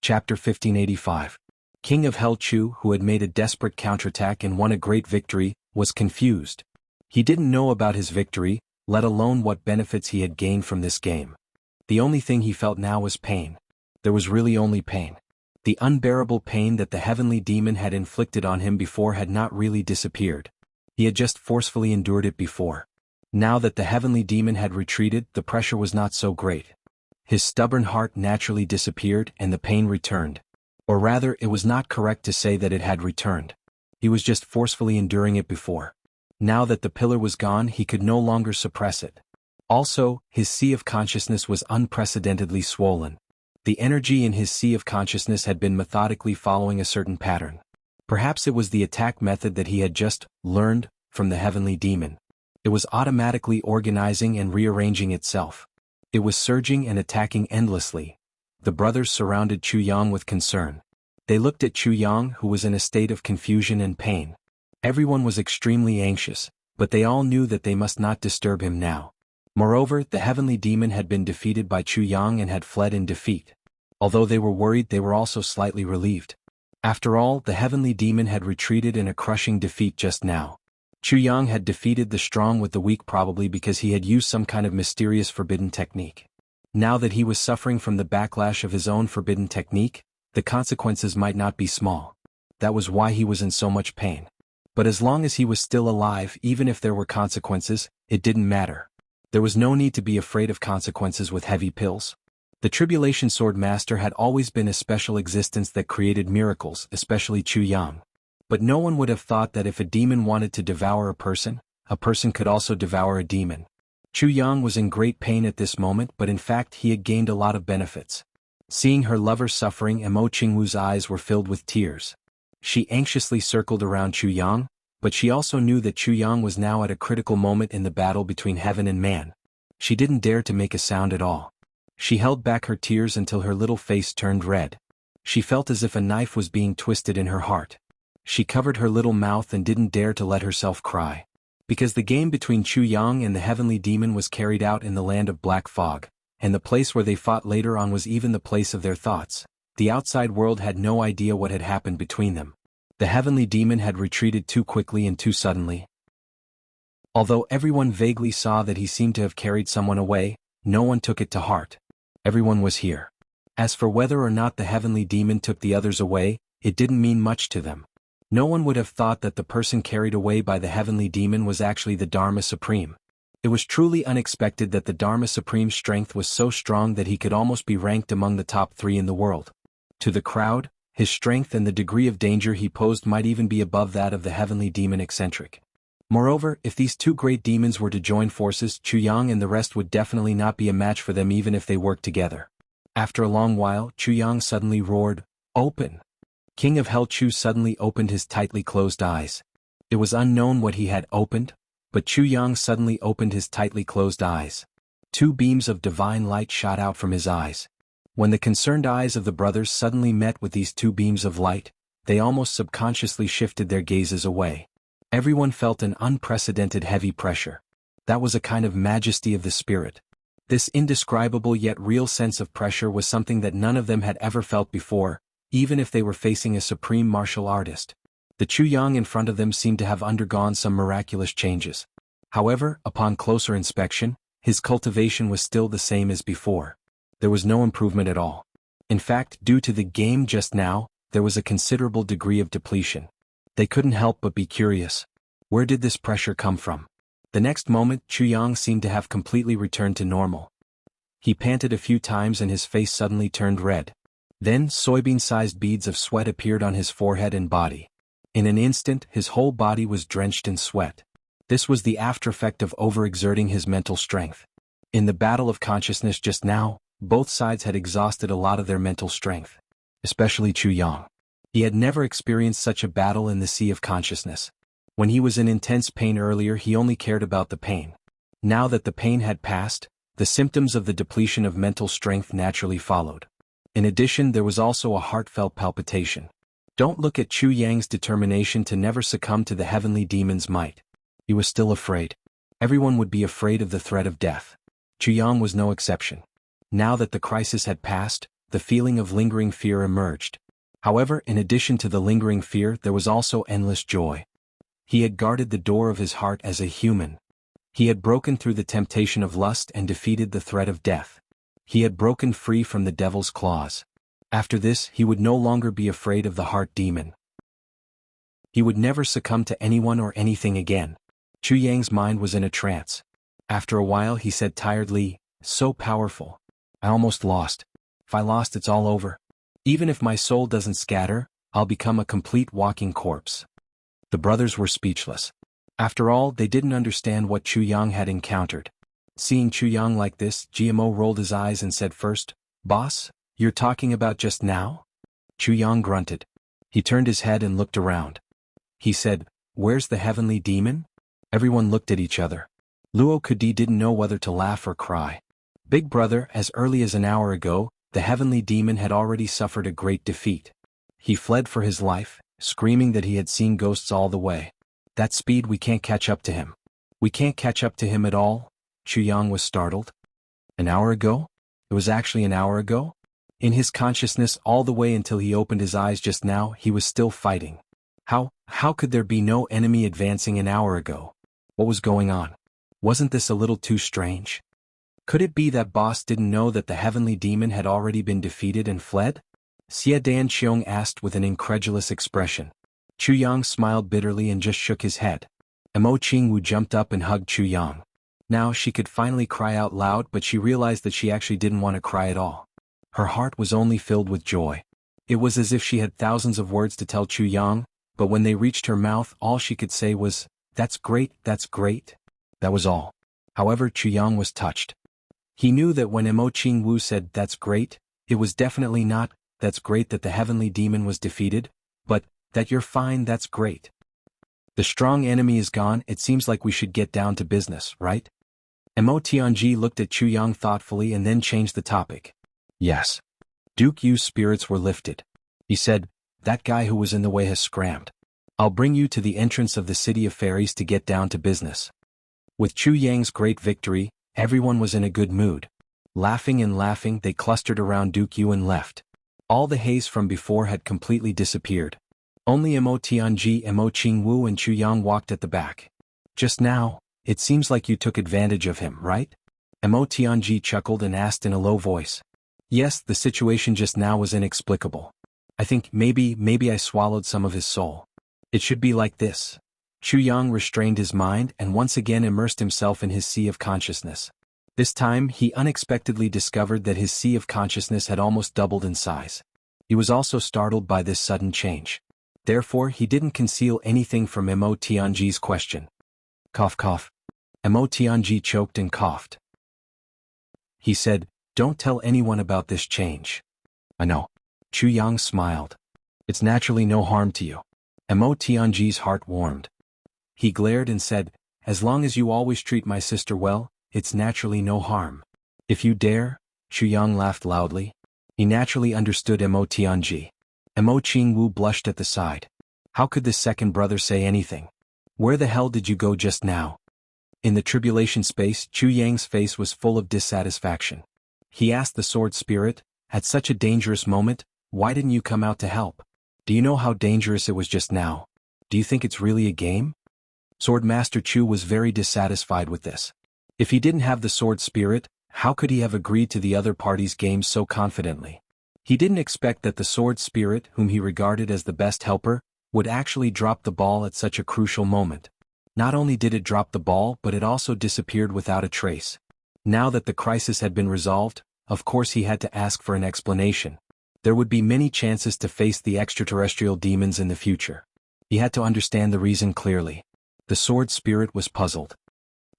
Chapter 1585. King of Hell Chu, who had made a desperate counterattack and won a great victory, was confused. He didn't know about his victory, let alone what benefits he had gained from this game. The only thing he felt now was pain. There was really only pain. The unbearable pain that the heavenly demon had inflicted on him before had not really disappeared. He had just forcefully endured it before. Now that the heavenly demon had retreated, the pressure was not so great. His stubborn heart naturally disappeared and the pain returned. Or rather, it was not correct to say that it had returned. He was just forcefully enduring it before. Now that the pillar was gone, he could no longer suppress it. Also, his sea of consciousness was unprecedentedly swollen. The energy in his sea of consciousness had been methodically following a certain pattern. Perhaps it was the attack method that he had just learned from the heavenly demon. It was automatically organizing and rearranging itself. It was surging and attacking endlessly. The brothers surrounded Chu Yang with concern. They looked at Chu Yang, who was in a state of confusion and pain. Everyone was extremely anxious, but they all knew that they must not disturb him now. Moreover, the heavenly demon had been defeated by Chu Yang and had fled in defeat. Although they were worried, they were also slightly relieved. After all, the heavenly demon had retreated in a crushing defeat just now. Chu Yang had defeated the strong with the weak, probably because he had used some kind of mysterious forbidden technique. Now that he was suffering from the backlash of his own forbidden technique, the consequences might not be small. That was why he was in so much pain. But as long as he was still alive, even if there were consequences, it didn't matter. There was no need to be afraid of consequences with heavy pills. The Tribulation Sword Master had always been a special existence that created miracles, especially Chu Yang. But no one would have thought that if a demon wanted to devour a person could also devour a demon. Chu Yang was in great pain at this moment, but in fact he had gained a lot of benefits. Seeing her lover suffering, Mo Qingwu's eyes were filled with tears. She anxiously circled around Chu Yang, but she also knew that Chu Yang was now at a critical moment in the battle between heaven and man. She didn't dare to make a sound at all. She held back her tears until her little face turned red. She felt as if a knife was being twisted in her heart. She covered her little mouth and didn't dare to let herself cry. Because the game between Chu Yang and the heavenly demon was carried out in the land of black fog, and the place where they fought later on was even the place of their thoughts. The outside world had no idea what had happened between them. The heavenly demon had retreated too quickly and too suddenly. Although everyone vaguely saw that he seemed to have carried someone away, no one took it to heart. Everyone was here. As for whether or not the heavenly demon took the others away, it didn't mean much to them. No one would have thought that the person carried away by the heavenly demon was actually the Dharma Supreme. It was truly unexpected that the Dharma Supreme's strength was so strong that he could almost be ranked among the top 3 in the world. To the crowd, his strength and the degree of danger he posed might even be above that of the heavenly demon eccentric. Moreover, if these two great demons were to join forces, Chu Yang and the rest would definitely not be a match for them even if they worked together. After a long while, Chu Yang suddenly roared, "Open!" King of Hell Chu suddenly opened his tightly closed eyes. It was unknown what he had opened, but Chu Yang suddenly opened his tightly closed eyes. 2 beams of divine light shot out from his eyes. When the concerned eyes of the brothers suddenly met with these 2 beams of light, they almost subconsciously shifted their gazes away. Everyone felt an unprecedented heavy pressure. That was a kind of majesty of the spirit. This indescribable yet real sense of pressure was something that none of them had ever felt before, even if they were facing a supreme martial artist. The Chu Yang in front of them seemed to have undergone some miraculous changes. However, upon closer inspection, his cultivation was still the same as before. There was no improvement at all. In fact, due to the game just now, there was a considerable degree of depletion. They couldn't help but be curious. Where did this pressure come from? The next moment, Chu Yang seemed to have completely returned to normal. He panted a few times and his face suddenly turned red. Then, soybean-sized beads of sweat appeared on his forehead and body. In an instant, his whole body was drenched in sweat. This was the aftereffect of overexerting his mental strength. In the battle of consciousness just now, both sides had exhausted a lot of their mental strength. Especially Chu Yang. He had never experienced such a battle in the sea of consciousness. When he was in intense pain earlier, he only cared about the pain. Now that the pain had passed, the symptoms of the depletion of mental strength naturally followed. In addition, there was also a heartfelt palpitation. Don't look at Chu Yang's determination to never succumb to the heavenly demon's might. He was still afraid. Everyone would be afraid of the threat of death. Chu Yang was no exception. Now that the crisis had passed, the feeling of lingering fear emerged. However, in addition to the lingering fear, there was also endless joy. He had guarded the door of his heart as a human. He had broken through the temptation of lust and defeated the threat of death. He had broken free from the devil's claws. After this, he would no longer be afraid of the heart demon. He would never succumb to anyone or anything again. Chu Yang's mind was in a trance. After a while he said tiredly, "So powerful. I almost lost. If I lost, it's all over. Even if my soul doesn't scatter, I'll become a complete walking corpse." The brothers were speechless. After all, they didn't understand what Chu Yang had encountered. Seeing Chu Yang like this, GMO rolled his eyes and said first, "Boss, you're talking about just now?" Chu Yang grunted. He turned his head and looked around. He said, "Where's the heavenly demon?" Everyone looked at each other. Luo Kudi didn't know whether to laugh or cry. Big brother, as early as an hour ago, the heavenly demon had already suffered a great defeat. He fled for his life, screaming that he had seen ghosts all the way. That speed, we can't catch up to him. We can't catch up to him at all? Chu Yang was startled. An hour ago? It was actually an hour ago? In his consciousness all the way until he opened his eyes just now, he was still fighting. How could there be no enemy advancing an hour ago? What was going on? Wasn't this a little too strange? Could it be that boss didn't know that the heavenly demon had already been defeated and fled? Xie Danqiong asked with an incredulous expression. Chu Yang smiled bitterly and just shook his head. Mo Qingwu jumped up and hugged Chu Yang. Now she could finally cry out loud, but she realized that she actually didn't want to cry at all. Her heart was only filled with joy. It was as if she had thousands of words to tell Chu Yang, but when they reached her mouth, all she could say was, "That's great, that's great." That was all. However, Chu Yang was touched. He knew that when Mo Qingwu said, "That's great," it was definitely not, "That's great that the heavenly demon was defeated," but, "That you're fine, that's great. The strong enemy is gone, it seems like we should get down to business, right?" Mo Tianji looked at Chu Yang thoughtfully and then changed the topic. "Yes." Duke Yu's spirits were lifted. He said, "That guy who was in the way has scrammed. I'll bring you to the entrance of the City of Fairies to get down to business." With Chu Yang's great victory, everyone was in a good mood. Laughing and laughing, they clustered around Duke Yu and left. All the haze from before had completely disappeared. Only Mo Tianji, Mo Qingwu and Chu Yang walked at the back. "Just now, it seems like you took advantage of him, right?" Mo Tianji chuckled and asked in a low voice. "Yes, the situation just now was inexplicable. I think maybe I swallowed some of his soul. It should be like this." Chu Yang restrained his mind and once again immersed himself in his sea of consciousness. This time, he unexpectedly discovered that his sea of consciousness had almost doubled in size. He was also startled by this sudden change. Therefore, he didn't conceal anything from Mo Tianji's question. Cough cough. Mo Tianji choked and coughed. He said, "Don't tell anyone about this change." "I know." Chu Yang smiled. "It's naturally no harm to you." Mo Tianji's heart warmed. He glared and said, "As long as you always treat my sister well, it's naturally no harm." "If you dare?" Chu Yang laughed loudly. He naturally understood Mo Tianji. Mo Qingwu blushed at the side. How could this second brother say anything? "Where the hell did you go just now?" In the tribulation space, Chu Yang's face was full of dissatisfaction. He asked the sword spirit, "At such a dangerous moment, why didn't you come out to help? Do you know how dangerous it was just now? Do you think it's really a game?" Swordmaster Chu was very dissatisfied with this. If he didn't have the sword spirit, how could he have agreed to the other party's game so confidently? He didn't expect that the sword spirit, whom he regarded as the best helper, would actually drop the ball at such a crucial moment. Not only did it drop the ball, but it also disappeared without a trace. Now that the crisis had been resolved, of course he had to ask for an explanation. There would be many chances to face the extraterrestrial demons in the future. He had to understand the reason clearly. The sword spirit was puzzled.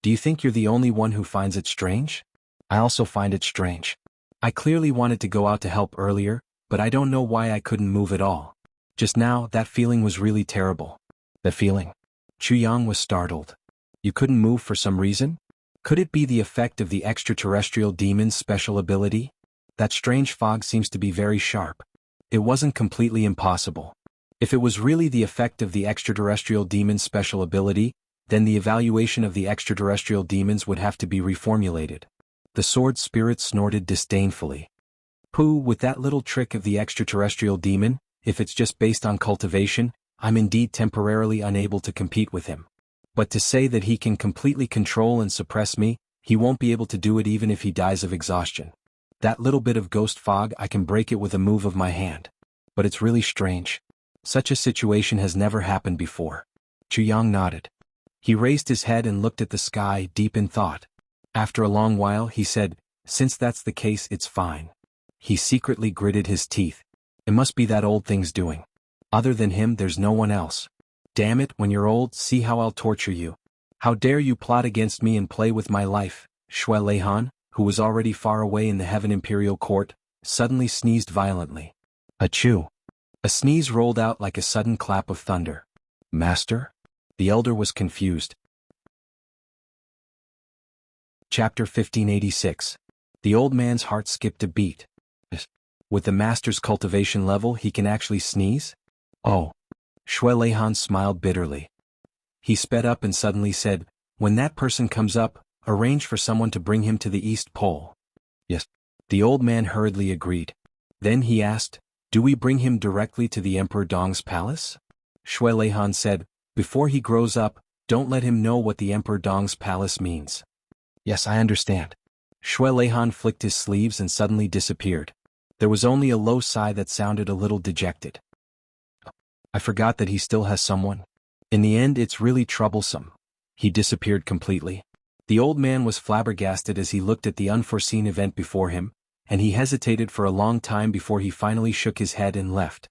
"Do you think you're the only one who finds it strange? I also find it strange. I clearly wanted to go out to help earlier, but I don't know why I couldn't move at all. Just now, that feeling was really terrible." "The feeling?" Chu Yang was startled. "You couldn't move for some reason? Could it be the effect of the extraterrestrial demon's special ability? That strange fog seems to be very sharp. It wasn't completely impossible. If it was really the effect of the extraterrestrial demon's special ability, then the evaluation of the extraterrestrial demons would have to be reformulated." The sword spirit snorted disdainfully. Pooh, with that little trick of the extraterrestrial demon, if it's just based on cultivation, I'm indeed temporarily unable to compete with him. But to say that he can completely control and suppress me, he won't be able to do it even if he dies of exhaustion. That little bit of ghost fog, I can break it with a move of my hand. But it's really strange. Such a situation has never happened before. Jianghu nodded. He raised his head and looked at the sky, deep in thought. After a long while, he said, "Since that's the case, it's fine." He secretly gritted his teeth. It must be that old thing's doing. Other than him, there's no one else. Damn it, when you're old, see how I'll torture you. How dare you plot against me and play with my life? Shui Leihan, who was already far away in the Heaven Imperial Court, suddenly sneezed violently. Achoo! A sneeze rolled out like a sudden clap of thunder. Master? The elder was confused. Chapter 1586. The old man's heart skipped a beat. With the master's cultivation level, he can actually sneeze? Oh. Shui Leihan smiled bitterly. He sped up and suddenly said, "When that person comes up, arrange for someone to bring him to the East Pole." Yes. The old man hurriedly agreed. Then he asked, "Do we bring him directly to the Emperor Dong's palace?" Shui Leihan said, "Before he grows up, don't let him know what the Emperor Dong's palace means." Yes, I understand. Shui Leihan flicked his sleeves and suddenly disappeared. There was only a low sigh that sounded a little dejected. I forgot that he still has someone. In the end, it's really troublesome. He disappeared completely. The old man was flabbergasted as he looked at the unforeseen event before him, and he hesitated for a long time before he finally shook his head and left.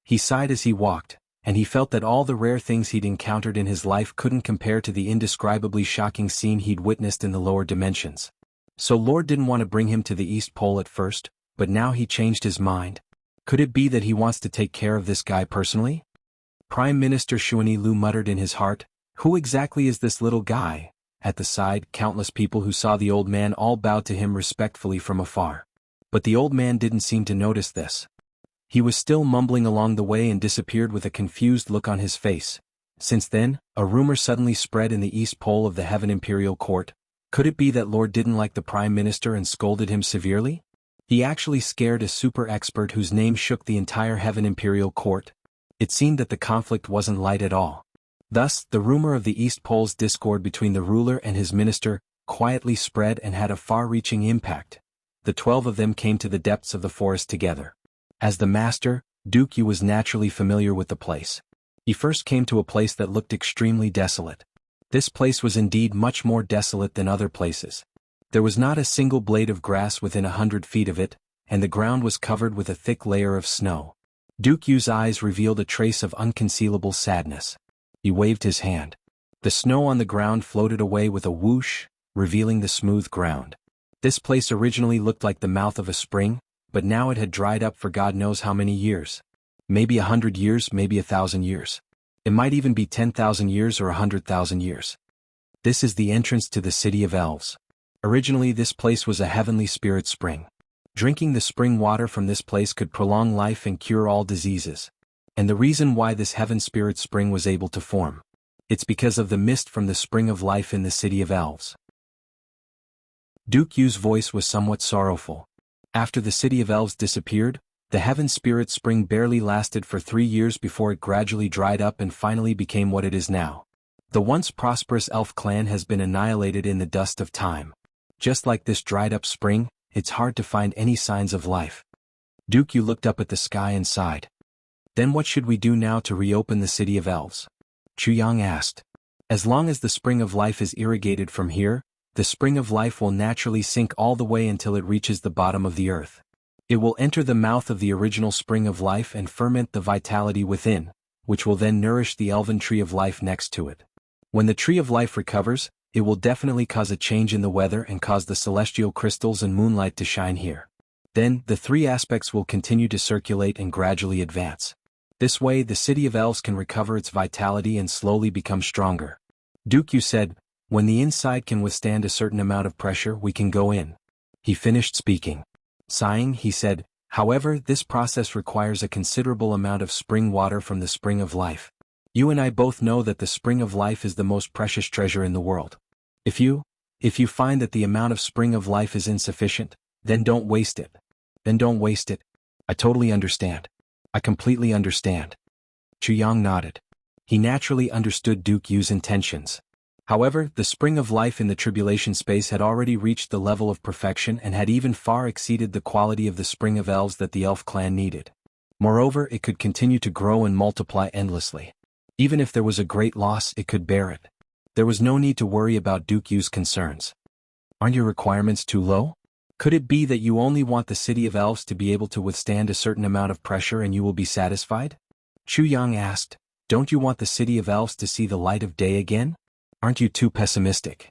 He sighed as he walked, and he felt that all the rare things he'd encountered in his life couldn't compare to the indescribably shocking scene he'd witnessed in the lower dimensions. So Lord didn't want to bring him to the East Pole at first, but now he changed his mind. Could it be that he wants to take care of this guy personally? Prime Minister Xuanyi Lu muttered in his heart, "Who exactly is this little guy?" At the side, countless people who saw the old man all bowed to him respectfully from afar. But the old man didn't seem to notice this. He was still mumbling along the way and disappeared with a confused look on his face. Since then, a rumor suddenly spread in the East Pole of the Heaven Imperial Court. Could it be that Lord didn't like the Prime Minister and scolded him severely? He actually scared a super expert whose name shook the entire Heaven Imperial Court. It seemed that the conflict wasn't light at all. Thus, the rumor of the East Pole's discord between the ruler and his minister quietly spread and had a far-reaching impact. The 12 of them came to the depths of the forest together. As the master, Duke Yu was naturally familiar with the place. He first came to a place that looked extremely desolate. This place was indeed much more desolate than other places. There was not a single blade of grass within 100 feet of it, and the ground was covered with a thick layer of snow. Duke Yu's eyes revealed a trace of unconcealable sadness. He waved his hand. The snow on the ground floated away with a whoosh, revealing the smooth ground. This place originally looked like the mouth of a spring, but now it had dried up for God knows how many years. Maybe 100 years, maybe 1,000 years. It might even be 10,000 years or 100,000 years. This is the entrance to the City of Elves. Originally this place was a heavenly spirit spring. Drinking the spring water from this place could prolong life and cure all diseases. And the reason why this heaven spirit spring was able to form. It's because of the mist from the spring of life in the City of Elves. Duke Yu's voice was somewhat sorrowful. After the City of Elves disappeared, the heaven spirit spring barely lasted for 3 years before it gradually dried up and finally became what it is now. The once prosperous elf clan has been annihilated in the dust of time. Just like this dried-up spring, it's hard to find any signs of life. Duke Yu looked up at the sky and sighed. Then what should we do now to reopen the City of Elves? Chuyang asked. As long as the spring of life is irrigated from here, the spring of life will naturally sink all the way until it reaches the bottom of the earth. It will enter the mouth of the original spring of life and ferment the vitality within, which will then nourish the elven tree of life next to it. When the tree of life recovers, it will definitely cause a change in the weather and cause the celestial crystals and moonlight to shine here. Then, the 3 aspects will continue to circulate and gradually advance. This way, the City of Elves can recover its vitality and slowly become stronger. Duke Yu said, "When the inside can withstand a certain amount of pressure, we can go in." He finished speaking. Sighing, he said, "However, this process requires a considerable amount of spring water from the spring of life. You and I both know that the spring of life is the most precious treasure in the world. If you find that the amount of spring of life is insufficient, then don't waste it. Then don't waste it. I totally understand. I completely understand. Chu Yang nodded. He naturally understood Duke Yu's intentions. However, the spring of life in the tribulation space had already reached the level of perfection and had even far exceeded the quality of the spring of elves that the elf clan needed. Moreover, it could continue to grow and multiply endlessly. Even if there was a great loss, it could bear it. There was no need to worry about Duke Yu's concerns. Aren't your requirements too low? Could it be that you only want the city of elves to be able to withstand a certain amount of pressure and you will be satisfied? Chu Yang asked, don't you want the city of elves to see the light of day again? Aren't you too pessimistic?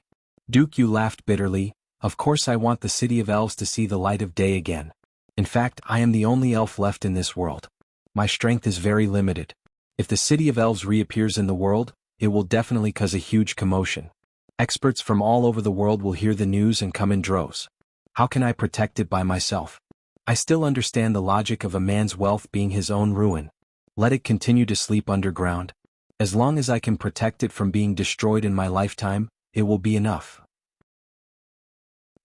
Duke Yu laughed bitterly. Of course I want the city of elves to see the light of day again. In fact, I am the only elf left in this world. My strength is very limited. If the city of elves reappears in the world, it will definitely cause a huge commotion. Experts from all over the world will hear the news and come in droves. How can I protect it by myself? I still understand the logic of a man's wealth being his own ruin. Let it continue to sleep underground. As long as I can protect it from being destroyed in my lifetime, it will be enough.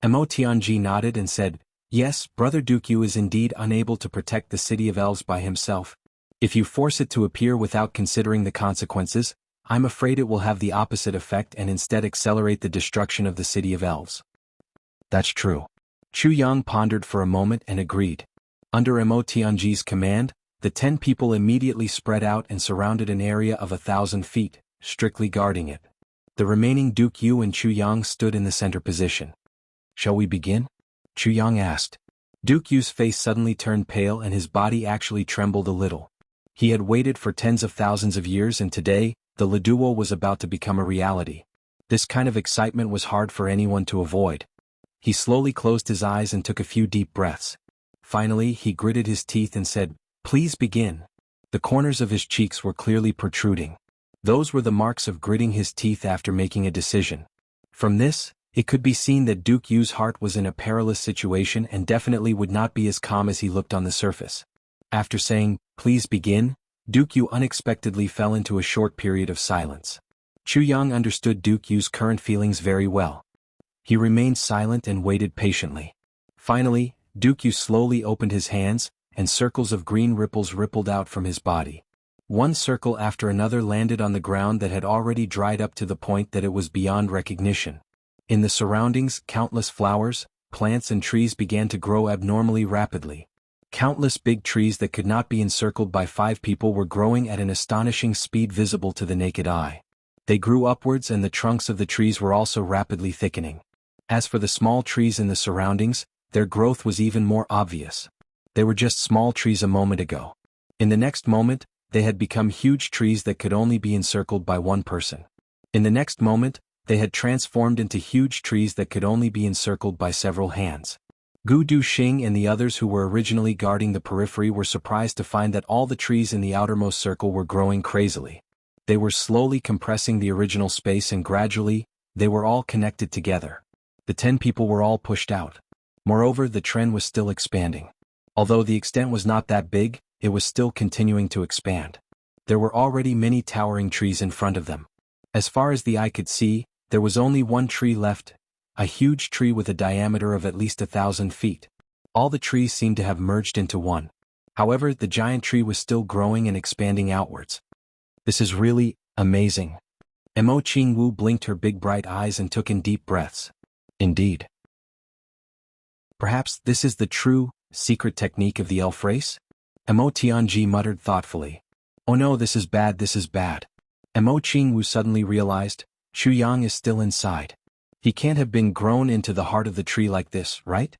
Mo Tianji nodded and said, yes, Brother Duke Yu is indeed unable to protect the city of elves by himself. If you force it to appear without considering the consequences, I'm afraid it will have the opposite effect and instead accelerate the destruction of the city of elves. That's true. Chu Yang pondered for a moment and agreed. Under Mo Tianji's command, the 10 people immediately spread out and surrounded an area of 1,000 feet, strictly guarding it. The remaining Duke Yu and Chu Yang stood in the center position. Shall we begin? Chu Yang asked. Duke Yu's face suddenly turned pale and his body actually trembled a little. He had waited for tens of thousands of years and today, the Leduo was about to become a reality. This kind of excitement was hard for anyone to avoid. He slowly closed his eyes and took a few deep breaths. Finally, he gritted his teeth and said, please begin. The corners of his cheeks were clearly protruding. Those were the marks of gritting his teeth after making a decision. From this, it could be seen that Duke Yu's heart was in a perilous situation and definitely would not be as calm as he looked on the surface. After saying, please begin, Duke Yu unexpectedly fell into a short period of silence. Chu Yang understood Duke Yu's current feelings very well. He remained silent and waited patiently. Finally, Duke Yu slowly opened his hands, and circles of green ripples rippled out from his body. One circle after another landed on the ground that had already dried up to the point that it was beyond recognition. In the surroundings, countless flowers, plants and trees began to grow abnormally rapidly. Countless big trees that could not be encircled by 5 people were growing at an astonishing speed visible to the naked eye. They grew upwards and the trunks of the trees were also rapidly thickening. As for the small trees in the surroundings, their growth was even more obvious. They were just small trees a moment ago. In the next moment, they had become huge trees that could only be encircled by one person. In the next moment, they had transformed into huge trees that could only be encircled by several hands. Gu Duxing and the others who were originally guarding the periphery were surprised to find that all the trees in the outermost circle were growing crazily. They were slowly compressing the original space and gradually, they were all connected together. The 10 people were all pushed out. Moreover, the trend was still expanding. Although the extent was not that big, it was still continuing to expand. There were already many towering trees in front of them. As far as the eye could see, there was only one tree left, a huge tree with a diameter of at least 1,000 feet. All the trees seemed to have merged into one. However, the giant tree was still growing and expanding outwards. This is really amazing. Mo Qingwu blinked her big bright eyes and took in deep breaths. Indeed. Perhaps this is the true, secret technique of the elf race? Mo Tianji muttered thoughtfully. Oh no, this is bad, this is bad. Mo Qingwu suddenly realized, Chu Yang is still inside. He can't have been grown into the heart of the tree like this, right?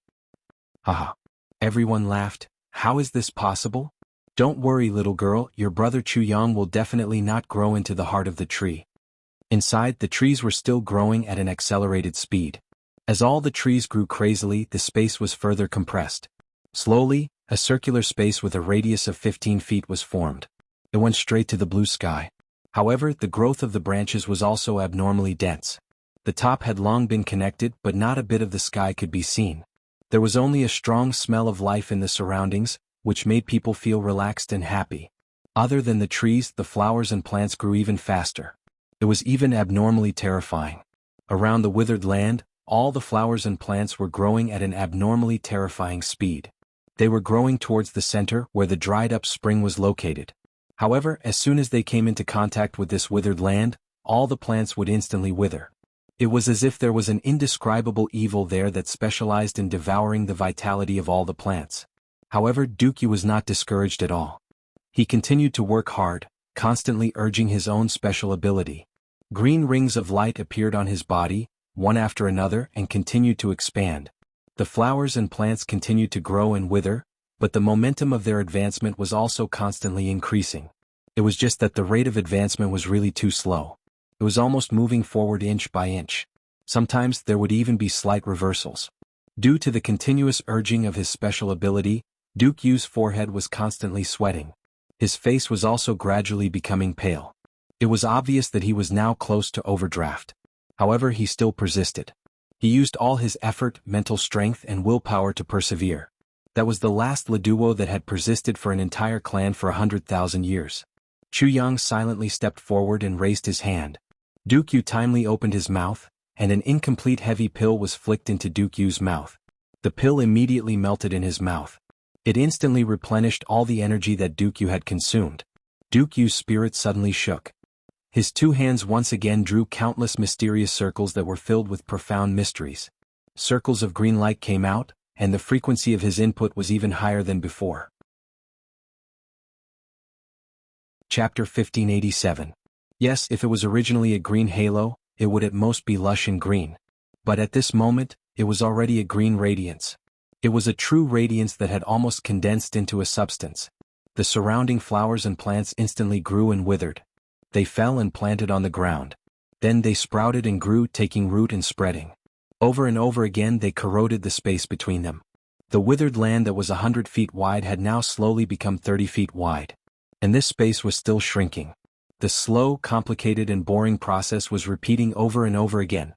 Haha. Everyone laughed. How is this possible? Don't worry, little girl, your brother Chu Yang will definitely not grow into the heart of the tree. Inside, the trees were still growing at an accelerated speed. As all the trees grew crazily, the space was further compressed. Slowly, a circular space with a radius of 15 feet was formed. It went straight to the blue sky. However, the growth of the branches was also abnormally dense. The top had long been connected, but not a bit of the sky could be seen. There was only a strong smell of life in the surroundings, which made people feel relaxed and happy. Other than the trees, the flowers and plants grew even faster. It was even abnormally terrifying. Around the withered land, all the flowers and plants were growing at an abnormally terrifying speed. They were growing towards the center where the dried-up spring was located. However, as soon as they came into contact with this withered land, all the plants would instantly wither. It was as if there was an indescribable evil there that specialized in devouring the vitality of all the plants. However, Dooku was not discouraged at all. He continued to work hard, constantly urging his own special ability. Green rings of light appeared on his body, one after another, and continued to expand. The flowers and plants continued to grow and wither, but the momentum of their advancement was also constantly increasing. It was just that the rate of advancement was really too slow. It was almost moving forward inch by inch. Sometimes there would even be slight reversals. Due to the continuous urging of his special ability, Dooku's forehead was constantly sweating. His face was also gradually becoming pale. It was obvious that he was now close to overdraft. However, he still persisted. He used all his effort, mental strength, and willpower to persevere. That was the last Leduo that had persisted for an entire clan for 100,000 years. Chu Yang silently stepped forward and raised his hand. Dooku timely opened his mouth, and an incomplete heavy pill was flicked into Dooku's mouth. The pill immediately melted in his mouth. It instantly replenished all the energy that Dooku had consumed. Dooku's spirit suddenly shook. His two hands once again drew countless mysterious circles that were filled with profound mysteries. Circles of green light came out, and the frequency of his input was even higher than before. Chapter 1587. Yes, if it was originally a green halo, it would at most be lush and green. But at this moment, it was already a green radiance. It was a true radiance that had almost condensed into a substance. The surrounding flowers and plants instantly grew and withered. They fell and planted on the ground. Then they sprouted and grew, taking root and spreading. Over and over again they corroded the space between them. The withered land that was 100 feet wide had now slowly become 30 feet wide. And this space was still shrinking. The slow, complicated and boring process was repeating over and over again.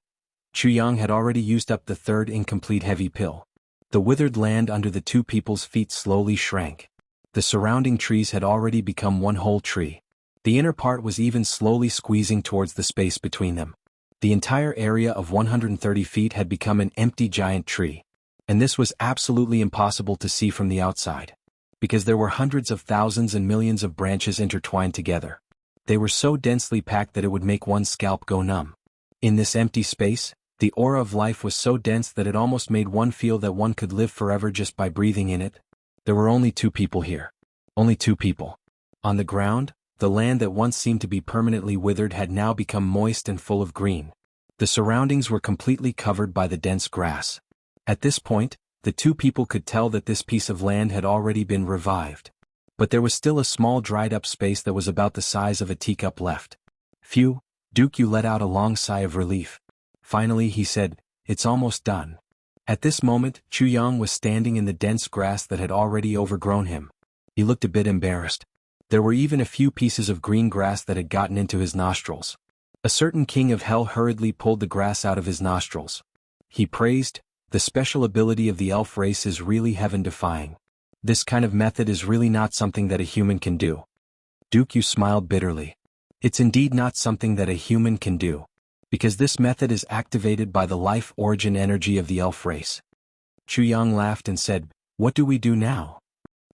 Chu Yang had already used up the third incomplete heavy pill. The withered land under the two people's feet slowly shrank. The surrounding trees had already become one whole tree. The inner part was even slowly squeezing towards the space between them. The entire area of 130 feet had become an empty giant tree. And this was absolutely impossible to see from the outside. Because there were hundreds of thousands and millions of branches intertwined together. They were so densely packed that it would make one's scalp go numb. In this empty space, the aura of life was so dense that it almost made one feel that one could live forever just by breathing in it. There were only two people here. Only two people. On the ground, the land that once seemed to be permanently withered had now become moist and full of green. The surroundings were completely covered by the dense grass. At this point, the two people could tell that this piece of land had already been revived. But there was still a small dried-up space that was about the size of a teacup left. Phew, Dooku let out a long sigh of relief. Finally he said, "It's almost done." At this moment, Chu Yang was standing in the dense grass that had already overgrown him. He looked a bit embarrassed. There were even a few pieces of green grass that had gotten into his nostrils. A certain king of hell hurriedly pulled the grass out of his nostrils. He praised, "The special ability of the elf race is really heaven-defying. This kind of method is really not something that a human can do." Dooku smiled bitterly. It's indeed not something that a human can do. Because this method is activated by the life origin energy of the elf race. Chu Yang laughed and said, "What do we do now?"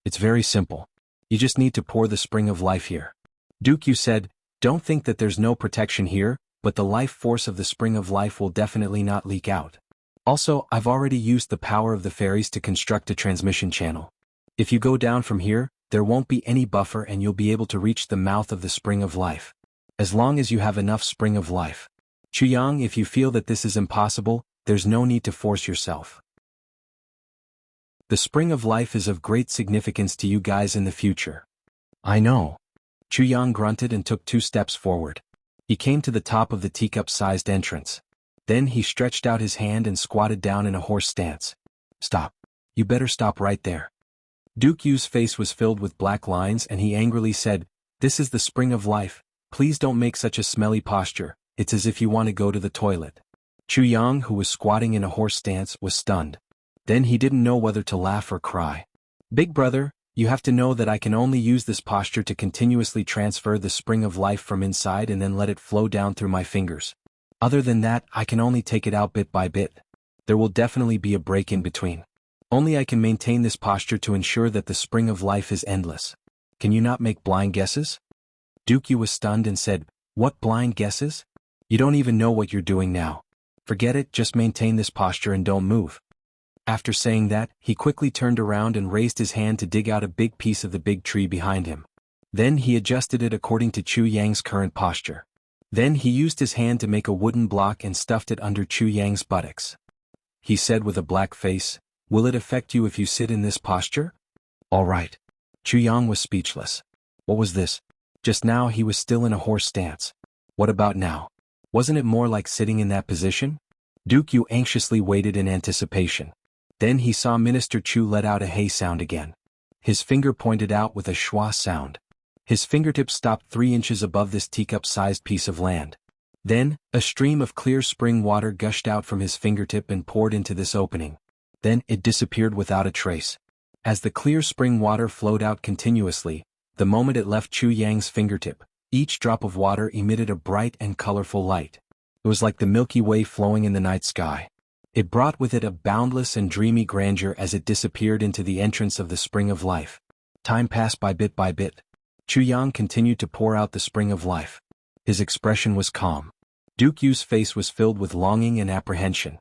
"It's very simple. You just need to pour the spring of life here." Dooku said, "Don't think that there's no protection here, but the life force of the spring of life will definitely not leak out. Also, I've already used the power of the fairies to construct a transmission channel. If you go down from here, there won't be any buffer and you'll be able to reach the mouth of the spring of life. As long as you have enough spring of life. Chu Yang, if you feel that this is impossible, there's no need to force yourself. The spring of life is of great significance to you guys in the future." "I know." Chu Yang grunted and took 2 steps forward. He came to the top of the teacup-sized entrance. Then he stretched out his hand and squatted down in a horse stance. "Stop. You better stop right there." Dooku's face was filled with black lines and he angrily said, "This is the spring of life, please don't make such a smelly posture, it's as if you want to go to the toilet." Chu Yang, who was squatting in a horse stance, was stunned. Then he didn't know whether to laugh or cry. "Big brother, you have to know that I can only use this posture to continuously transfer the spring of life from inside and then let it flow down through my fingers. Other than that, I can only take it out bit by bit. There will definitely be a break in between. Only I can maintain this posture to ensure that the spring of life is endless. Can you not make blind guesses? Dukyu was stunned and said, "What blind guesses? You don't even know what you're doing now. Forget it, just maintain this posture and don't move." After saying that, he quickly turned around and raised his hand to dig out a big piece of the big tree behind him. Then he adjusted it according to Chu Yang's current posture. Then he used his hand to make a wooden block and stuffed it under Chu Yang's buttocks. He said with a black face, "Will it affect you if you sit in this posture?" "All right." Chu Yang was speechless. What was this? Just now he was still in a horse stance. What about now? Wasn't it more like sitting in that position? Dukyu anxiously waited in anticipation. Then he saw Minister Chu let out a hey sound again. His finger pointed out with a schwa sound. His fingertips stopped 3 inches above this teacup-sized piece of land. Then, a stream of clear spring water gushed out from his fingertip and poured into this opening. Then it disappeared without a trace. As the clear spring water flowed out continuously, the moment it left Chu Yang's fingertip, each drop of water emitted a bright and colorful light. It was like the Milky Way flowing in the night sky. It brought with it a boundless and dreamy grandeur as it disappeared into the entrance of the spring of life. Time passed by bit by bit. Chu Yang continued to pour out the spring of life. His expression was calm. Dukyu's face was filled with longing and apprehension.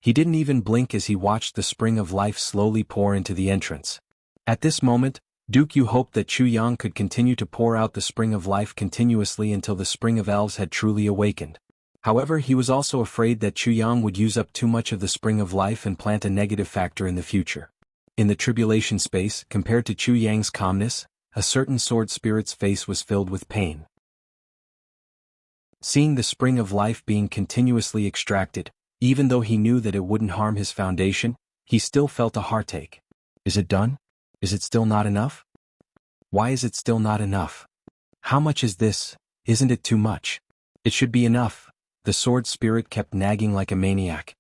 He didn't even blink as he watched the spring of life slowly pour into the entrance. At this moment, Dukyu hoped that Chu Yang could continue to pour out the spring of life continuously until the spring of elves had truly awakened. However, he was also afraid that Chu Yang would use up too much of the spring of life and plant a negative factor in the future. In the tribulation space, compared to Chu Yang's calmness, a certain sword spirit's face was filled with pain. Seeing the spring of life being continuously extracted, even though he knew that it wouldn't harm his foundation, he still felt a heartache. Is it done? Is it still not enough? Why is it still not enough? How much is this? Isn't it too much? It should be enough. The sword spirit kept nagging like a maniac.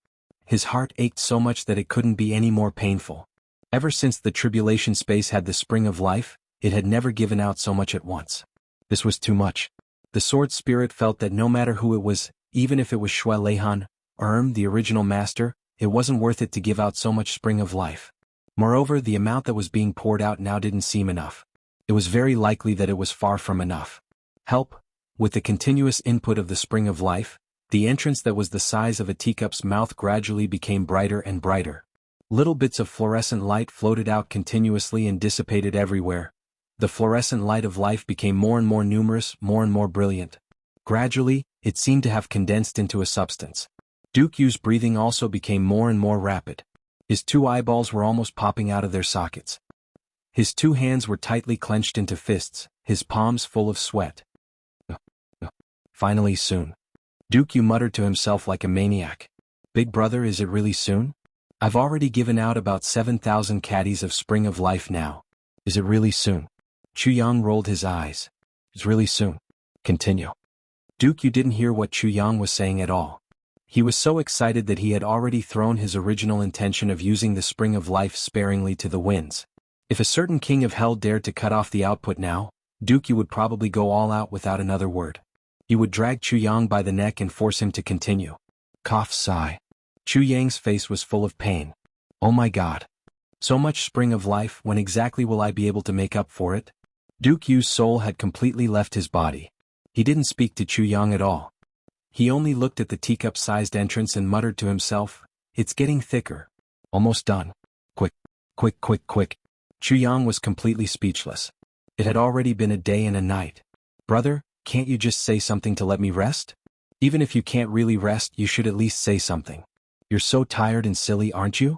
His heart ached so much that it couldn't be any more painful. Ever since the tribulation space had the spring of life, it had never given out so much at once. This was too much. The sword spirit felt that no matter who it was, even if it was Shui Leihan, or the original master, it wasn't worth it to give out so much spring of life. Moreover, the amount that was being poured out now didn't seem enough. It was very likely that it was far from enough. Help! With the continuous input of the spring of life, the entrance that was the size of a teacup's mouth gradually became brighter and brighter. Little bits of fluorescent light floated out continuously and dissipated everywhere. The fluorescent light of life became more and more numerous, more and more brilliant. Gradually, it seemed to have condensed into a substance. Dukyu's breathing also became more and more rapid. His 2 eyeballs were almost popping out of their sockets. His 2 hands were tightly clenched into fists, his palms full of sweat. Finally soon. Dukyu muttered to himself like a maniac. Big brother, is it really soon? I've already given out about 7,000 caddies of spring of life now. Is it really soon? Chu Yang rolled his eyes. It's really soon. Continue. Dukyu didn't hear what Chu Yang was saying at all. He was so excited that he had already thrown his original intention of using the spring of life sparingly to the winds. If a certain king of hell dared to cut off the output now, Dukyu would probably go all out without another word. He would drag Chu Yang by the neck and force him to continue. Cough, sigh. Chu Yang's face was full of pain. Oh my god. So much spring of life, when exactly will I be able to make up for it? Dukyu's soul had completely left his body. He didn't speak to Chu Yang at all. He only looked at the teacup-sized entrance and muttered to himself, it's getting thicker. Almost done. Quick, quick, quick, quick. Chu Yang was completely speechless. It had already been a day and a night. Brother, can't you just say something to let me rest? Even if you can't really rest, you should at least say something. You're so tired and silly, aren't you?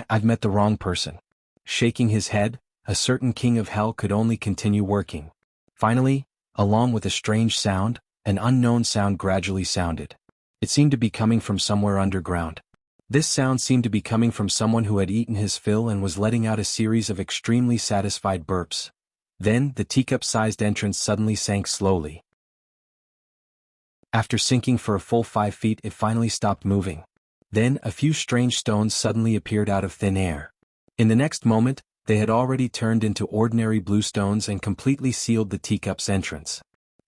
I've met the wrong person. Shaking his head, a certain king of hell could only continue working. Finally, along with a strange sound, an unknown sound gradually sounded. It seemed to be coming from somewhere underground. This sound seemed to be coming from someone who had eaten his fill and was letting out a series of extremely satisfied burps. Then, the teacup-sized entrance suddenly sank slowly. After sinking for a full 5 feet, it finally stopped moving. Then, a few strange stones suddenly appeared out of thin air. In the next moment, they had already turned into ordinary blue stones and completely sealed the teacup's entrance.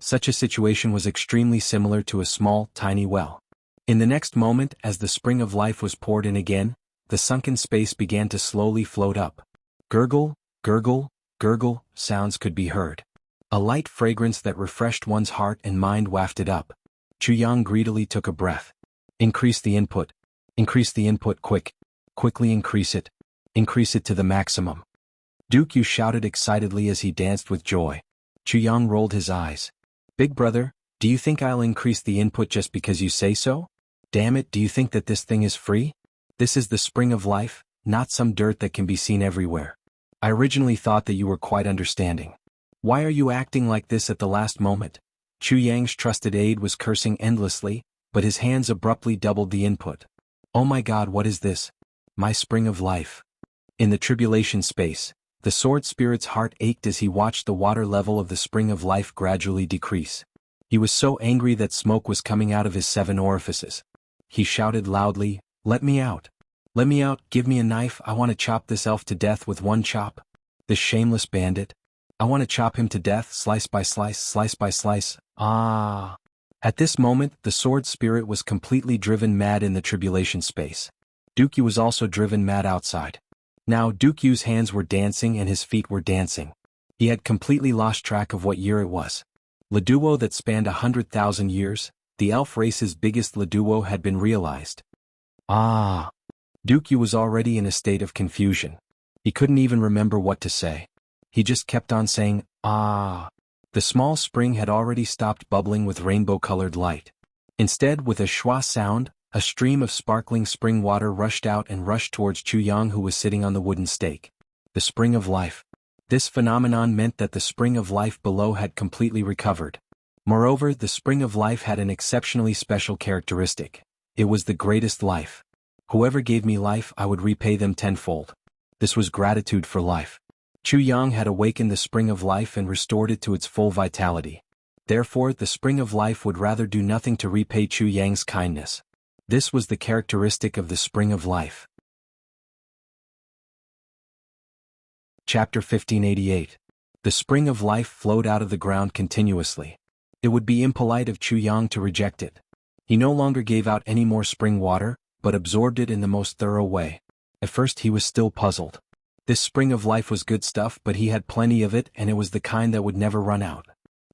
Such a situation was extremely similar to a small, tiny well. In the next moment, as the spring of life was poured in again, the sunken space began to slowly float up. Gurgle, gurgle, gurgle, sounds could be heard. A light fragrance that refreshed one's heart and mind wafted up. Chuyang greedily took a breath. Increase the input. Increase the input quick. Quickly increase it. Increase it to the maximum. Yu shouted excitedly as he danced with joy. Chuyang rolled his eyes. Big brother, do you think I'll increase the input just because you say so? Damn it, do you think that this thing is free? This is the spring of life, not some dirt that can be seen everywhere. I originally thought that you were quite understanding. Why are you acting like this at the last moment? Chuyang's trusted aide was cursing endlessly, but his hands abruptly doubled the input. Oh my god, what is this? My spring of life. In the tribulation space, the sword spirit's heart ached as he watched the water level of the spring of life gradually decrease. He was so angry that smoke was coming out of his 7 orifices. He shouted loudly, "Let me out! Let me out, give me a knife, I want to chop this elf to death with one chop. This shameless bandit. I want to chop him to death, slice by slice, slice by slice, ah!" At this moment, the sword spirit was completely driven mad in the tribulation space. Yu was also driven mad outside. Now Yu's hands were dancing and his feet were dancing. He had completely lost track of what year it was. Le duo that spanned 100,000 years, the elf race's biggest le duo had been realized. Ah! Yu was already in a state of confusion. He couldn't even remember what to say. He just kept on saying, ah. The small spring had already stopped bubbling with rainbow-colored light. Instead, with a schwa sound, a stream of sparkling spring water rushed out and rushed towards Chuyang, who was sitting on the wooden stake. The spring of life. This phenomenon meant that the spring of life below had completely recovered. Moreover, the spring of life had an exceptionally special characteristic. It was the greatest life. Whoever gave me life, I would repay them tenfold. This was gratitude for life. Chuyang had awakened the spring of life and restored it to its full vitality. Therefore, the spring of life would rather do nothing to repay Chuyang's kindness. This was the characteristic of the spring of life. Chapter 1588. The spring of life flowed out of the ground continuously. It would be impolite of Chuyang to reject it. He no longer gave out any more spring water, but absorbed it in the most thorough way. At first he was still puzzled. This spring of life was good stuff, but he had plenty of it, and it was the kind that would never run out.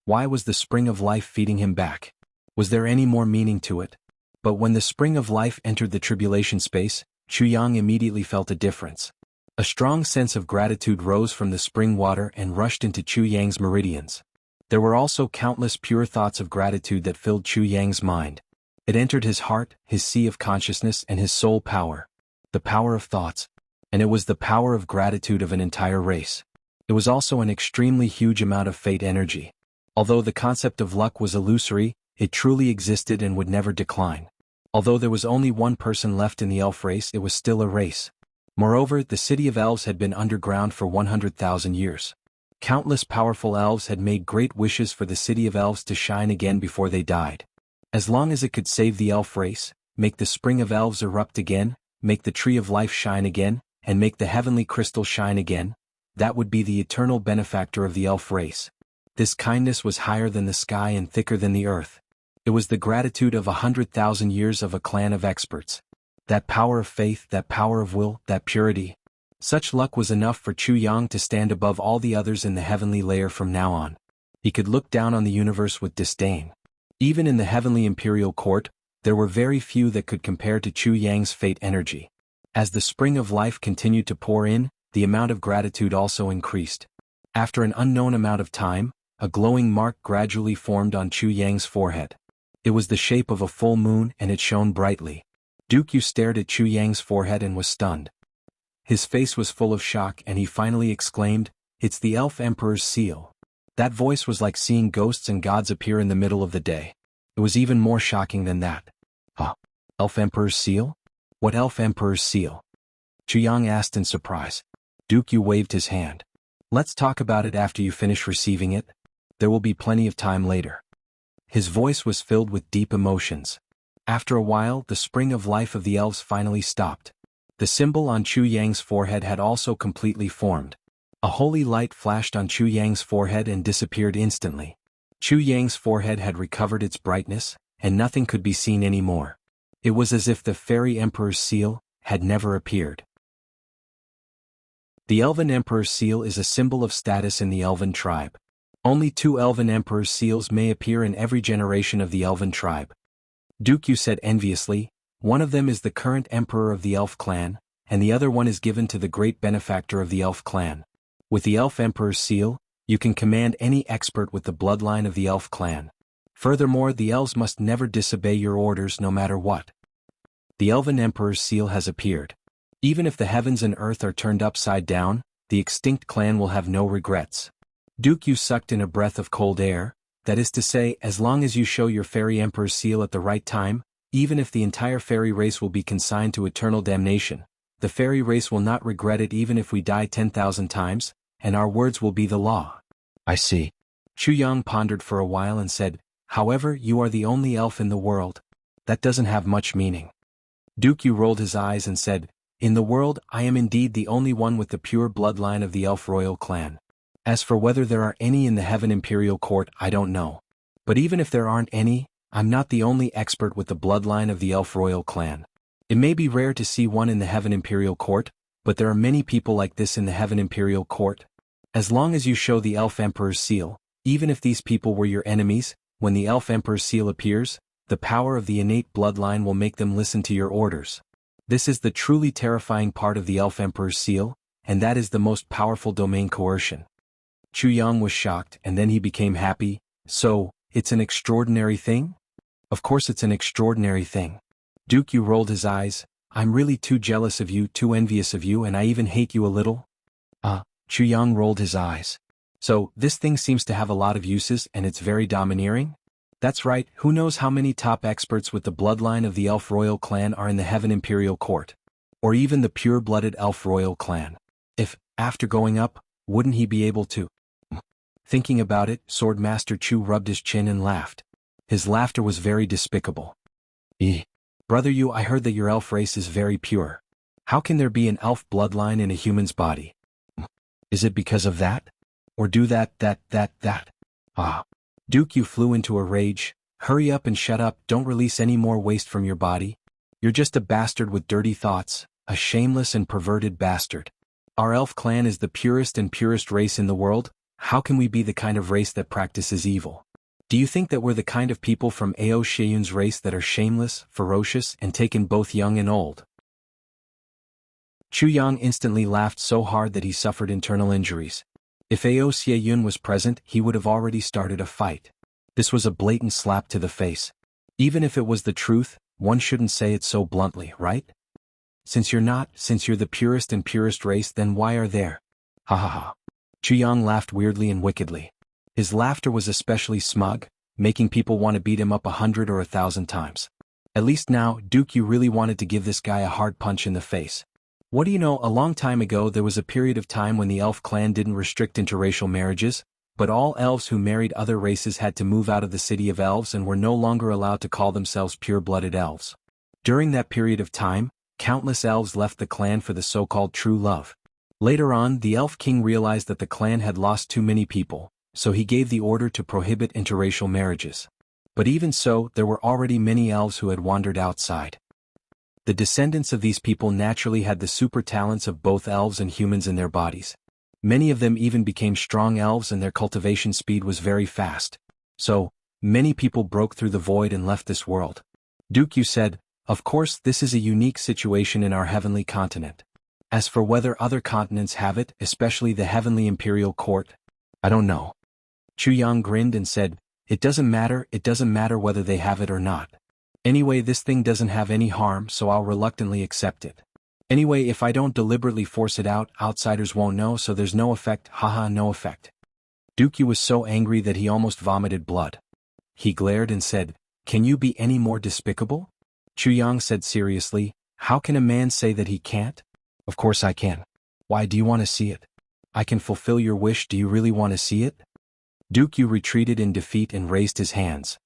Why was the spring of life feeding him back? Was there any more meaning to it? But when the spring of life entered the tribulation space, Chuyang immediately felt a difference. A strong sense of gratitude rose from the spring water and rushed into Chuyang's meridians. There were also countless pure thoughts of gratitude that filled Chuyang's mind. It entered his heart, his sea of consciousness, and his soul power. The power of thoughts. And it was the power of gratitude of an entire race. It was also an extremely huge amount of fate energy. Although the concept of luck was illusory, it truly existed and would never decline. Although there was only one person left in the elf race, it was still a race. Moreover, the city of elves had been underground for 100,000 years. Countless powerful elves had made great wishes for the city of elves to shine again before they died. As long as it could save the elf race, make the spring of elves erupt again, make the tree of life shine again, and make the heavenly crystal shine again, that would be the eternal benefactor of the elf race. This kindness was higher than the sky and thicker than the earth. It was the gratitude of 100,000 years of a clan of experts. That power of faith, that power of will, that purity. Such luck was enough for Chuyang to stand above all the others in the heavenly layer from now on. He could look down on the universe with disdain. Even in the heavenly imperial court, there were very few that could compare to Chuyang's fate energy. As the spring of life continued to pour in, the amount of gratitude also increased. After an unknown amount of time, a glowing mark gradually formed on Chuyang's forehead. It was the shape of a full moon and it shone brightly. Yu stared at Chuyang's forehead and was stunned. His face was full of shock and he finally exclaimed, "It's the Elf Emperor's seal." That voice was like seeing ghosts and gods appear in the middle of the day. It was even more shocking than that. Huh? Elf Emperor's seal? What Elf Emperor's seal? Chuyang asked in surprise. Yu waved his hand. Let's talk about it after you finish receiving it. There will be plenty of time later. His voice was filled with deep emotions. After a while, the spring of life of the elves finally stopped. The symbol on Chuyang's forehead had also completely formed. A holy light flashed on Chuyang's forehead and disappeared instantly. Chuyang's forehead had recovered its brightness, and nothing could be seen anymore. It was as if the fairy emperor's seal had never appeared. The Elven Emperor's seal is a symbol of status in the Elven tribe. Only 2 Elven Emperor's seals may appear in every generation of the Elven tribe. Dukyu said enviously, one of them is the current emperor of the Elf clan, and the other one is given to the great benefactor of the Elf clan. With the Elf Emperor's seal, you can command any expert with the bloodline of the Elf clan. Furthermore, the elves must never disobey your orders no matter what. The Elven Emperor's seal has appeared. Even if the heavens and earth are turned upside down, the extinct clan will have no regrets. Dukyu sucked in a breath of cold air, that is to say, as long as you show your fairy emperor's seal at the right time, even if the entire fairy race will be consigned to eternal damnation, the fairy race will not regret it even if we die 10,000 times, and our words will be the law. I see. Chuyang pondered for a while and said, however, you are the only elf in the world. That doesn't have much meaning. Dukyu rolled his eyes and said, in the world, I am indeed the only one with the pure bloodline of the Elf Royal clan. As for whether there are any in the Heaven Imperial Court, I don't know. But even if there aren't any, I'm not the only expert with the bloodline of the Elf Royal clan. It may be rare to see one in the Heaven Imperial Court, but there are many people like this in the Heaven Imperial Court. As long as you show the Elf Emperor's seal, even if these people were your enemies, when the Elf Emperor's seal appears, the power of the innate bloodline will make them listen to your orders. This is the truly terrifying part of the Elf Emperor's seal, and that is the most powerful domain coercion. Chuyang was shocked and then he became happy. So, it's an extraordinary thing? Of course it's an extraordinary thing. Dukyu rolled his eyes. I'm really too jealous of you, too envious of you, and I even hate you a little. Chuyang rolled his eyes. So, this thing seems to have a lot of uses and it's very domineering? That's right, who knows how many top experts with the bloodline of the Elf Royal clan are in the Heaven Imperial Court. Or even the pure-blooded Elf Royal clan. If, after going up, wouldn't he be able to? Thinking about it, Swordmaster Chu rubbed his chin and laughed. His laughter was very despicable. Brother Yu, I heard that your elf race is very pure. How can there be an elf bloodline in a human's body? Is it because of that? Or do that? Dukyu flew into a rage. Hurry up and shut up, don't release any more waste from your body. You're just a bastard with dirty thoughts, a shameless and perverted bastard. Our elf clan is the purest and purest race in the world. How can we be the kind of race that practices evil? Do you think that we're the kind of people from Ao Xieyun's race that are shameless, ferocious, and taken both young and old? Chuyang instantly laughed so hard that he suffered internal injuries. If Ao Xieyun was present, he would have already started a fight. This was a blatant slap to the face. Even if it was the truth, one shouldn't say it so bluntly, right? Since you're the purest and purest race, then why are there? Ha ha ha. Chuyang laughed weirdly and wickedly. His laughter was especially smug, making people want to beat him up 100 or 1,000 times. At least now, Dukyu really wanted to give this guy a hard punch in the face. What do you know, a long time ago there was a period of time when the elf clan didn't restrict interracial marriages, but all elves who married other races had to move out of the city of elves and were no longer allowed to call themselves pure-blooded elves. During that period of time, countless elves left the clan for the so-called true love. Later on, the Elf King realized that the clan had lost too many people, so he gave the order to prohibit interracial marriages. But even so, there were already many elves who had wandered outside. The descendants of these people naturally had the super talents of both elves and humans in their bodies. Many of them even became strong elves and their cultivation speed was very fast. So, many people broke through the void and left this world. Dukyu said, of course this is a unique situation in our heavenly continent. As for whether other continents have it, especially the Heavenly Imperial Court, I don't know. Chuyang grinned and said, it doesn't matter whether they have it or not. Anyway, this thing doesn't have any harm, so I'll reluctantly accept it. Anyway, if I don't deliberately force it out, outsiders won't know, so there's no effect, haha, no effect. Dukyu was so angry that he almost vomited blood. He glared and said, can you be any more despicable? Chuyang said seriously, how can a man say that he can't? Of course I can. Why, do you want to see it? I can fulfill your wish, do you really want to see it? Dukyu retreated in defeat and raised his hands.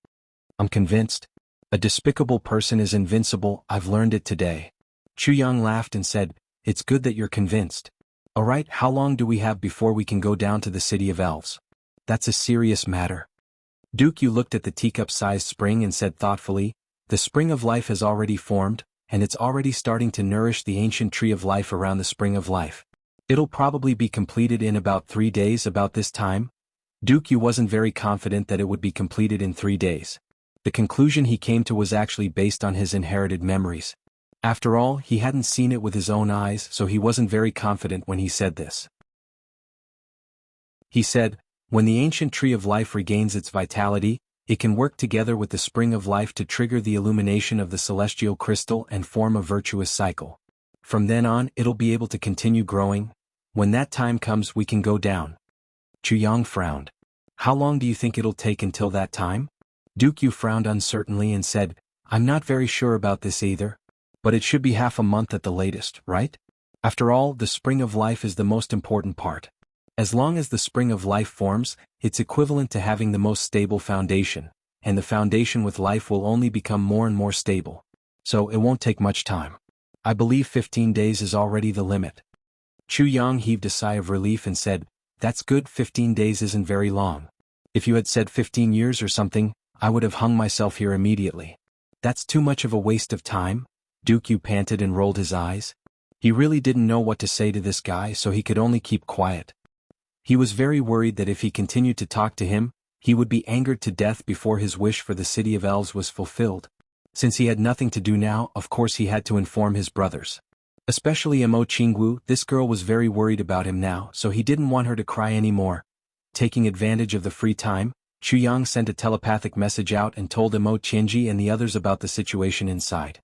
I'm convinced. A despicable person is invincible, I've learned it today. Chuyang laughed and said, it's good that you're convinced. Alright, how long do we have before we can go down to the city of elves? That's a serious matter. Dukyu looked at the teacup-sized spring and said thoughtfully, the spring of life has already formed, and it's already starting to nourish the ancient tree of life around the spring of life. It'll probably be completed in about 3 days about this time. Duke Yu wasn't very confident that it would be completed in 3 days. The conclusion he came to was actually based on his inherited memories. After all, he hadn't seen it with his own eyes, so he wasn't very confident when he said this. He said, when the ancient tree of life regains its vitality, it can work together with the spring of life to trigger the illumination of the celestial crystal and form a virtuous cycle. From then on, it'll be able to continue growing. When that time comes, we can go down. Chu Yang frowned. How long do you think it'll take until that time? Duke Yu frowned uncertainly and said, I'm not very sure about this either. But it should be half a month at the latest, right? After all, the spring of life is the most important part. As long as the spring of life forms, it's equivalent to having the most stable foundation, and the foundation with life will only become more and more stable. So it won't take much time. I believe 15 days is already the limit. Chu Yang heaved a sigh of relief and said, that's good, 15 days isn't very long. If you had said 15 years or something, I would have hung myself here immediately. That's too much of a waste of time. Duke Yu panted and rolled his eyes. He really didn't know what to say to this guy, so he could only keep quiet. He was very worried that if he continued to talk to him, he would be angered to death before his wish for the city of elves was fulfilled. Since he had nothing to do now, of course he had to inform his brothers. Especially Jianghu, this girl was very worried about him now, so he didn't want her to cry anymore. Taking advantage of the free time, Chu Yang sent a telepathic message out and told Jianghu and the others about the situation inside.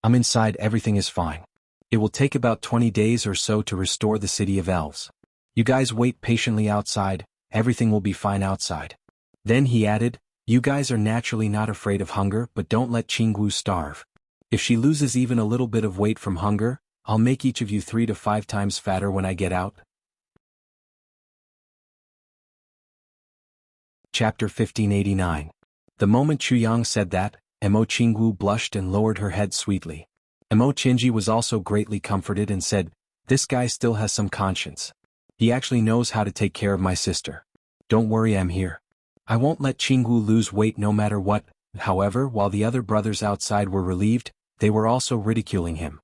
I'm inside, everything is fine. It will take about 20 days or so to restore the city of elves. You guys wait patiently outside, everything will be fine outside. Then he added, you guys are naturally not afraid of hunger, but don't let Jianghu starve. If she loses even a little bit of weight from hunger, I'll make each of you 3 to 5 times fatter when I get out. Chapter 1589. The moment Chu Yang said that, Jianghu blushed and lowered her head sweetly. Jianghu was also greatly comforted and said, this guy still has some conscience. He actually knows how to take care of my sister. Don't worry, I'm here. I won't let Jianghu lose weight no matter what. However, while the other brothers outside were relieved, they were also ridiculing him.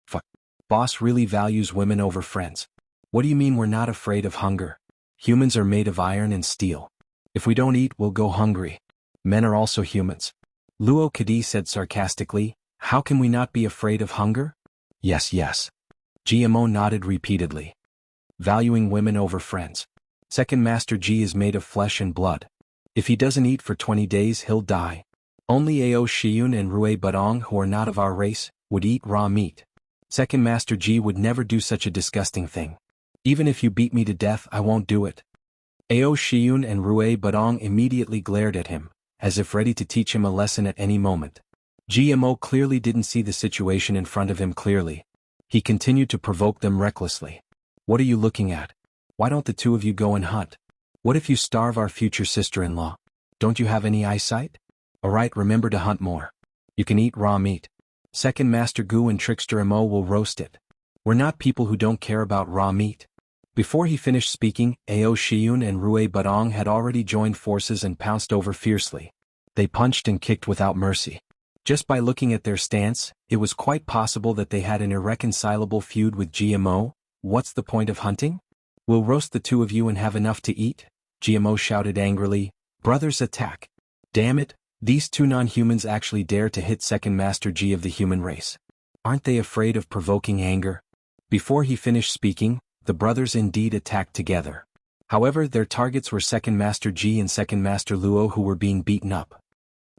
Fuck. Boss really values women over friends. What do you mean we're not afraid of hunger? Humans are made of iron and steel. If we don't eat, we'll go hungry. Men are also humans. Luo Kadi said sarcastically, how can we not be afraid of hunger? Yes, yes. GMO nodded repeatedly. Valuing women over friends. Second Master Ji is made of flesh and blood. If he doesn't eat for 20 days, he'll die. Only Ao Shiyun and Rui Badong, who are not of our race, would eat raw meat. Second Master Ji would never do such a disgusting thing. Even if you beat me to death, I won't do it. Ao Shiyun and Rui Badong immediately glared at him, as if ready to teach him a lesson at any moment. GMO clearly didn't see the situation in front of him clearly. He continued to provoke them recklessly. What are you looking at? Why don't the two of you go and hunt? What if you starve our future sister-in-law? Don't you have any eyesight? Alright, remember to hunt more. You can eat raw meat. Second Master Gu and Trickster Mo will roast it. We're not people who don't care about raw meat. Before he finished speaking, Ao Shiyun and Rui Badong had already joined forces and pounced over fiercely. They punched and kicked without mercy. Just by looking at their stance, it was quite possible that they had an irreconcilable feud with GMO. What's the point of hunting? We'll roast the two of you and have enough to eat? GMO shouted angrily. Brothers, attack. Damn it, these two non-humans actually dare to hit Second Master G of the human race. Aren't they afraid of provoking anger? Before he finished speaking, the brothers indeed attacked together. However, their targets were Second Master G and Second Master Luo, who were being beaten up.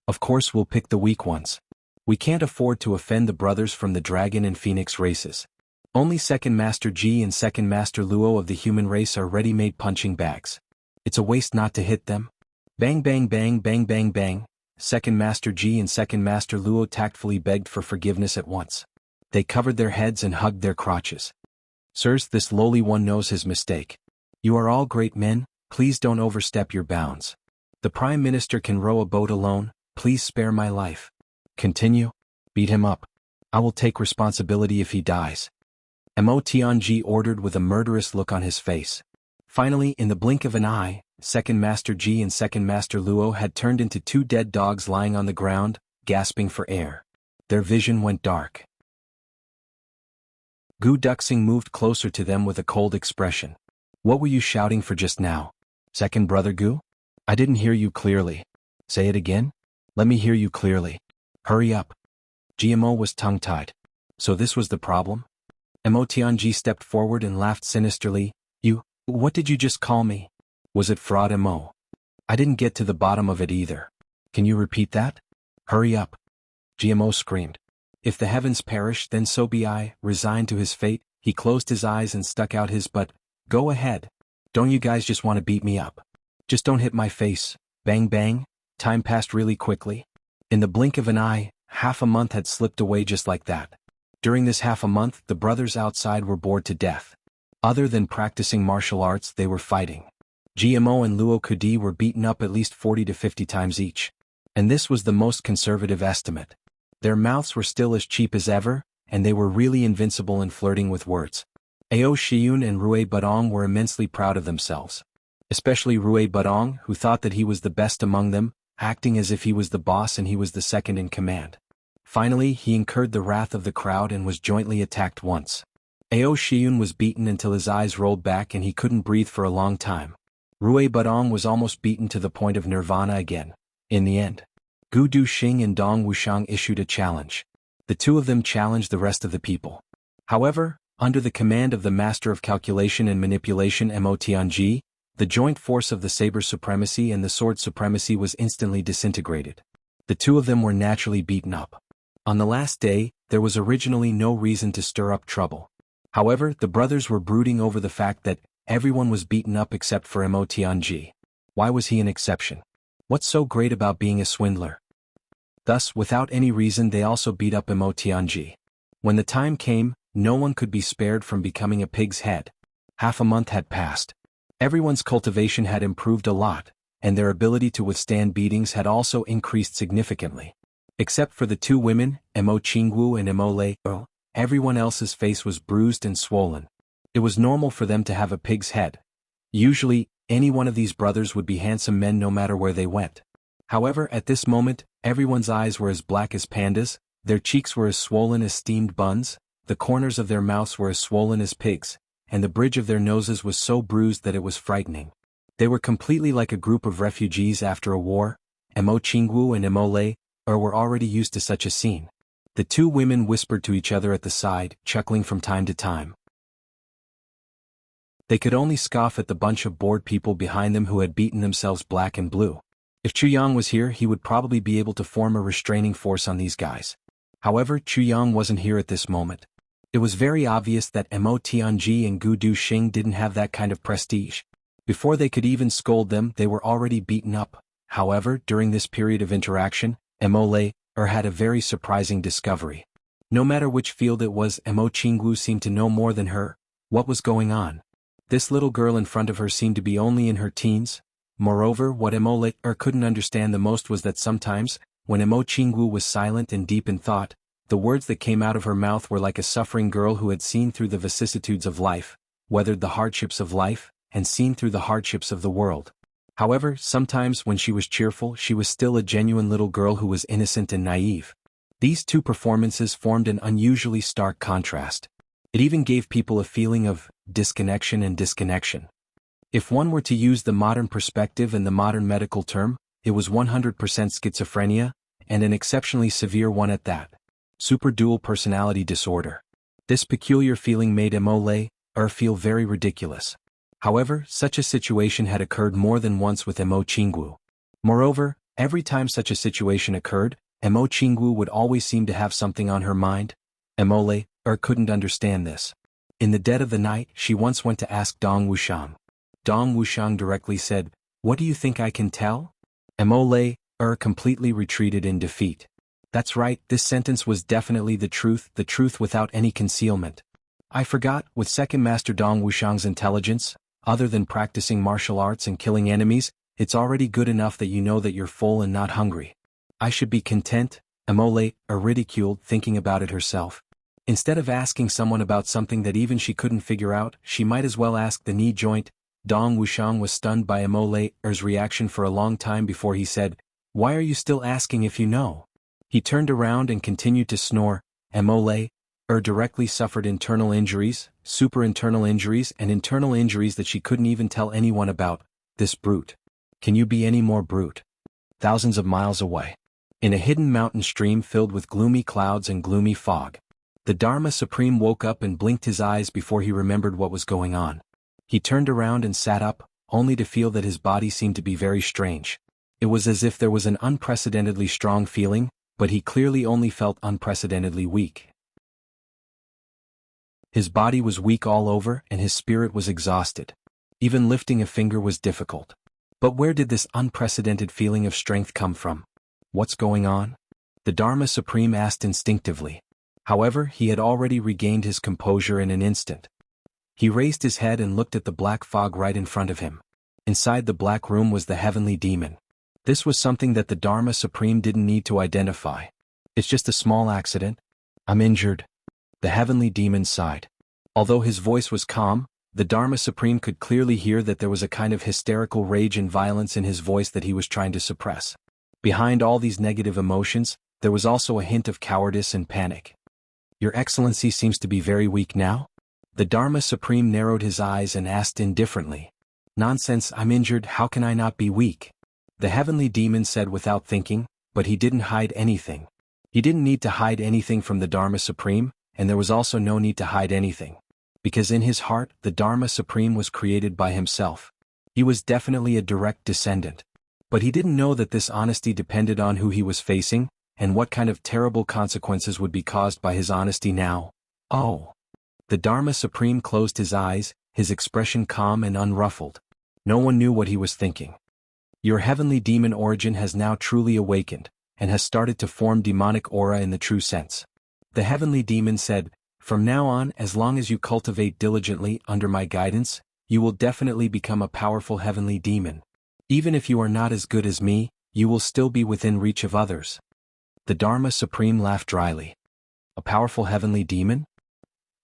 Of course we'll pick the weak ones. We can't afford to offend the brothers from the Dragon and Phoenix races. Only Second Master G and Second Master Luo of the human race are ready-made punching bags. It's a waste not to hit them. Bang bang bang bang bang bang. Second Master G and Second Master Luo tactfully begged for forgiveness at once. They covered their heads and hugged their crotches. Sirs, this lowly one knows his mistake. You are all great men, please don't overstep your bounds. The Prime Minister can row a boat alone, please spare my life. Continue. Beat him up. I will take responsibility if he dies. Mo Tianji ordered with a murderous look on his face. Finally, in the blink of an eye, Second Master Ji and Second Master Luo had turned into two dead dogs lying on the ground, gasping for air. Their vision went dark. Gu Duxing moved closer to them with a cold expression. What were you shouting for just now? Second brother Gu? I didn't hear you clearly. Say it again? Let me hear you clearly. Hurry up. GMO was tongue-tied. So this was the problem? Mo Tianji stepped forward and laughed sinisterly. What did you just call me? Was it fraud, Mo? I didn't get to the bottom of it either. Can you repeat that? Hurry up. GMO screamed. If the heavens perish, then so be I. Resigned to his fate, he closed his eyes and stuck out his butt. Go ahead. Don't you guys just want to beat me up? Just don't hit my face. Bang bang. Time passed really quickly. In the blink of an eye, half a month had slipped away just like that. During this half a month, the brothers outside were bored to death. Other than practicing martial arts, they were fighting. GMO and Luo Kudi were beaten up at least 40 to 50 times each. And this was the most conservative estimate. Their mouths were still as cheap as ever, and they were really invincible in flirting with words. Ao Shiyun and Rui Budong were immensely proud of themselves. Especially Rui Budong, who thought that he was the best among them, acting as if he was the boss and he was the second in command. Finally, he incurred the wrath of the crowd and was jointly attacked once. Ao Shiyun was beaten until his eyes rolled back and he couldn't breathe for a long time. Rui Budong was almost beaten to the point of nirvana again. In the end, Gu Duxing and Dong Wushang issued a challenge. The two of them challenged the rest of the people. However, under the command of the master of calculation and manipulation Mo Tianji, the joint force of the saber supremacy and the sword supremacy was instantly disintegrated. The two of them were naturally beaten up. On the last day, there was originally no reason to stir up trouble. However, the brothers were brooding over the fact that everyone was beaten up except for Mo Tianji. Why was he an exception? What's so great about being a swindler? Thus, without any reason, they also beat up Mo Tianji. When the time came, no one could be spared from becoming a pig's head. Half a month had passed. Everyone's cultivation had improved a lot, and their ability to withstand beatings had also increased significantly. Except for the two women, Mo Qingwu and Mo Lei, everyone else's face was bruised and swollen. It was normal for them to have a pig's head. Usually, any one of these brothers would be handsome men no matter where they went. However, at this moment, everyone's eyes were as black as pandas, their cheeks were as swollen as steamed buns, the corners of their mouths were as swollen as pigs, and the bridge of their noses was so bruised that it was frightening. They were completely like a group of refugees after a war. Mo Qingwu and Mo Lei were already used to such a scene. The two women whispered to each other at the side, chuckling from time to time. They could only scoff at the bunch of bored people behind them who had beaten themselves black and blue. If Chu Yang was here, he would probably be able to form a restraining force on these guys. However, Chu Yang wasn't here at this moment. It was very obvious that Mo Tianji and Gu Duxing didn't have that kind of prestige. Before they could even scold them, they were already beaten up. However, during this period of interaction, Mo Lei had a very surprising discovery. No matter which field it was, Mo Qingwu seemed to know more than her. What was going on? This little girl in front of her seemed to be only in her teens. Moreover, what Mo Lei couldn't understand the most was that sometimes, when Mo Qingwu was silent and deep in thought, the words that came out of her mouth were like a suffering girl who had seen through the vicissitudes of life, weathered the hardships of life, and seen through the hardships of the world. However, sometimes when she was cheerful, she was still a genuine little girl who was innocent and naive. These two performances formed an unusually stark contrast. It even gave people a feeling of disconnection and disconnection. If one were to use the modern perspective and the modern medical term, it was 100% schizophrenia, and an exceptionally severe one at that. Superdual personality disorder. This peculiar feeling made Mo Lei feel very ridiculous. However, such a situation had occurred more than once with Mo Qingwu. Moreover, every time such a situation occurred, Mo Qingwu would always seem to have something on her mind. Mo Lei couldn't understand this. In the dead of the night, she once went to ask Dong Wushang. Dong Wushang directly said, "What do you think I can tell?" Mo Lei completely retreated in defeat. That's right, this sentence was definitely the truth without any concealment. I forgot, with Second Master Dong Wushang's intelligence, other than practicing martial arts and killing enemies, it's already good enough that you know that you're full and not hungry. I should be content, Mo Lei ridiculed, thinking about it herself. Instead of asking someone about something that even she couldn't figure out, she might as well ask the knee joint. Dong Wushang was stunned by Mo Lei's reaction for a long time before he said, "Why are you still asking if you know?" He turned around and continued to snore. Mole, directly suffered internal injuries, super-internal injuries and internal injuries that she couldn't even tell anyone about. This brute. Can you be any more brute? Thousands of miles away. In a hidden mountain stream filled with gloomy clouds and gloomy fog. The Dharma Supreme woke up and blinked his eyes before he remembered what was going on. He turned around and sat up, only to feel that his body seemed to be very strange. It was as if there was an unprecedentedly strong feeling, but he clearly only felt unprecedentedly weak. His body was weak all over and his spirit was exhausted. Even lifting a finger was difficult. But where did this unprecedented feeling of strength come from? What's going on? The Dharma Supreme asked instinctively. However, he had already regained his composure in an instant. He raised his head and looked at the black fog right in front of him. Inside the black room was the heavenly demon. This was something that the Dharma Supreme didn't need to identify. It's just a small accident. I'm injured. The heavenly demon sighed. Although his voice was calm, the Dharma Supreme could clearly hear that there was a kind of hysterical rage and violence in his voice that he was trying to suppress. Behind all these negative emotions, there was also a hint of cowardice and panic. Your Excellency seems to be very weak now? The Dharma Supreme narrowed his eyes and asked indifferently. Nonsense, I'm injured, how can I not be weak? The heavenly demon said without thinking, but he didn't hide anything. He didn't need to hide anything from the Dharma Supreme, and there was also no need to hide anything. Because in his heart, the Dharma Supreme was created by himself. He was definitely a direct descendant. But he didn't know that this honesty depended on who he was facing, and what kind of terrible consequences would be caused by his honesty now. Oh. The Dharma Supreme closed his eyes, his expression calm and unruffled. No one knew what he was thinking. Your heavenly demon origin has now truly awakened, and has started to form demonic aura in the true sense. The heavenly demon said, from now on, as long as you cultivate diligently under my guidance, you will definitely become a powerful heavenly demon. Even if you are not as good as me, you will still be within reach of others. The Dharma Supreme laughed dryly. A powerful heavenly demon?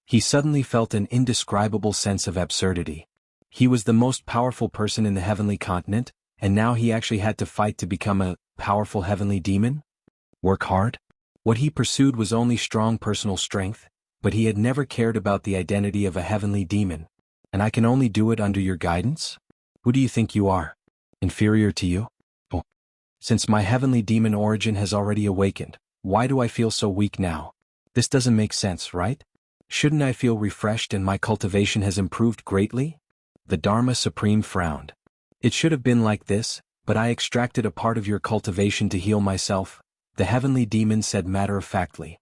He suddenly felt an indescribable sense of absurdity. He was the most powerful person in the heavenly continent, and now he actually had to fight to become a powerful heavenly demon? Work hard? What he pursued was only strong personal strength, but he had never cared about the identity of a heavenly demon. And I can only do it under your guidance? Who do you think you are? Inferior to you? Oh. Since my heavenly demon origin has already awakened, why do I feel so weak now? This doesn't make sense, right? Shouldn't I feel refreshed and my cultivation has improved greatly? The Dharma Supreme frowned. It should have been like this, but I extracted a part of your cultivation to heal myself, the heavenly demon said matter-of-factly.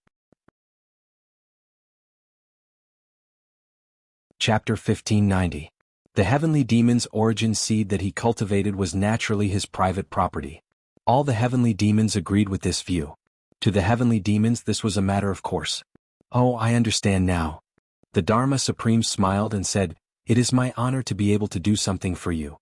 Chapter 1590. The heavenly demon's origin seed that he cultivated was naturally his private property. All the heavenly demons agreed with this view. To the heavenly demons this was a matter of course. Oh, I understand now. The Dharma Supreme smiled and said, it is my honor to be able to do something for you.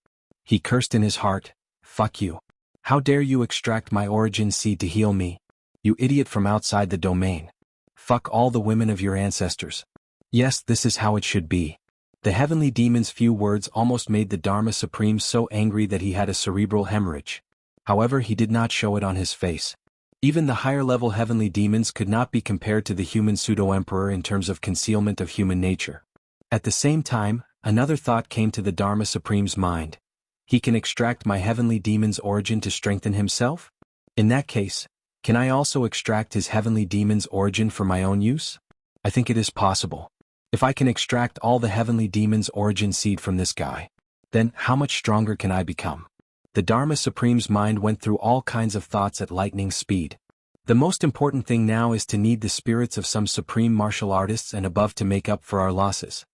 He cursed in his heart, fuck you. How dare you extract my origin seed to heal me? You idiot from outside the domain. Fuck all the women of your ancestors. Yes, this is how it should be. The heavenly demon's few words almost made the Dharma Supreme so angry that he had a cerebral hemorrhage. However, he did not show it on his face. Even the higher-level heavenly demons could not be compared to the human pseudo-emperor in terms of concealment of human nature. At the same time, another thought came to the Dharma Supreme's mind. He can extract my heavenly demon's origin to strengthen himself? In that case, can I also extract his heavenly demon's origin for my own use? I think it is possible. If I can extract all the heavenly demon's origin seed from this guy, then how much stronger can I become? The Dharma Supreme's mind went through all kinds of thoughts at lightning speed. The most important thing now is to need the spirits of some supreme martial artists and above to make up for our losses.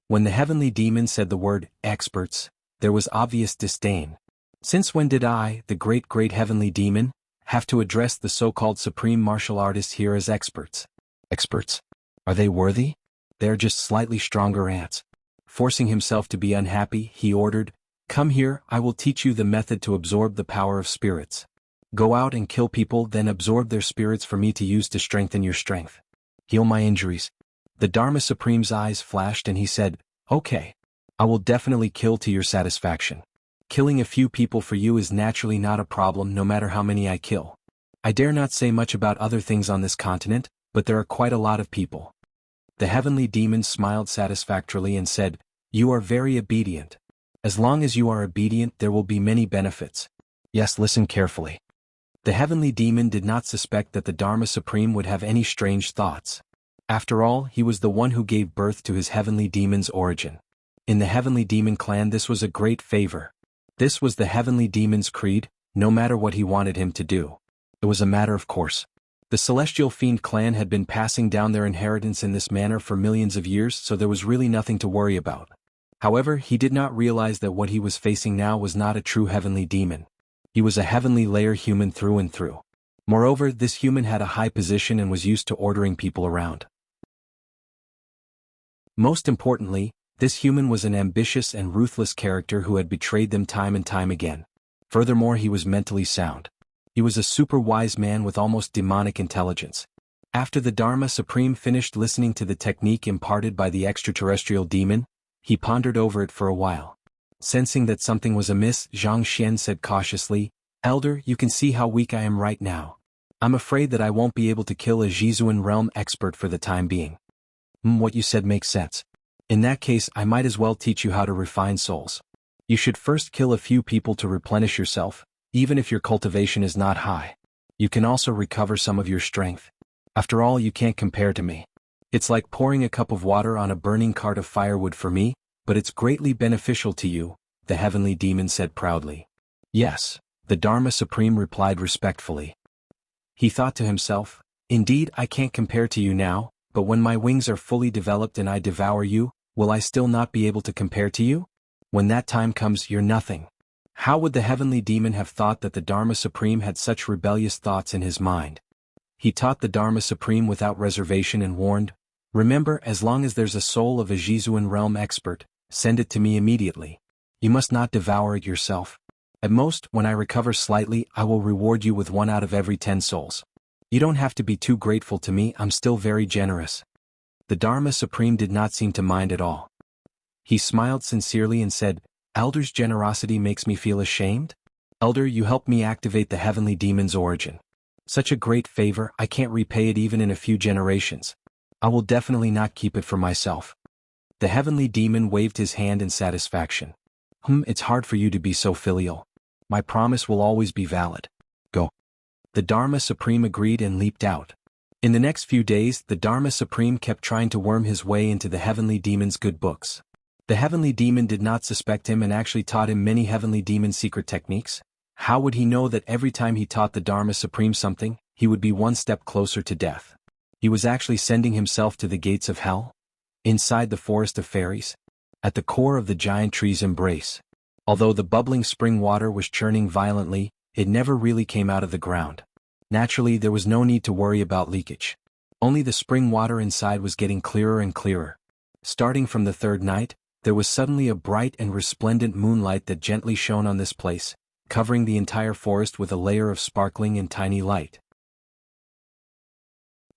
When the heavenly demon said the word, experts, there was obvious disdain. Since when did I, the great heavenly demon, have to address the so-called supreme martial artists here as experts? Experts? Are they worthy? They are just slightly stronger ants. Forcing himself to be unhappy, he ordered, come here, I will teach you the method to absorb the power of spirits. Go out and kill people, then absorb their spirits for me to use to strengthen your strength. Heal my injuries. The Dharma Supreme's eyes flashed and he said, okay. I will definitely kill to your satisfaction. Killing a few people for you is naturally not a problem no matter how many I kill. I dare not say much about other things on this continent, but there are quite a lot of people. The heavenly demon smiled satisfactorily and said, "You are very obedient. As long as you are obedient, there will be many benefits. Yes, listen carefully." The heavenly demon did not suspect that the Dharma Supreme would have any strange thoughts. After all, he was the one who gave birth to his heavenly demon's origin. In the heavenly demon clan, this was a great favor. This was the heavenly demon's creed, no matter what he wanted him to do. It was a matter of course. The celestial fiend clan had been passing down their inheritance in this manner for millions of years, so there was really nothing to worry about. However, he did not realize that what he was facing now was not a true heavenly demon. He was a heavenly layer human through and through. Moreover, this human had a high position and was used to ordering people around. Most importantly, this human was an ambitious and ruthless character who had betrayed them time and time again. Furthermore, he was mentally sound. He was a super wise man with almost demonic intelligence. After the Dharma Supreme finished listening to the technique imparted by the extraterrestrial demon, he pondered over it for a while. Sensing that something was amiss, Zhang Xian said cautiously, "Elder, you can see how weak I am right now. I'm afraid that I won't be able to kill a Jizuan realm expert for the time being." What you said makes sense. In that case, I might as well teach you how to refine souls. You should first kill a few people to replenish yourself, even if your cultivation is not high. You can also recover some of your strength. After all, you can't compare to me. It's like pouring a cup of water on a burning cart of firewood for me, but it's greatly beneficial to you, the heavenly demon said proudly. Yes, the Dharma Supreme replied respectfully. He thought to himself, "Indeed, I can't compare to you now, but when my wings are fully developed and I devour you, will I still not be able to compare to you? When that time comes, you're nothing." How would the heavenly demon have thought that the Dharma Supreme had such rebellious thoughts in his mind? He taught the Dharma Supreme without reservation and warned, "Remember, as long as there's a soul of a Jizuan realm expert, send it to me immediately. You must not devour it yourself. At most, when I recover slightly, I will reward you with 1 out of every 10 souls. You don't have to be too grateful to me, I'm still very generous." The Dharma Supreme did not seem to mind at all. He smiled sincerely and said, "Elder's generosity makes me feel ashamed? Elder, you helped me activate the heavenly demon's origin. Such a great favor, I can't repay it even in a few generations. I will definitely not keep it for myself." The heavenly demon waved his hand in satisfaction. It's hard for you to be so filial. My promise will always be valid. Go." The Dharma Supreme agreed and leaped out. In the next few days, the Dharma Supreme kept trying to worm his way into the heavenly demon's good books. The heavenly demon did not suspect him and actually taught him many heavenly demon secret techniques. How would he know that every time he taught the Dharma Supreme something, he would be one step closer to death? He was actually sending himself to the gates of hell? Inside the forest of fairies? At the core of the giant tree's embrace? Although the bubbling spring water was churning violently, it never really came out of the ground. Naturally, there was no need to worry about leakage. Only the spring water inside was getting clearer and clearer. Starting from the 3rd night, there was suddenly a bright and resplendent moonlight that gently shone on this place, covering the entire forest with a layer of sparkling and tiny light.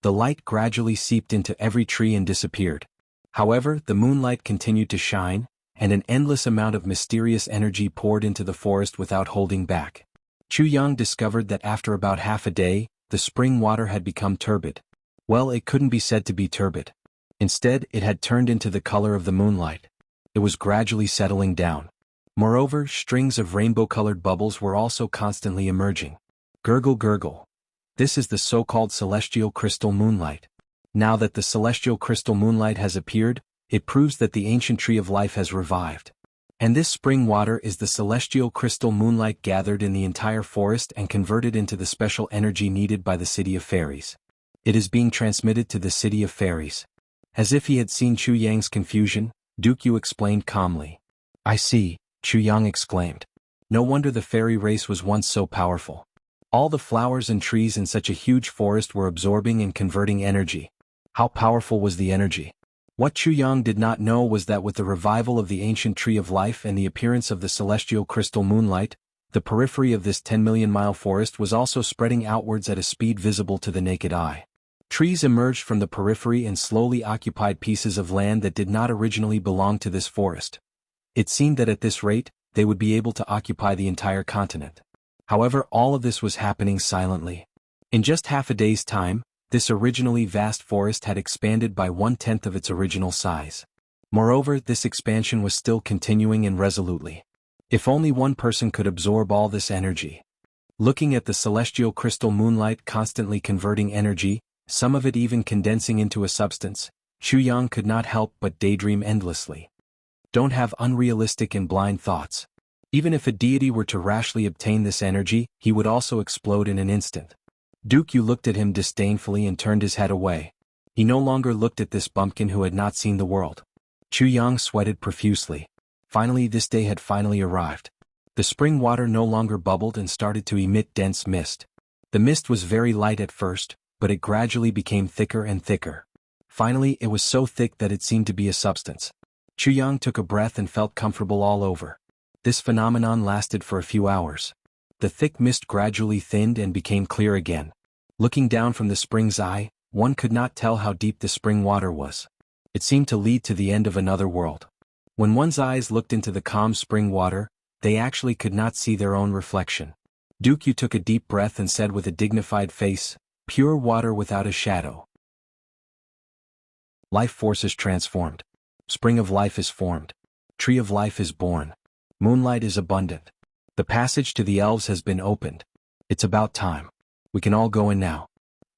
The light gradually seeped into every tree and disappeared. However, the moonlight continued to shine, and an endless amount of mysterious energy poured into the forest without holding back. Chu Yang discovered that after about half a day, the spring water had become turbid. Well, it couldn't be said to be turbid. Instead, it had turned into the color of the moonlight. It was gradually settling down. Moreover, strings of rainbow-colored bubbles were also constantly emerging. Gurgle gurgle. This is the so-called celestial crystal moonlight. Now that the celestial crystal moonlight has appeared, it proves that the ancient tree of life has revived. And this spring water is the celestial crystal moonlight gathered in the entire forest and converted into the special energy needed by the city of fairies. It is being transmitted to the city of fairies. As if he had seen Chu Yang's confusion, Duke Yu explained calmly. "I see," Chu Yang exclaimed. "No wonder the fairy race was once so powerful. All the flowers and trees in such a huge forest were absorbing and converting energy. How powerful was the energy?" What Chu Yang did not know was that with the revival of the ancient tree of life and the appearance of the celestial crystal moonlight, the periphery of this 10-million-mile forest was also spreading outwards at a speed visible to the naked eye. Trees emerged from the periphery and slowly occupied pieces of land that did not originally belong to this forest. It seemed that at this rate, they would be able to occupy the entire continent. However, all of this was happening silently. In just half a day's time, this originally vast forest had expanded by 1/10 of its original size. Moreover, this expansion was still continuing and resolutely. If only one person could absorb all this energy. Looking at the celestial crystal moonlight constantly converting energy, some of it even condensing into a substance, Chu Yang could not help but daydream endlessly. Don't have unrealistic and blind thoughts. Even if a deity were to rashly obtain this energy, he would also explode in an instant. Duke Yu looked at him disdainfully and turned his head away. He no longer looked at this bumpkin who had not seen the world. Chu Yang sweated profusely. Finally, this day had finally arrived. The spring water no longer bubbled and started to emit dense mist. The mist was very light at first, but it gradually became thicker and thicker. Finally, it was so thick that it seemed to be a substance. Chu Yang took a breath and felt comfortable all over. This phenomenon lasted for a few hours. The thick mist gradually thinned and became clear again. Looking down from the spring's eye, one could not tell how deep the spring water was. It seemed to lead to the end of another world. When one's eyes looked into the calm spring water, they actually could not see their own reflection. Duke Yu took a deep breath and said with a dignified face, "Pure water without a shadow. Life force is transformed. Spring of life is formed. Tree of life is born. Moonlight is abundant. The passage to the elves has been opened. It's about time. We can all go in now."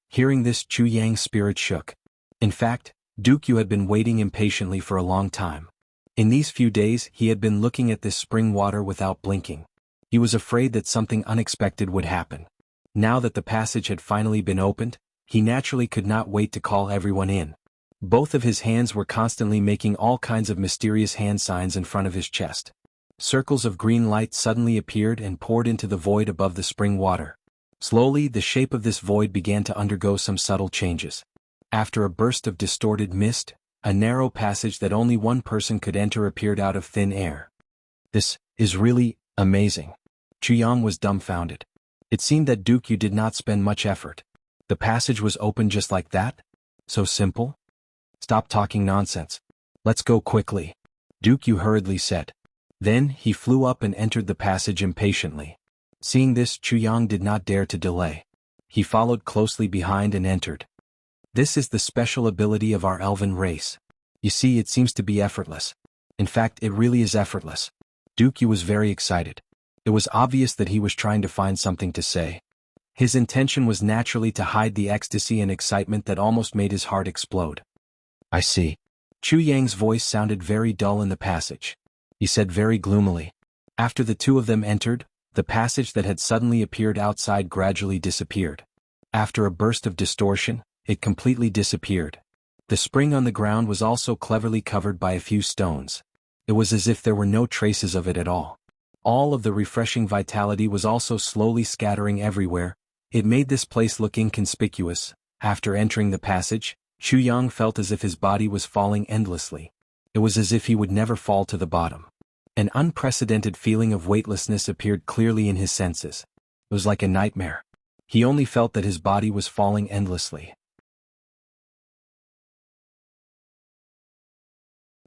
Hearing this, Chu Yang's spirit shook. In fact, Duke Yu had been waiting impatiently for a long time. In these few days, he had been looking at this spring water without blinking. He was afraid that something unexpected would happen. Now that the passage had finally been opened, he naturally could not wait to call everyone in. Both of his hands were constantly making all kinds of mysterious hand signs in front of his chest. Circles of green light suddenly appeared and poured into the void above the spring water. Slowly, the shape of this void began to undergo some subtle changes. After a burst of distorted mist, a narrow passage that only one person could enter appeared out of thin air. This is really amazing. Chu Yang was dumbfounded. It seemed that Duke Yu did not spend much effort. The passage was open just like that? So simple? Stop talking nonsense. Let's go quickly, Duke Yu hurriedly said. Then, he flew up and entered the passage impatiently. Seeing this, Chu Yang did not dare to delay. He followed closely behind and entered. This is the special ability of our elven race. You see, it seems to be effortless. In fact, it really is effortless. Duke Yu was very excited. It was obvious that he was trying to find something to say. His intention was naturally to hide the ecstasy and excitement that almost made his heart explode. I see. Chu Yang's voice sounded very dull in the passage. He said very gloomily. After the two of them entered, the passage that had suddenly appeared outside gradually disappeared. After a burst of distortion, it completely disappeared. The spring on the ground was also cleverly covered by a few stones. It was as if there were no traces of it at all. All of the refreshing vitality was also slowly scattering everywhere. It made this place look inconspicuous. After entering the passage, Chu Yang felt as if his body was falling endlessly. It was as if he would never fall to the bottom. An unprecedented feeling of weightlessness appeared clearly in his senses. It was like a nightmare. He only felt that his body was falling endlessly.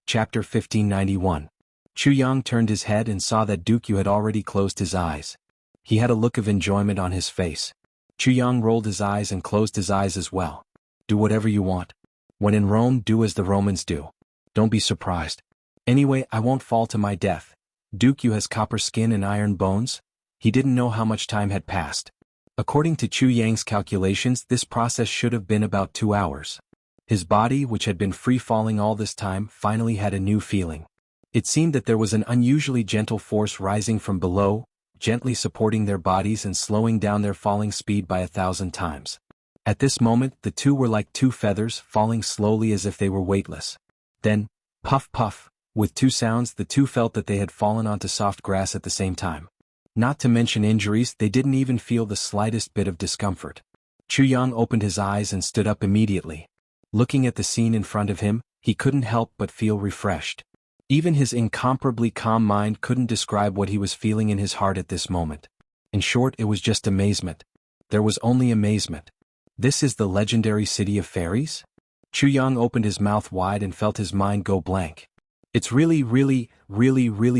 Chapter 1591. Chu Yang turned his head and saw that Duke Yu had already closed his eyes. He had a look of enjoyment on his face. Chu Yang rolled his eyes and closed his eyes as well. Do whatever you want. When in Rome, do as the Romans do. Don't be surprised. Anyway, I won't fall to my death. Duke Yu has copper skin and iron bones. He didn't know how much time had passed. According to Chu Yang's calculations, this process should have been about 2 hours. His body, which had been free-falling all this time, finally had a new feeling. It seemed that there was an unusually gentle force rising from below, gently supporting their bodies and slowing down their falling speed by 1,000 times. At this moment, the two were like two feathers, falling slowly as if they were weightless. Then, puff puff, with two sounds, the two felt that they had fallen onto soft grass at the same time. Not to mention injuries, they didn't even feel the slightest bit of discomfort. Chu Yang opened his eyes and stood up immediately. Looking at the scene in front of him, he couldn't help but feel refreshed. Even his incomparably calm mind couldn't describe what he was feeling in his heart at this moment. In short, it was just amazement. There was only amazement. This is the legendary city of fairies? Chu Yang opened his mouth wide and felt his mind go blank. It's really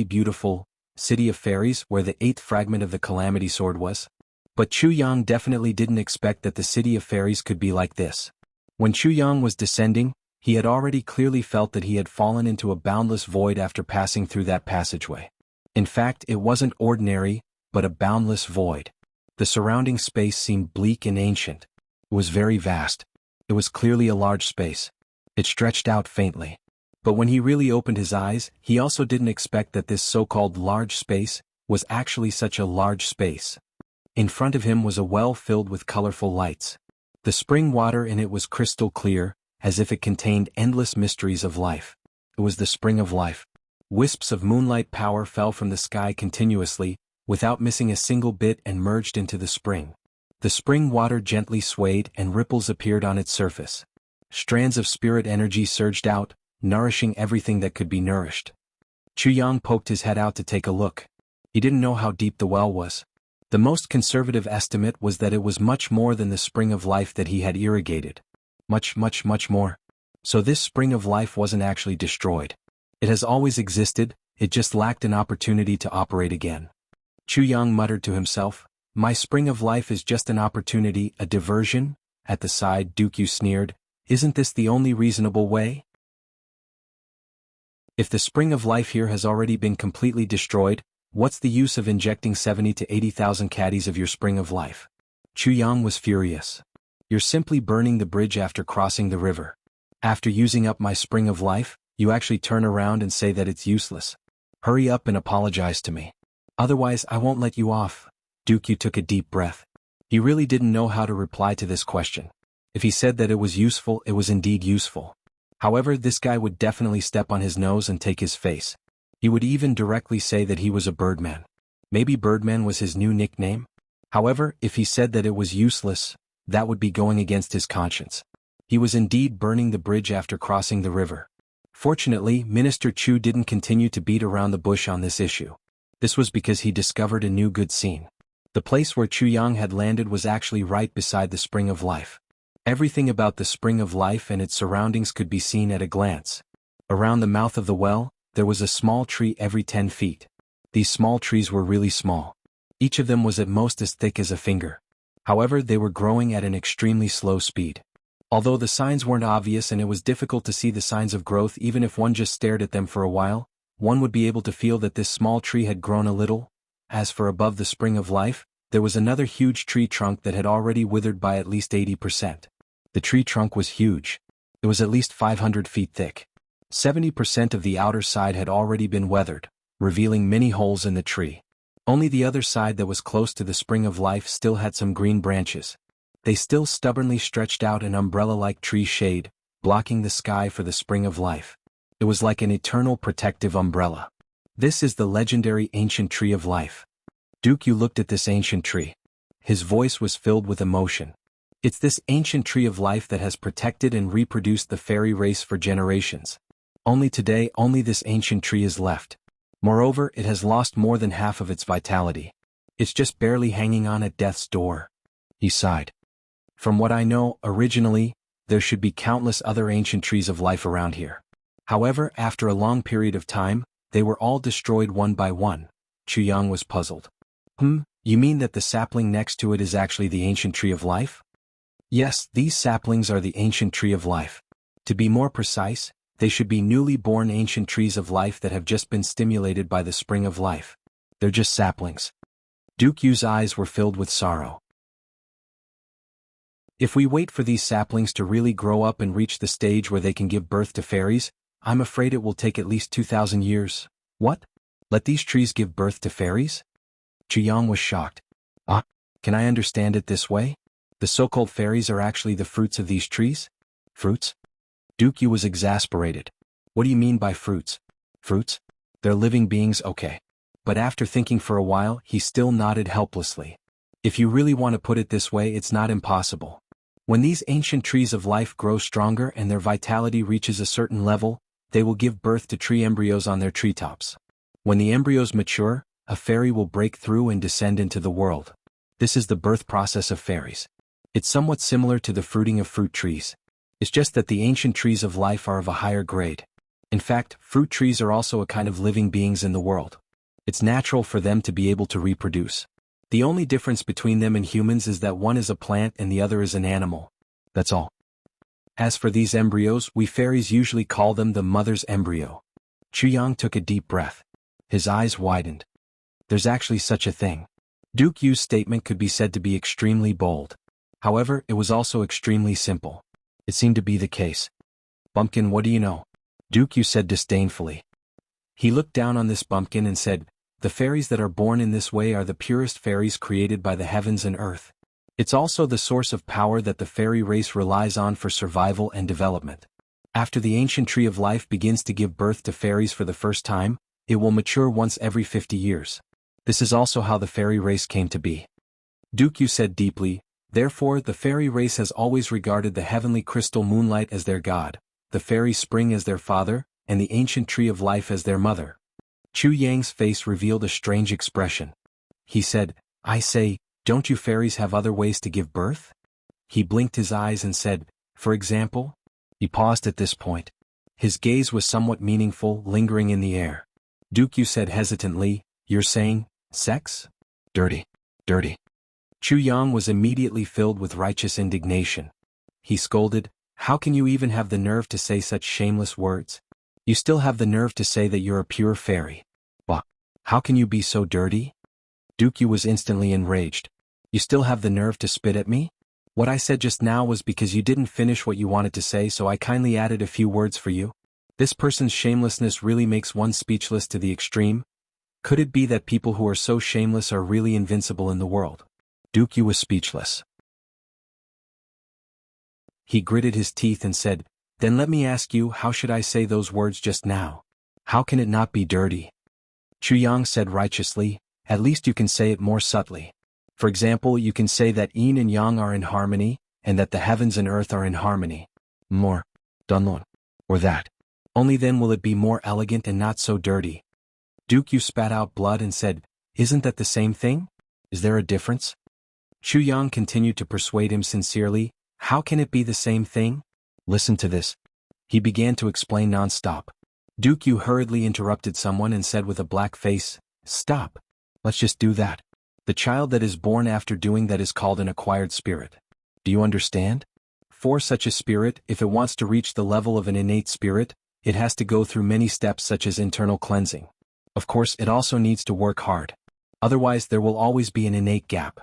beautiful, city of fairies, where the 8th fragment of the Calamity Sword was. But Chu Yang definitely didn't expect that the city of fairies could be like this. When Chu Yang was descending, he had already clearly felt that he had fallen into a boundless void after passing through that passageway. In fact, it wasn't ordinary, but a boundless void. The surrounding space seemed bleak and ancient. It was very vast. It was clearly a large space. It stretched out faintly. But when he really opened his eyes, he also didn't expect that this so-called large space was actually such a large space. In front of him was a well filled with colorful lights. The spring water in it was crystal clear, as if it contained endless mysteries of life. It was the spring of life. Wisps of moonlight power fell from the sky continuously, without missing a single bit, and merged into the spring. The spring water gently swayed and ripples appeared on its surface. Strands of spirit energy surged out, nourishing everything that could be nourished. Chu Yang poked his head out to take a look. He didn't know how deep the well was. The most conservative estimate was that it was much more than the spring of life that he had irrigated. Much more. So this spring of life wasn't actually destroyed. It has always existed, it just lacked an opportunity to operate again. Chu Yang muttered to himself, "My spring of life is just an opportunity, a diversion?" At the side, Dukyu sneered, "Isn't this the only reasonable way? If the spring of life here has already been completely destroyed, what's the use of injecting 70 to 80,000 caddies of your spring of life?" Chu Yang was furious. "You're simply burning the bridge after crossing the river. After using up my spring of life, you actually turn around and say that it's useless. Hurry up and apologize to me. Otherwise I won't let you off." Dukyu took a deep breath. He really didn't know how to reply to this question. If he said that it was useful, it was indeed useful. However, this guy would definitely step on his nose and take his face. He would even directly say that he was a Birdman. Maybe Birdman was his new nickname? However, if he said that it was useless, that would be going against his conscience. He was indeed burning the bridge after crossing the river. Fortunately, Minister Chu didn't continue to beat around the bush on this issue. This was because he discovered a new good scene. The place where Chu Yang had landed was actually right beside the spring of life. Everything about the spring of life and its surroundings could be seen at a glance. Around the mouth of the well, there was a small tree every 10 feet. These small trees were really small. Each of them was at most as thick as a finger. However, they were growing at an extremely slow speed. Although the signs weren't obvious and it was difficult to see the signs of growth even if one just stared at them for a while, one would be able to feel that this small tree had grown a little. As for above the spring of life, there was another huge tree trunk that had already withered by at least 80%. The tree trunk was huge. It was at least 500 feet thick. 70% of the outer side had already been weathered, revealing many holes in the tree. Only the other side that was close to the spring of life still had some green branches. They still stubbornly stretched out an umbrella-like tree shade, blocking the sky for the spring of life. It was like an eternal protective umbrella. This is the legendary ancient tree of life. Dukyu looked at this ancient tree. His voice was filled with emotion. It's this ancient tree of life that has protected and reproduced the fairy race for generations. Only today, only this ancient tree is left. Moreover, it has lost more than half of its vitality. It's just barely hanging on at death's door. He sighed. From what I know, originally, there should be countless other ancient trees of life around here. However, after a long period of time, they were all destroyed one by one. Chu Yang was puzzled. You mean that the sapling next to it is actually the ancient tree of life? Yes, these saplings are the ancient tree of life. To be more precise, they should be newly born ancient trees of life that have just been stimulated by the spring of life. They're just saplings. Dukyu's eyes were filled with sorrow. If we wait for these saplings to really grow up and reach the stage where they can give birth to fairies, I'm afraid it will take at least 2,000 years. What? Let these trees give birth to fairies? Chu Yang was shocked. Can I understand it this way? The so-called fairies are actually the fruits of these trees? Fruits? Dukyu was exasperated. What do you mean by fruits? Fruits? They're living beings, okay. But after thinking for a while, he still nodded helplessly. If you really want to put it this way, it's not impossible. When these ancient trees of life grow stronger and their vitality reaches a certain level, they will give birth to tree embryos on their treetops. When the embryos mature, a fairy will break through and descend into the world. This is the birth process of fairies. It's somewhat similar to the fruiting of fruit trees. It's just that the ancient trees of life are of a higher grade. In fact, fruit trees are also a kind of living beings in the world. It's natural for them to be able to reproduce. The only difference between them and humans is that one is a plant and the other is an animal. That's all. As for these embryos, we fairies usually call them the mother's embryo. Chuyang took a deep breath. His eyes widened. There's actually such a thing. Duke Yu's statement could be said to be extremely bold. However, it was also extremely simple. It seemed to be the case. Bumpkin, what do you know? Duke Yu said disdainfully. He looked down on this bumpkin and said, the fairies that are born in this way are the purest fairies created by the heavens and earth. It's also the source of power that the fairy race relies on for survival and development. After the ancient tree of life begins to give birth to fairies for the first time, it will mature once every 50 years. This is also how the fairy race came to be. Duke Yu said deeply, therefore the fairy race has always regarded the heavenly crystal moonlight as their god, the fairy spring as their father, and the ancient tree of life as their mother. Chu Yang's face revealed a strange expression. He said, I say, don't you fairies have other ways to give birth? He blinked his eyes and said, for example? He paused at this point. His gaze was somewhat meaningful, lingering in the air. Duke Yu said hesitantly, you're saying, sex? Dirty. Dirty. Chu Yang was immediately filled with righteous indignation. He scolded, how can you even have the nerve to say such shameless words? You still have the nerve to say that you're a pure fairy. Bah! How can you be so dirty? Duke Yu was instantly enraged. You still have the nerve to spit at me? What I said just now was because you didn't finish what you wanted to say, so I kindly added a few words for you. This person's shamelessness really makes one speechless to the extreme. Could it be that people who are so shameless are really invincible in the world? Duke Yu was speechless. He gritted his teeth and said, then let me ask you, how should I say those words just now? How can it not be dirty? Chu Yang said righteously, at least you can say it more subtly. For example, you can say that yin and yang are in harmony, and that the heavens and earth are in harmony. More. Dunlon. Or that. Only then will it be more elegant and not so dirty. Duke Yu spat out blood and said, isn't that the same thing? Is there a difference? Chu Yang continued to persuade him sincerely, how can it be the same thing? Listen to this. He began to explain non-stop. Duke Yu hurriedly interrupted someone and said with a black face, stop. Let's just do that. The child that is born after doing that is called an acquired spirit. Do you understand? For such a spirit, if it wants to reach the level of an innate spirit, it has to go through many steps such as internal cleansing. Of course, it also needs to work hard. Otherwise, there will always be an innate gap.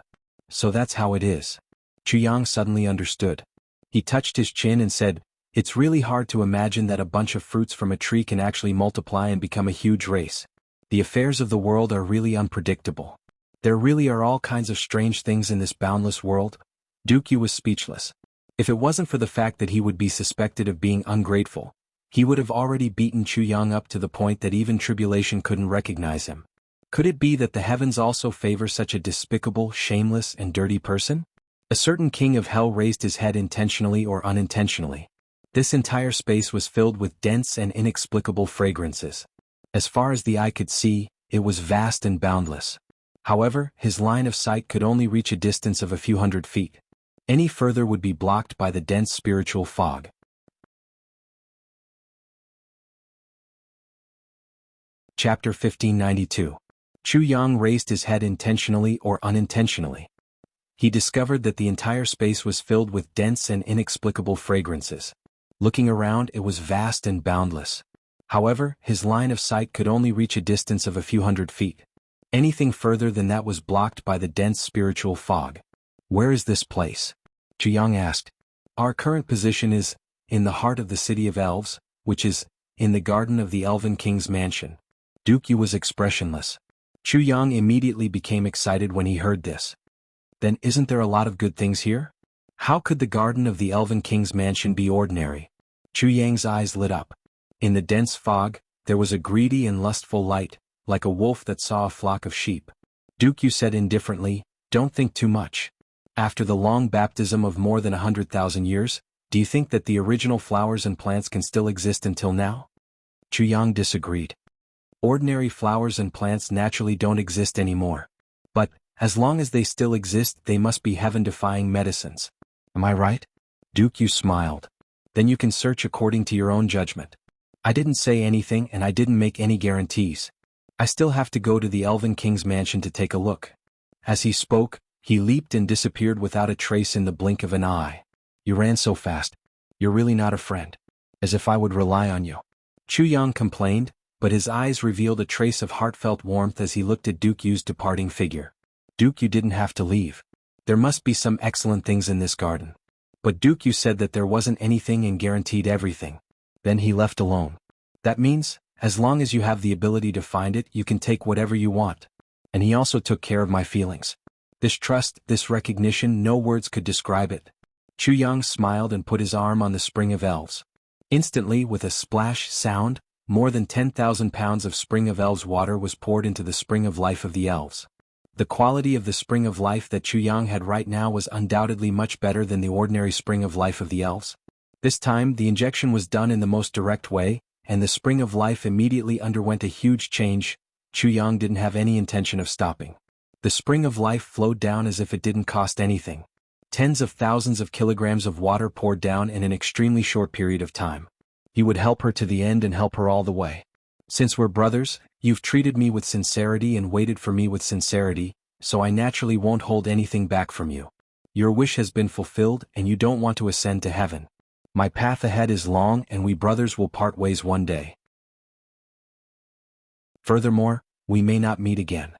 So that's how it is. Chu Yang suddenly understood. He touched his chin and said, it's really hard to imagine that a bunch of fruits from a tree can actually multiply and become a huge race. The affairs of the world are really unpredictable. There really are all kinds of strange things in this boundless world. Duke Yu was speechless. If it wasn't for the fact that he would be suspected of being ungrateful, he would have already beaten Chu Yang up to the point that even tribulation couldn't recognize him. Could it be that the heavens also favor such a despicable, shameless, and dirty person? A certain king of hell raised his head intentionally or unintentionally. This entire space was filled with dense and inexplicable fragrances. As far as the eye could see, it was vast and boundless. However, his line of sight could only reach a distance of a few hundred feet. Any further would be blocked by the dense spiritual fog. Chapter 1592. Chu Yang raised his head intentionally or unintentionally. He discovered that the entire space was filled with dense and inexplicable fragrances. Looking around, it was vast and boundless. However, his line of sight could only reach a distance of a few hundred feet. Anything further than that was blocked by the dense spiritual fog. Where is this place? Chu Yang asked. Our current position is in the heart of the city of elves, which is in the garden of the Elven King's mansion. Duke Yu was expressionless. Chu Yang immediately became excited when he heard this. Then isn't there a lot of good things here? How could the garden of the Elven King's mansion be ordinary? Chu Yang's eyes lit up. In the dense fog, there was a greedy and lustful light, like a wolf that saw a flock of sheep. Duke Yu said indifferently, don't think too much. After the long baptism of more than 100,000 years, do you think that the original flowers and plants can still exist until now? Chu Yang disagreed. Ordinary flowers and plants naturally don't exist anymore. But, as long as they still exist, they must be heaven-defying medicines. Am I right? Duke Yu smiled. Then you can search according to your own judgment. I didn't say anything and I didn't make any guarantees. I still have to go to the Elven King's mansion to take a look. As he spoke, he leaped and disappeared without a trace in the blink of an eye. You ran so fast. You're really not a friend. As if I would rely on you. Chu Yang complained, but his eyes revealed a trace of heartfelt warmth as he looked at Duke Yu's departing figure. Duke Yu didn't have to leave. There must be some excellent things in this garden. But Duke Yu said that there wasn't anything and guaranteed everything. Then he left alone. That means, as long as you have the ability to find it, you can take whatever you want. And he also took care of my feelings. This trust, this recognition, no words could describe it. Chu Yang smiled and put his arm on the Spring of Elves. Instantly, with a splash sound, more than 10,000 pounds of Spring of Elves water was poured into the Spring of Life of the Elves. The quality of the Spring of Life that Chu Yang had right now was undoubtedly much better than the ordinary Spring of Life of the Elves. This time, the injection was done in the most direct way, and the Spring of Life immediately underwent a huge change. Chu Yang didn't have any intention of stopping. The Spring of Life flowed down as if it didn't cost anything. Tens of thousands of kilograms of water poured down in an extremely short period of time. He would help her to the end and help her all the way. Since we're brothers, you've treated me with sincerity and waited for me with sincerity, so I naturally won't hold anything back from you. Your wish has been fulfilled and you don't want to ascend to heaven. My path ahead is long and we brothers will part ways one day. Furthermore, we may not meet again.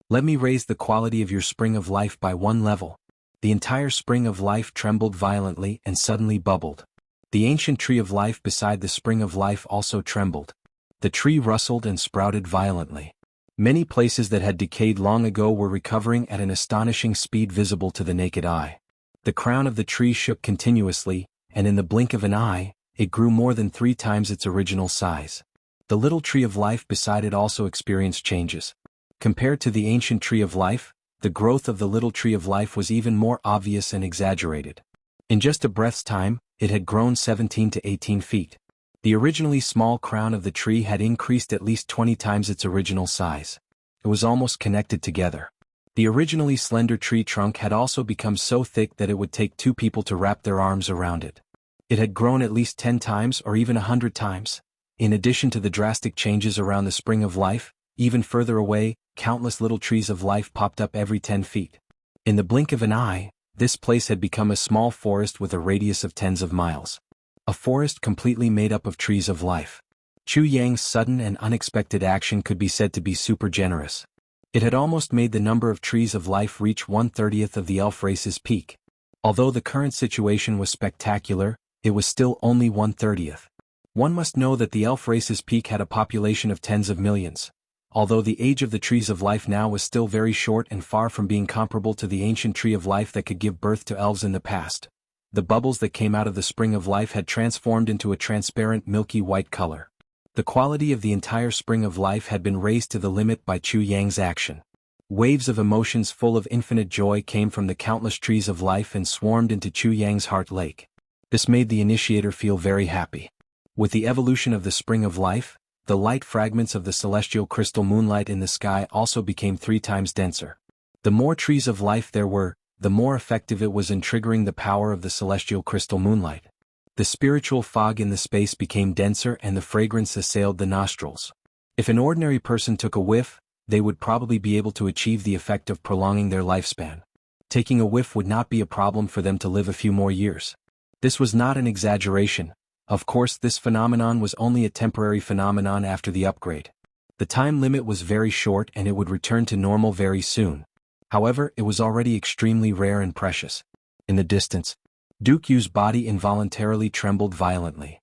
Let me raise the quality of your Spring of Life by one level. The entire Spring of Life trembled violently and suddenly bubbled. The ancient tree of life beside the Spring of Life also trembled. The tree rustled and sprouted violently. Many places that had decayed long ago were recovering at an astonishing speed visible to the naked eye. The crown of the tree shook continuously, and in the blink of an eye, it grew more than 3 times its original size. The little tree of life beside it also experienced changes. Compared to the ancient tree of life, the growth of the little tree of life was even more obvious and exaggerated. In just a breath's time, it had grown 17 to 18 feet. The originally small crown of the tree had increased at least 20 times its original size. It was almost connected together. The originally slender tree trunk had also become so thick that it would take 2 people to wrap their arms around it. It had grown at least 10 times or even 100 times. In addition to the drastic changes around the Spring of Life, even further away, countless little trees of life popped up every 10 feet. In the blink of an eye, this place had become a small forest with a radius of tens of miles. A forest completely made up of trees of life. Chu Yang's sudden and unexpected action could be said to be super generous. It had almost made the number of trees of life reach 1/30th of the elf race's peak. Although the current situation was spectacular, it was still only 1/30th. One must know that the elf race's peak had a population of tens of millions. Although the age of the trees of life now was still very short and far from being comparable to the ancient tree of life that could give birth to elves in the past, the bubbles that came out of the Spring of Life had transformed into a transparent milky white color. The quality of the entire Spring of Life had been raised to the limit by Chu Yang's action. Waves of emotions full of infinite joy came from the countless trees of life and swarmed into Chu Yang's heart lake. This made the initiator feel very happy. With the evolution of the Spring of Life, the light fragments of the celestial crystal moonlight in the sky also became 3 times denser. The more trees of life there were, the more effective it was in triggering the power of the celestial crystal moonlight. The spiritual fog in the space became denser and the fragrance assailed the nostrils. If an ordinary person took a whiff, they would probably be able to achieve the effect of prolonging their lifespan. Taking a whiff would not be a problem for them to live a few more years. This was not an exaggeration. Of course, this phenomenon was only a temporary phenomenon after the upgrade. The time limit was very short and it would return to normal very soon. However, it was already extremely rare and precious. In the distance, Duke Yu's body involuntarily trembled violently.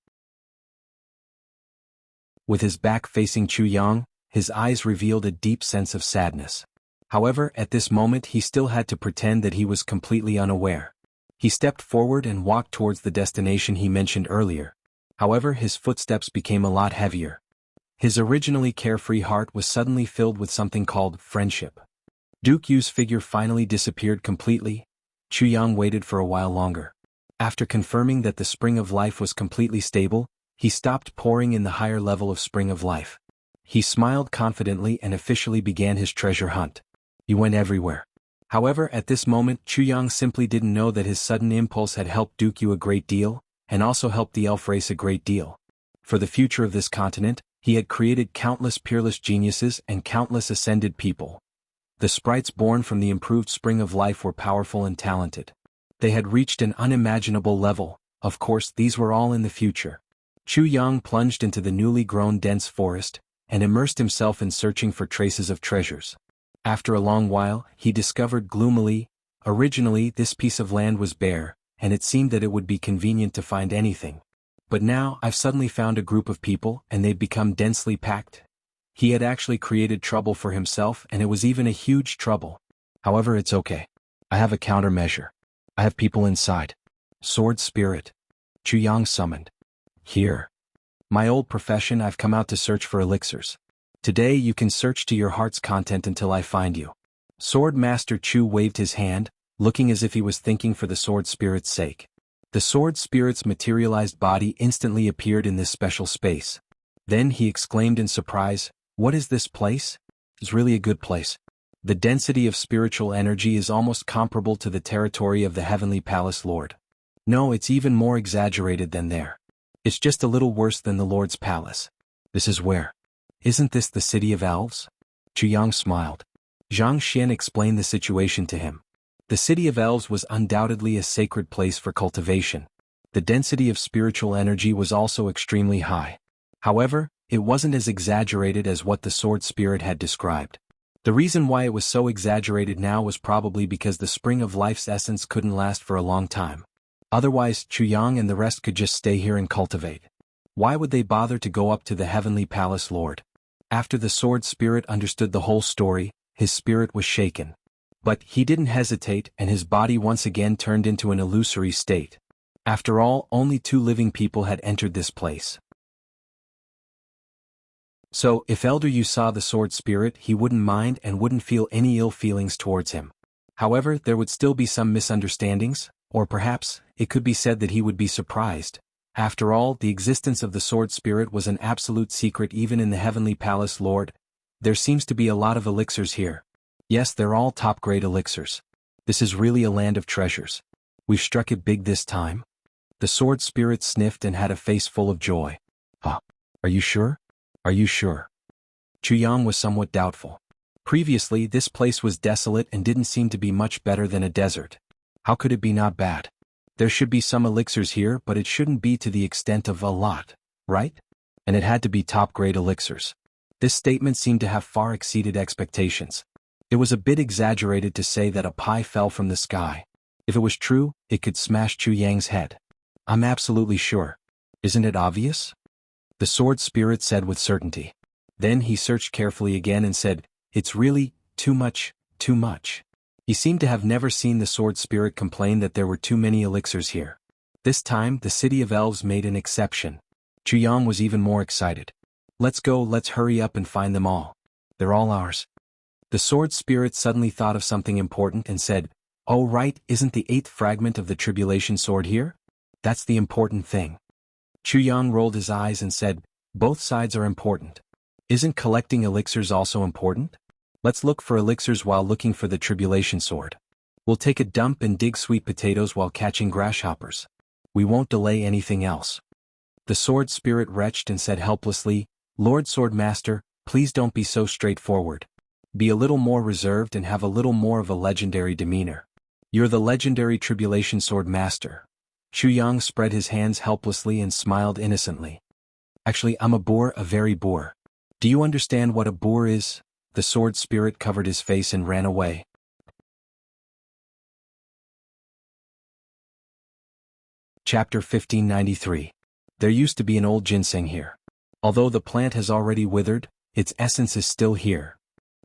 With his back facing Chu Yang, his eyes revealed a deep sense of sadness. However, at this moment he still had to pretend that he was completely unaware. He stepped forward and walked towards the destination he mentioned earlier. However, his footsteps became a lot heavier. His originally carefree heart was suddenly filled with something called friendship. Duke Yu's figure finally disappeared completely. Chu Yang waited for a while longer. After confirming that the Spring of Life was completely stable, he stopped pouring in the higher level of Spring of Life. He smiled confidently and officially began his treasure hunt. He went everywhere. However, at this moment Chu Yang simply didn't know that his sudden impulse had helped Duke Yu a great deal, and also helped the elf race a great deal. For the future of this continent, he had created countless peerless geniuses and countless ascended people. The sprites born from the improved spring of life were powerful and talented. They had reached an unimaginable level. Of course, these were all in the future. Chu Yang plunged into the newly grown dense forest, and immersed himself in searching for traces of treasures. After a long while, he discovered gloomily, originally this piece of land was bare, and it seemed that it would be convenient to find anything. But now I've suddenly found a group of people and they've become densely packed. He had actually created trouble for himself, and it was even a huge trouble. However, it's okay. I have a countermeasure. I have people inside. Sword Spirit. Chu Yang summoned. Here. My old profession, I've come out to search for elixirs. Today you can search to your heart's content until I find you. Sword Master Chu waved his hand, looking as if he was thinking for the Sword Spirit's sake. The Sword Spirit's materialized body instantly appeared in this special space. Then he exclaimed in surprise, "What is this place? It's really a good place. The density of spiritual energy is almost comparable to the territory of the Heavenly Palace Lord. No, it's even more exaggerated than there. It's just a little worse than the Lord's palace. This is where? Isn't this the city of elves?" Chu Yang smiled. Zhang Xian explained the situation to him. The city of elves was undoubtedly a sacred place for cultivation. The density of spiritual energy was also extremely high. However, it wasn't as exaggerated as what the Sword Spirit had described. The reason why it was so exaggerated now was probably because the spring of life's essence couldn't last for a long time. Otherwise, Chu Yang and the rest could just stay here and cultivate. Why would they bother to go up to the Heavenly Palace Lord? After the Sword Spirit understood the whole story, his spirit was shaken. But he didn't hesitate, and his body once again turned into an illusory state. After all, only 2 living people had entered this place. So, if Elder Yu saw the Sword Spirit, he wouldn't mind and wouldn't feel any ill feelings towards him. However, there would still be some misunderstandings, or perhaps, it could be said that he would be surprised. After all, the existence of the Sword Spirit was an absolute secret even in the Heavenly Palace Lord. There seems to be a lot of elixirs here. Yes, they're all top-grade elixirs. This is really a land of treasures. We've struck it big this time. The Sword Spirit sniffed and had a face full of joy. Are you sure? Are you sure? Chu Yang was somewhat doubtful. Previously, this place was desolate and didn't seem to be much better than a desert. How could it be not bad? There should be some elixirs here, but it shouldn't be to the extent of a lot, right? And it had to be top-grade elixirs. This statement seemed to have far exceeded expectations. It was a bit exaggerated to say that a pie fell from the sky. If it was true, it could smash Chu Yang's head. I'm absolutely sure. Isn't it obvious? The Sword Spirit said with certainty. Then he searched carefully again and said, "It's really, too much, too much." He seemed to have never seen the Sword Spirit complain that there were too many elixirs here. This time, the City of Elves made an exception. Chu Yang was even more excited. Let's go, let's hurry up and find them all. They're all ours. The Sword Spirit suddenly thought of something important and said, "Oh right, isn't the 8th fragment of the Tribulation Sword here? That's the important thing." Chu Yang rolled his eyes and said, "Both sides are important. Isn't collecting elixirs also important? Let's look for elixirs while looking for the Tribulation Sword. We'll take a dump and dig sweet potatoes while catching grasshoppers. We won't delay anything else." The Sword Spirit retched and said helplessly, "Lord Swordmaster, please don't be so straightforward. Be a little more reserved and have a little more of a legendary demeanor. You're the legendary Tribulation Sword Master." Chu Yang spread his hands helplessly and smiled innocently. "Actually, I'm a boor, a very boor. Do you understand what a boor is?" The Sword Spirit covered his face and ran away. Chapter 1593. There used to be an old ginseng here. Although the plant has already withered, its essence is still here.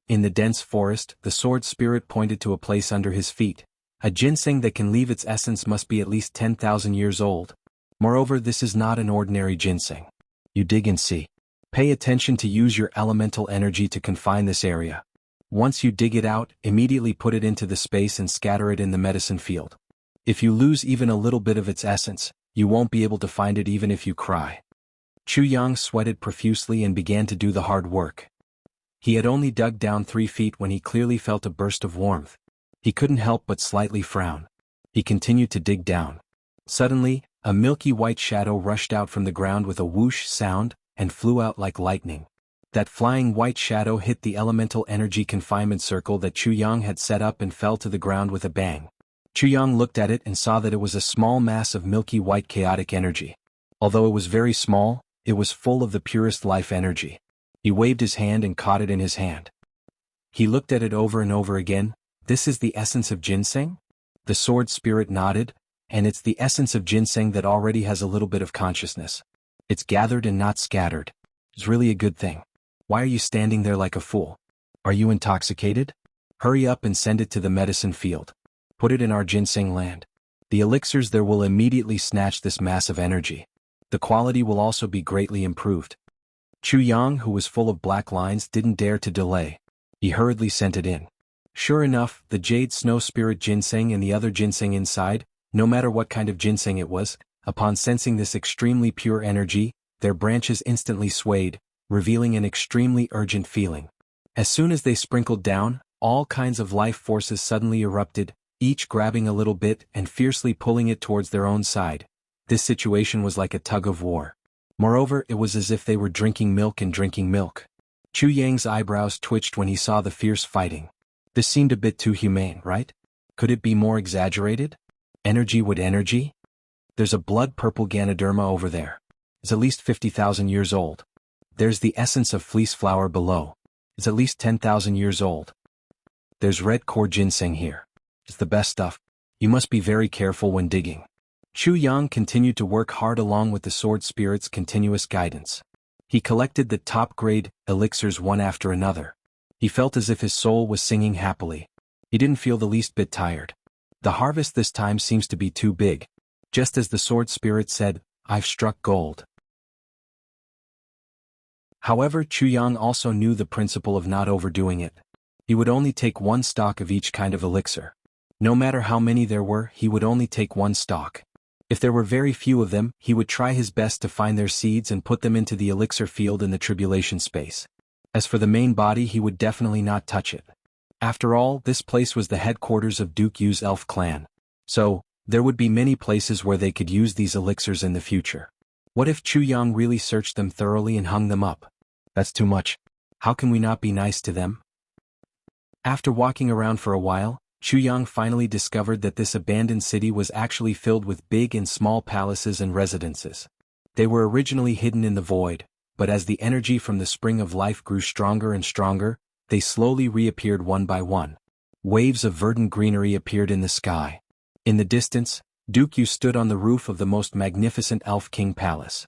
In the dense forest, the Sword Spirit pointed to a place under his feet. A ginseng that can leave its essence must be at least 10,000 years old. Moreover, this is not an ordinary ginseng. You dig and see. Pay attention to use your elemental energy to confine this area. Once you dig it out, immediately put it into the space and scatter it in the medicine field. If you lose even a little bit of its essence, you won't be able to find it even if you cry. Chu Yang sweated profusely and began to do the hard work. He had only dug down 3 feet when he clearly felt a burst of warmth. He couldn't help but slightly frown. He continued to dig down. Suddenly, a milky white shadow rushed out from the ground with a whoosh sound and flew out like lightning. That flying white shadow hit the elemental energy confinement circle that Chu Yang had set up and fell to the ground with a bang. Chu Yang looked at it and saw that it was a small mass of milky white chaotic energy. Although it was very small, it was full of the purest life energy. He waved his hand and caught it in his hand. He looked at it over and over again. This is the essence of ginseng? The sword spirit nodded, and it's the essence of ginseng that already has a little bit of consciousness. It's gathered and not scattered. It's really a good thing. Why are you standing there like a fool? Are you intoxicated? Hurry up and send it to the medicine field. Put it in our ginseng land. The elixirs there will immediately snatch this massive energy. The quality will also be greatly improved. Chu Yang, who was full of black lines, didn't dare to delay. He hurriedly sent it in. Sure enough, the jade snow spirit ginseng and the other ginseng inside, no matter what kind of ginseng it was, upon sensing this extremely pure energy, their branches instantly swayed, revealing an extremely urgent feeling. As soon as they sprinkled down, all kinds of life forces suddenly erupted, each grabbing a little bit and fiercely pulling it towards their own side. This situation was like a tug of war. Moreover, it was as if they were drinking milk and drinking milk. Chu Yang's eyebrows twitched when he saw the fierce fighting. This seemed a bit too humane, right? Could it be more exaggerated? Energy with energy? There's a blood-purple Ganoderma over there. It's at least 50,000 years old. There's the essence of fleece flower below. It's at least 10,000 years old. There's red core ginseng here. It's the best stuff. You must be very careful when digging. Chu Yang continued to work hard along with the sword spirit's continuous guidance. He collected the top-grade elixirs one after another. He felt as if his soul was singing happily. He didn't feel the least bit tired. The harvest this time seems to be too big. Just as the sword spirit said, I've struck gold. However, Chu Yang also knew the principle of not overdoing it. He would only take one stalk of each kind of elixir. No matter how many there were, he would only take one stalk. If there were very few of them, he would try his best to find their seeds and put them into the elixir field in the tribulation space. As for the main body, he would definitely not touch it. After all, this place was the headquarters of Duke Yu's elf clan. So, there would be many places where they could use these elixirs in the future. What if Chu Yang really searched them thoroughly and hung them up? That's too much. How can we not be nice to them? After walking around for a while, Chu Yang finally discovered that this abandoned city was actually filled with big and small palaces and residences. They were originally hidden in the void, but as the energy from the spring of life grew stronger and stronger, they slowly reappeared one by one. Waves of verdant greenery appeared in the sky. In the distance, Duke Yu stood on the roof of the most magnificent Elf King Palace.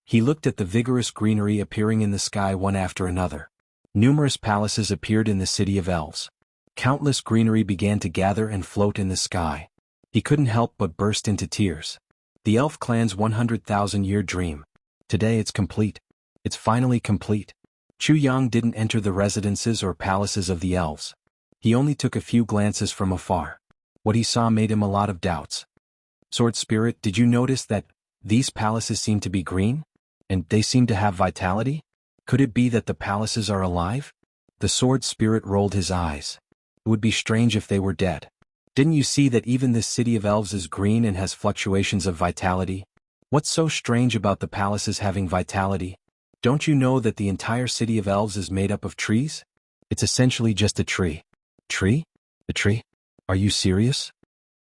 He looked at the vigorous greenery appearing in the sky one after another. Numerous palaces appeared in the city of elves. Countless greenery began to gather and float in the sky. He couldn't help but burst into tears. The elf clan's 100,000-year dream. Today it's complete. It's finally complete. Chu Yang didn't enter the residences or palaces of the elves. He only took a few glances from afar. What he saw made him a lot of doubts. Sword Spirit, did you notice that these palaces seem to be green? And they seem to have vitality? Could it be that the palaces are alive? The Sword Spirit rolled his eyes. It would be strange if they were dead. Didn't you see that even this city of elves is green and has fluctuations of vitality? What's so strange about the palaces having vitality? Don't you know that the entire city of elves is made up of trees? It's essentially just a tree. Tree? A tree? Are you serious?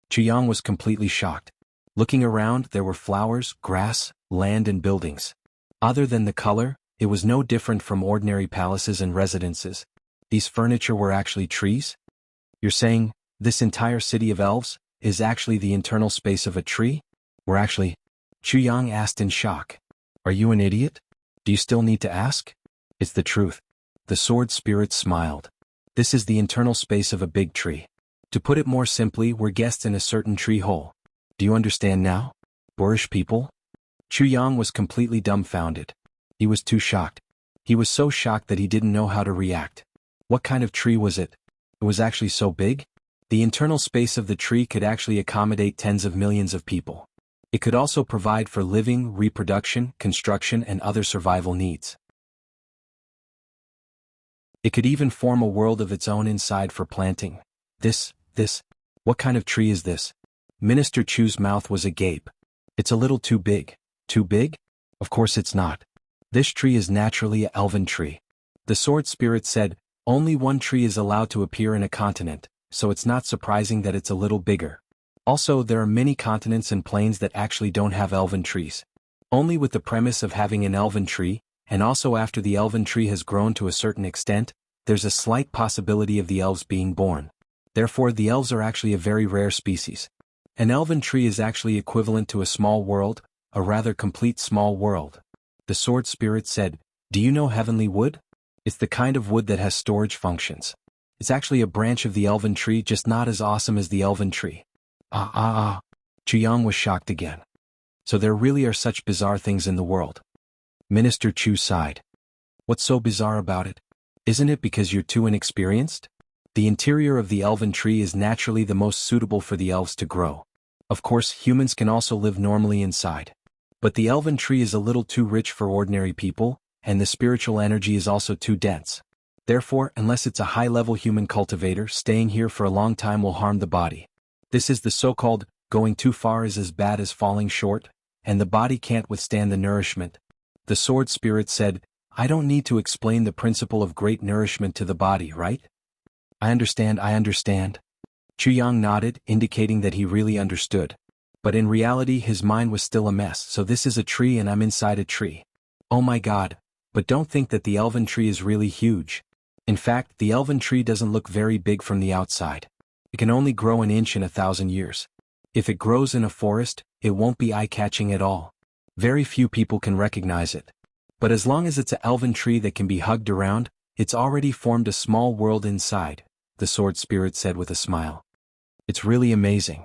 Chu Yang was completely shocked. Looking around, there were flowers, grass, land and buildings. Other than the color, it was no different from ordinary palaces and residences. These furniture were actually trees? You're saying, this entire city of elves is actually the internal space of a tree? We're actually... Chu Yang asked in shock. Are you an idiot? Do you still need to ask? It's the truth. The sword spirit smiled. This is the internal space of a big tree. To put it more simply, we're guests in a certain tree hole. Do you understand now? Boorish people? Chu Yang was completely dumbfounded. He was too shocked. He was so shocked that he didn't know how to react. What kind of tree was it? It was actually so big? The internal space of the tree could actually accommodate tens of millions of people. It could also provide for living, reproduction, construction and other survival needs. It could even form a world of its own inside for planting. What kind of tree is this? Minister Chu's mouth was agape. It's a little too big. Too big? Of course it's not. This tree is naturally a elven tree. The sword spirit said, only one tree is allowed to appear in a continent, so it's not surprising that it's a little bigger. Also, there are many continents and plains that actually don't have elven trees. Only with the premise of having an elven tree, and also after the elven tree has grown to a certain extent, there's a slight possibility of the elves being born. Therefore, the elves are actually a very rare species. An elven tree is actually equivalent to a small world, a rather complete small world. The sword spirit said, do you know heavenly wood? It's the kind of wood that has storage functions. It's actually a branch of the elven tree, just not as awesome as the elven tree. Jianghu was shocked again. So there really are such bizarre things in the world. Minister Chu sighed. What's so bizarre about it? Isn't it because you're too inexperienced? The interior of the elven tree is naturally the most suitable for the elves to grow. Of course, humans can also live normally inside. But the elven tree is a little too rich for ordinary people, and the spiritual energy is also too dense. Therefore, unless it's a high-level human cultivator, staying here for a long time will harm the body. This is the so-called, going too far is as bad as falling short, and the body can't withstand the nourishment. The sword spirit said, I don't need to explain the principle of great nourishment to the body, right? I understand. Jianghu nodded, indicating that he really understood. But in reality his mind was still a mess. So this is a tree and I'm inside a tree. Oh my god, but don't think that the elven tree is really huge. In fact, the elven tree doesn't look very big from the outside. It can only grow an inch in 1,000 years. If it grows in a forest, it won't be eye-catching at all. Very few people can recognize it. But as long as it's an elven tree that can be hugged around, it's already formed a small world inside, the sword spirit said with a smile. It's really amazing.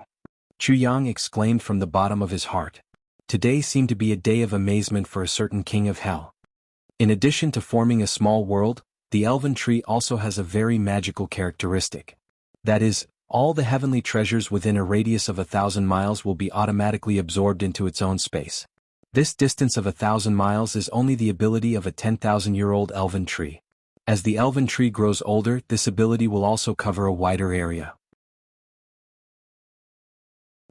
Jianghu exclaimed from the bottom of his heart. Today seemed to be a day of amazement for a certain king of hell. In addition to forming a small world, the elven tree also has a very magical characteristic. That is, all the heavenly treasures within a radius of 1,000 miles will be automatically absorbed into its own space. This distance of 1,000 miles is only the ability of a 10,000-year-old elven tree. As the elven tree grows older, this ability will also cover a wider area.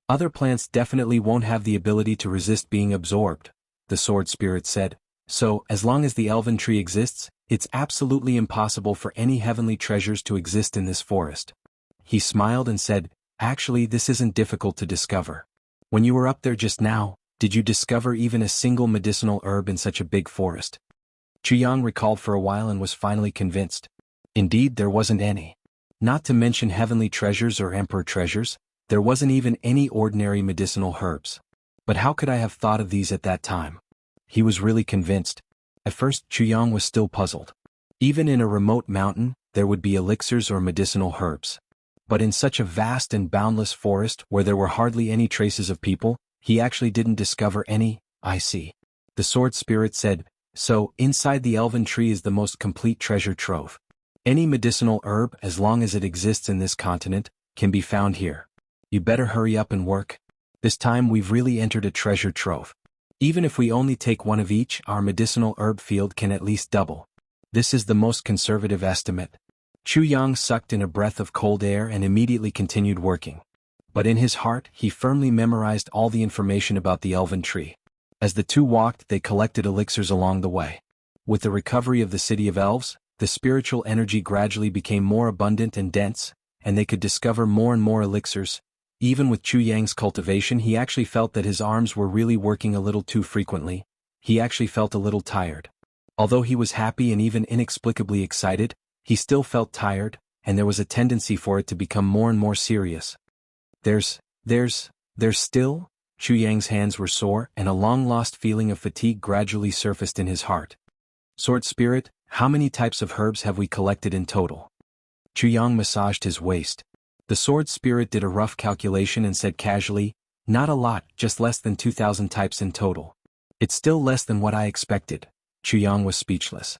Other plants definitely won't have the ability to resist being absorbed, the sword spirit said. So, as long as the elven tree exists, it's absolutely impossible for any heavenly treasures to exist in this forest. He smiled and said, actually this isn't difficult to discover. When you were up there just now, did you discover even a single medicinal herb in such a big forest? Jianghu recalled for a while and was finally convinced. Indeed, there wasn't any. Not to mention heavenly treasures or emperor treasures, there wasn't even any ordinary medicinal herbs. But how could I have thought of these at that time? He was really convinced. At first, Jianghu was still puzzled. Even in a remote mountain, there would be elixirs or medicinal herbs. But in such a vast and boundless forest where there were hardly any traces of people, he actually didn't discover any. I see. The sword spirit said, so, inside the elven tree is the most complete treasure trove. Any medicinal herb, as long as it exists in this continent, can be found here. You better hurry up and work. This time we've really entered a treasure trove. Even if we only take one of each, our medicinal herb field can at least double. This is the most conservative estimate. Jianghu sucked in a breath of cold air and immediately continued working. But in his heart, he firmly memorized all the information about the elven tree. As the two walked, they collected elixirs along the way. With the recovery of the city of elves, the spiritual energy gradually became more abundant and dense, and they could discover more and more elixirs. Even with Yang's cultivation, he actually felt that his arms were really working a little too frequently. He actually felt a little tired. Although he was happy and even inexplicably excited, he still felt tired, and there was a tendency for it to become more and more serious. There's still? Yang's hands were sore, and a long-lost feeling of fatigue gradually surfaced in his heart. Sword spirit, how many types of herbs have we collected in total? Yang massaged his waist. The sword spirit did a rough calculation and said casually, not a lot, just less than 2,000 types in total. It's still less than what I expected. Yang was speechless.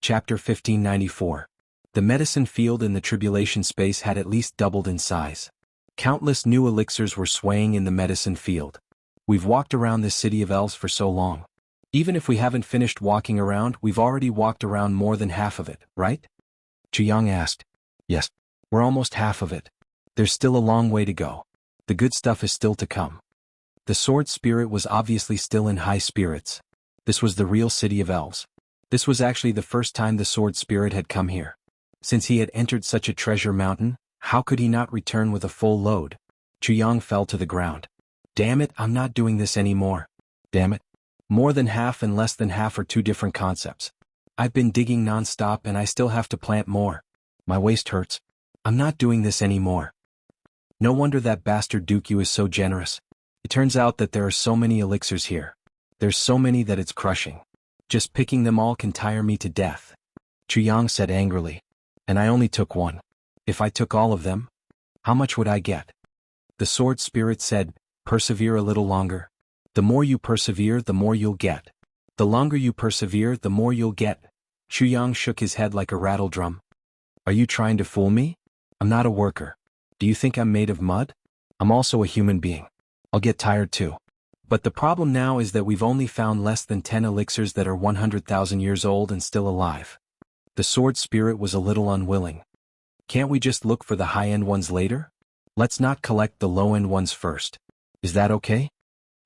Chapter 1594. The medicine field in the tribulation space had at least doubled in size. Countless new elixirs were swaying in the medicine field. We've walked around this city of elves for so long. Even if we haven't finished walking around, we've already walked around more than half of it, right? Jianghu asked. Yes, we're almost half of it. There's still a long way to go. The good stuff is still to come. The sword spirit was obviously still in high spirits. This was the real city of elves. This was actually the first time the sword spirit had come here. Since he had entered such a treasure mountain, how could he not return with a full load? Jianghu fell to the ground. Damn it, I'm not doing this anymore. Damn it. More than half and less than half are two different concepts. I've been digging non-stop and I still have to plant more. My waist hurts. I'm not doing this anymore. No wonder that bastard Dooku is so generous. It turns out that there are so many elixirs here. There's so many that it's crushing. Just picking them all can tire me to death. Jianghu said angrily. And I only took one. If I took all of them, how much would I get? The sword spirit said, persevere a little longer. The more you persevere, the more you'll get. The longer you persevere, the more you'll get. Jianghu shook his head like a rattle drum. Are you trying to fool me? I'm not a worker. Do you think I'm made of mud? I'm also a human being. I'll get tired too. But the problem now is that we've only found less than 10 elixirs that are 100,000 years old and still alive. The sword spirit was a little unwilling. Can't we just look for the high-end ones later? Let's not collect the low-end ones first. Is that okay?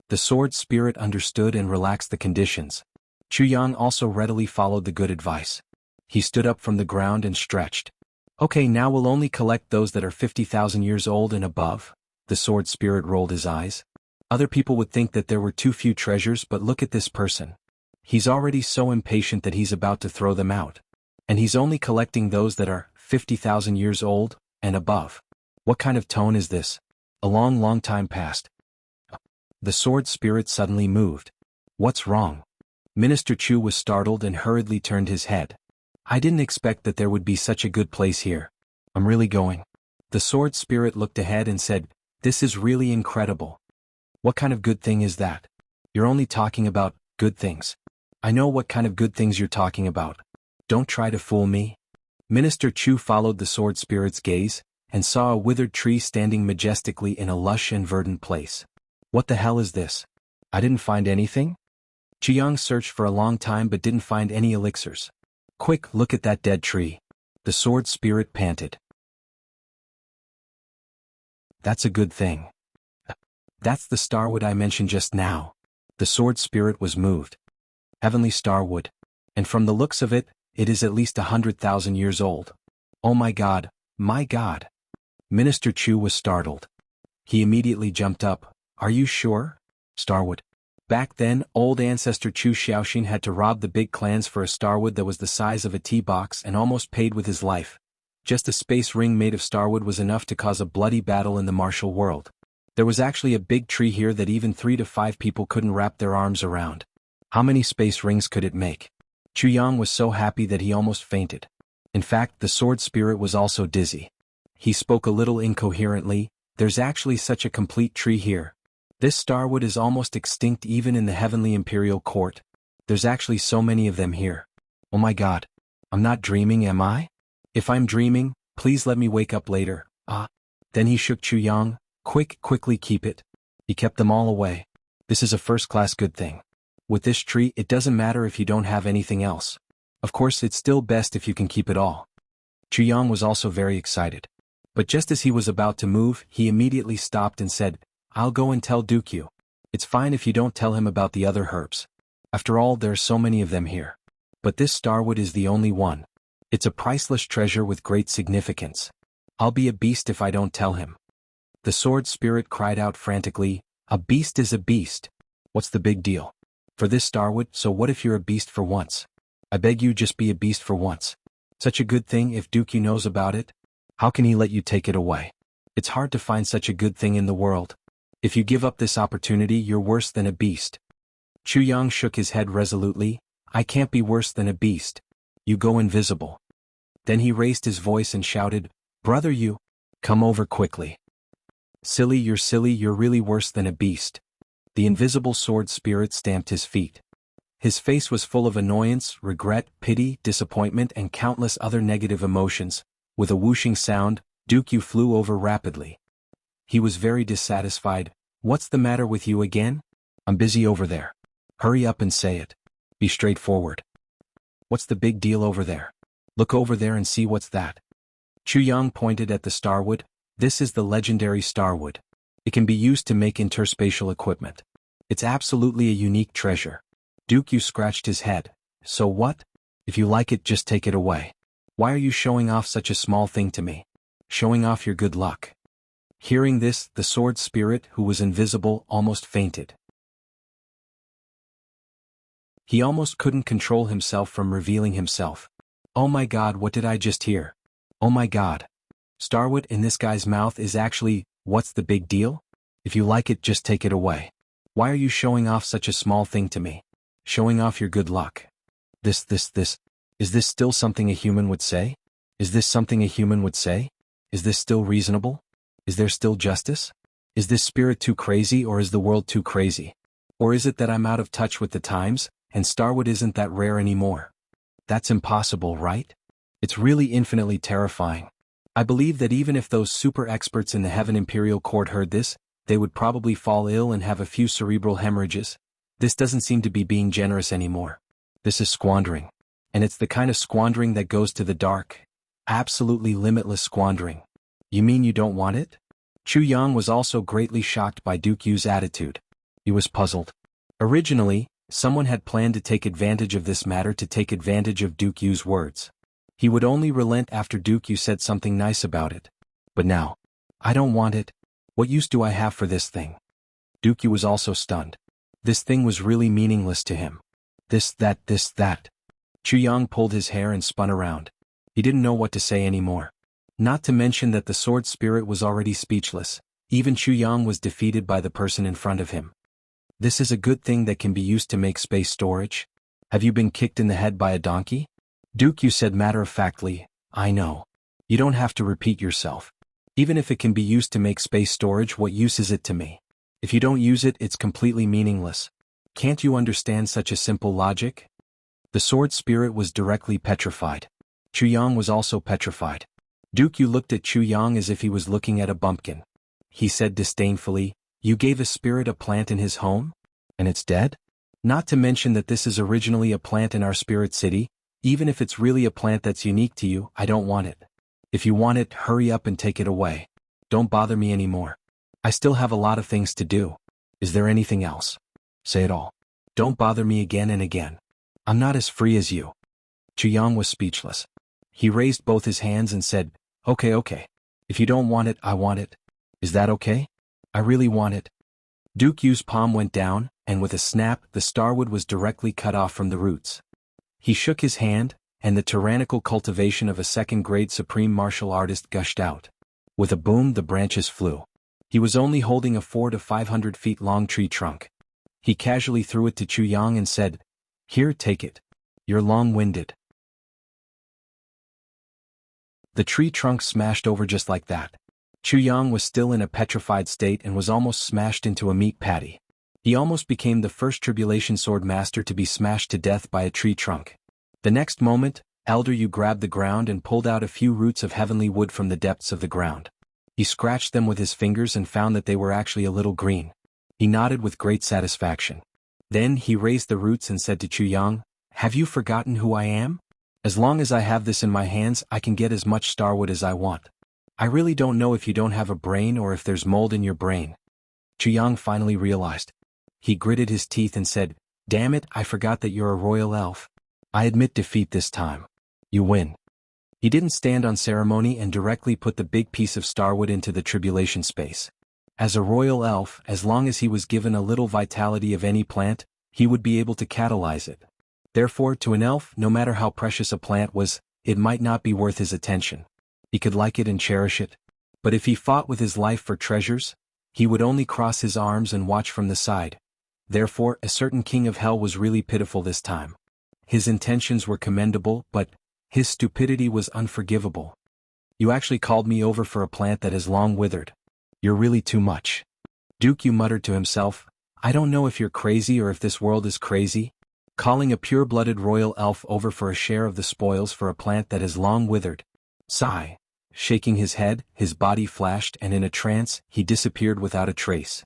The sword spirit understood and relaxed the conditions. Jianghu also readily followed the good advice. He stood up from the ground and stretched. Okay, now we'll only collect those that are 50,000 years old and above. The sword spirit rolled his eyes. Other people would think that there were too few treasures, but look at this person. He's already so impatient that he's about to throw them out. And he's only collecting those that are 50,000 years old and above. What kind of tone is this? A long time passed. The sword spirit suddenly moved. What's wrong? Minister Chu was startled and hurriedly turned his head. I didn't expect that there would be such a good place here. I'm really going. The sword spirit looked ahead and said, this is really incredible. What kind of good thing is that? You're only talking about good things. I know what kind of good things you're talking about. Don't try to fool me. Minister Chu followed the sword spirit's gaze and saw a withered tree standing majestically in a lush and verdant place. What the hell is this? I didn't find anything? Jianghu searched for a long time but didn't find any elixirs. Quick, look at that dead tree. The sword spirit panted. That's a good thing. That's the starwood I mentioned just now. The sword spirit was moved. Heavenly starwood. And from the looks of it, it is at least 100,000 years old. Oh my God, my God. Minister Chu was startled. He immediately jumped up. Are you sure? Starwood. Back then, old ancestor Chu Xiaoxin had to rob the big clans for a starwood that was the size of a tea box and almost paid with his life. Just a space ring made of starwood was enough to cause a bloody battle in the martial world. There was actually a big tree here that even 3 to 5 people couldn't wrap their arms around. How many space rings could it make? Jianghu was so happy that he almost fainted. In fact, the sword spirit was also dizzy. He spoke a little incoherently. There's actually such a complete tree here. This starwood is almost extinct even in the heavenly imperial court. There's actually so many of them here. Oh my God. I'm not dreaming, am I? If I'm dreaming, please let me wake up later. Then he shook Jianghu. Quickly keep it. He kept them all away. This is a first-class good thing. With this tree, it doesn't matter if you don't have anything else. Of course, it's still best if you can keep it all. Jianghu was also very excited. But just as he was about to move, he immediately stopped and said, I'll go and tell Dooku. It's fine if you don't tell him about the other herbs. After all, there are so many of them here. But this starwood is the only one. It's a priceless treasure with great significance. I'll be a beast if I don't tell him. The sword spirit cried out frantically, a beast is a beast. What's the big deal? For this starwood, so what if you're a beast for once? I beg you, just be a beast for once. Such a good thing if Dooku knows about it. How can he let you take it away? It's hard to find such a good thing in the world. If you give up this opportunity, you're worse than a beast. Jianghu shook his head resolutely. I can't be worse than a beast. You go invisible. Then he raised his voice and shouted, Brother, you, come over quickly. Silly, you're really worse than a beast. The invisible sword spirit stamped his feet. His face was full of annoyance, regret, pity, disappointment, and countless other negative emotions. With a whooshing sound, Dooku flew over rapidly. He was very dissatisfied. What's the matter with you again? I'm busy over there. Hurry up and say it. Be straightforward. What's the big deal over there? Look over there and see what's that. Jianghu pointed at the starwood. This is the legendary starwood. It can be used to make interspatial equipment. It's absolutely a unique treasure. Yu scratched his head. So what? If you like it, just take it away. Why are you showing off such a small thing to me? Showing off your good luck. Hearing this, the sword spirit, who was invisible, almost fainted. He almost couldn't control himself from revealing himself. Oh my god, what did I just hear? Oh my god. Starwood in this guy's mouth is actually, what's the big deal? If you like it, just take it away. Why are you showing off such a small thing to me? Showing off your good luck. This. Is this still something a human would say? Is this something a human would say? Is this still reasonable? Is there still justice? Is this spirit too crazy, or is the world too crazy? Or is it that I'm out of touch with the times, and Starwood isn't that rare anymore? That's impossible, right? It's really infinitely terrifying. I believe that even if those super experts in the Heaven Imperial Court heard this, they would probably fall ill and have a few cerebral hemorrhages. This doesn't seem to be being generous anymore. This is squandering. And it's the kind of squandering that goes to the dark. Absolutely limitless squandering. You mean you don't want it? Chu Yang was also greatly shocked by Yu's attitude. He was puzzled. Originally, someone had planned to take advantage of this matter to take advantage of Yu's words. He would only relent after Yu said something nice about it. But now, I don't want it. What use do I have for this thing? Yu was also stunned. This thing was really meaningless to him. This, that. Chu Yang pulled his hair and spun around. He didn't know what to say anymore. Not to mention that the sword spirit was already speechless. Even Chu Yang was defeated by the person in front of him. This is a good thing that can be used to make space storage? Have you been kicked in the head by a donkey? Yu said matter-of-factly, I know. You don't have to repeat yourself. Even if it can be used to make space storage, what use is it to me? If you don't use it, it's completely meaningless. Can't you understand such a simple logic? The sword spirit was directly petrified. Chu Yang was also petrified. Yu looked at Chu Yang as if he was looking at a bumpkin. He said disdainfully, you gave a spirit a plant in his home? And it's dead? Not to mention that this is originally a plant in our spirit city. Even if it's really a plant that's unique to you, I don't want it. If you want it, hurry up and take it away. Don't bother me anymore. I still have a lot of things to do. Is there anything else? Say it all. Don't bother me again and again. I'm not as free as you. Chu Yang was speechless. He raised both his hands and said, Okay. If you don't want it, I want it. Is that okay? I really want it. Yu's palm went down, and with a snap, the starwood was directly cut off from the roots. He shook his hand, and the tyrannical cultivation of a second-grade supreme martial artist gushed out. With a boom, the branches flew. He was only holding a 400 to 500 feet long tree trunk. He casually threw it to Chu Yang and said, Here, take it. You're long-winded. The tree trunk smashed over just like that. Chu Yang was still in a petrified state and was almost smashed into a meat patty. He almost became the first tribulation sword master to be smashed to death by a tree trunk. The next moment, Elder Yu grabbed the ground and pulled out a few roots of heavenly wood from the depths of the ground. He scratched them with his fingers and found that they were actually a little green. He nodded with great satisfaction. Then he raised the roots and said to Chu Yang, Have you forgotten who I am? As long as I have this in my hands, I can get as much starwood as I want. I really don't know if you don't have a brain or if there's mold in your brain. Chu Yang finally realized. He gritted his teeth and said, Damn it, I forgot that you're a royal elf. I admit defeat this time. You win. He didn't stand on ceremony and directly put the big piece of starwood into the tribulation space. As a royal elf, as long as he was given a little vitality of any plant, he would be able to catalyze it. Therefore, to an elf, no matter how precious a plant was, it might not be worth his attention. He could like it and cherish it. But if he fought with his life for treasures, he would only cross his arms and watch from the side. Therefore, a certain king of hell was really pitiful this time. His intentions were commendable, but his stupidity was unforgivable. You actually called me over for a plant that has long withered. You're really too much. Yu muttered to himself, I don't know if you're crazy or if this world is crazy. Calling a pure-blooded royal elf over for a share of the spoils for a plant that has long withered. Sigh. Shaking his head, his body flashed and in a trance, he disappeared without a trace.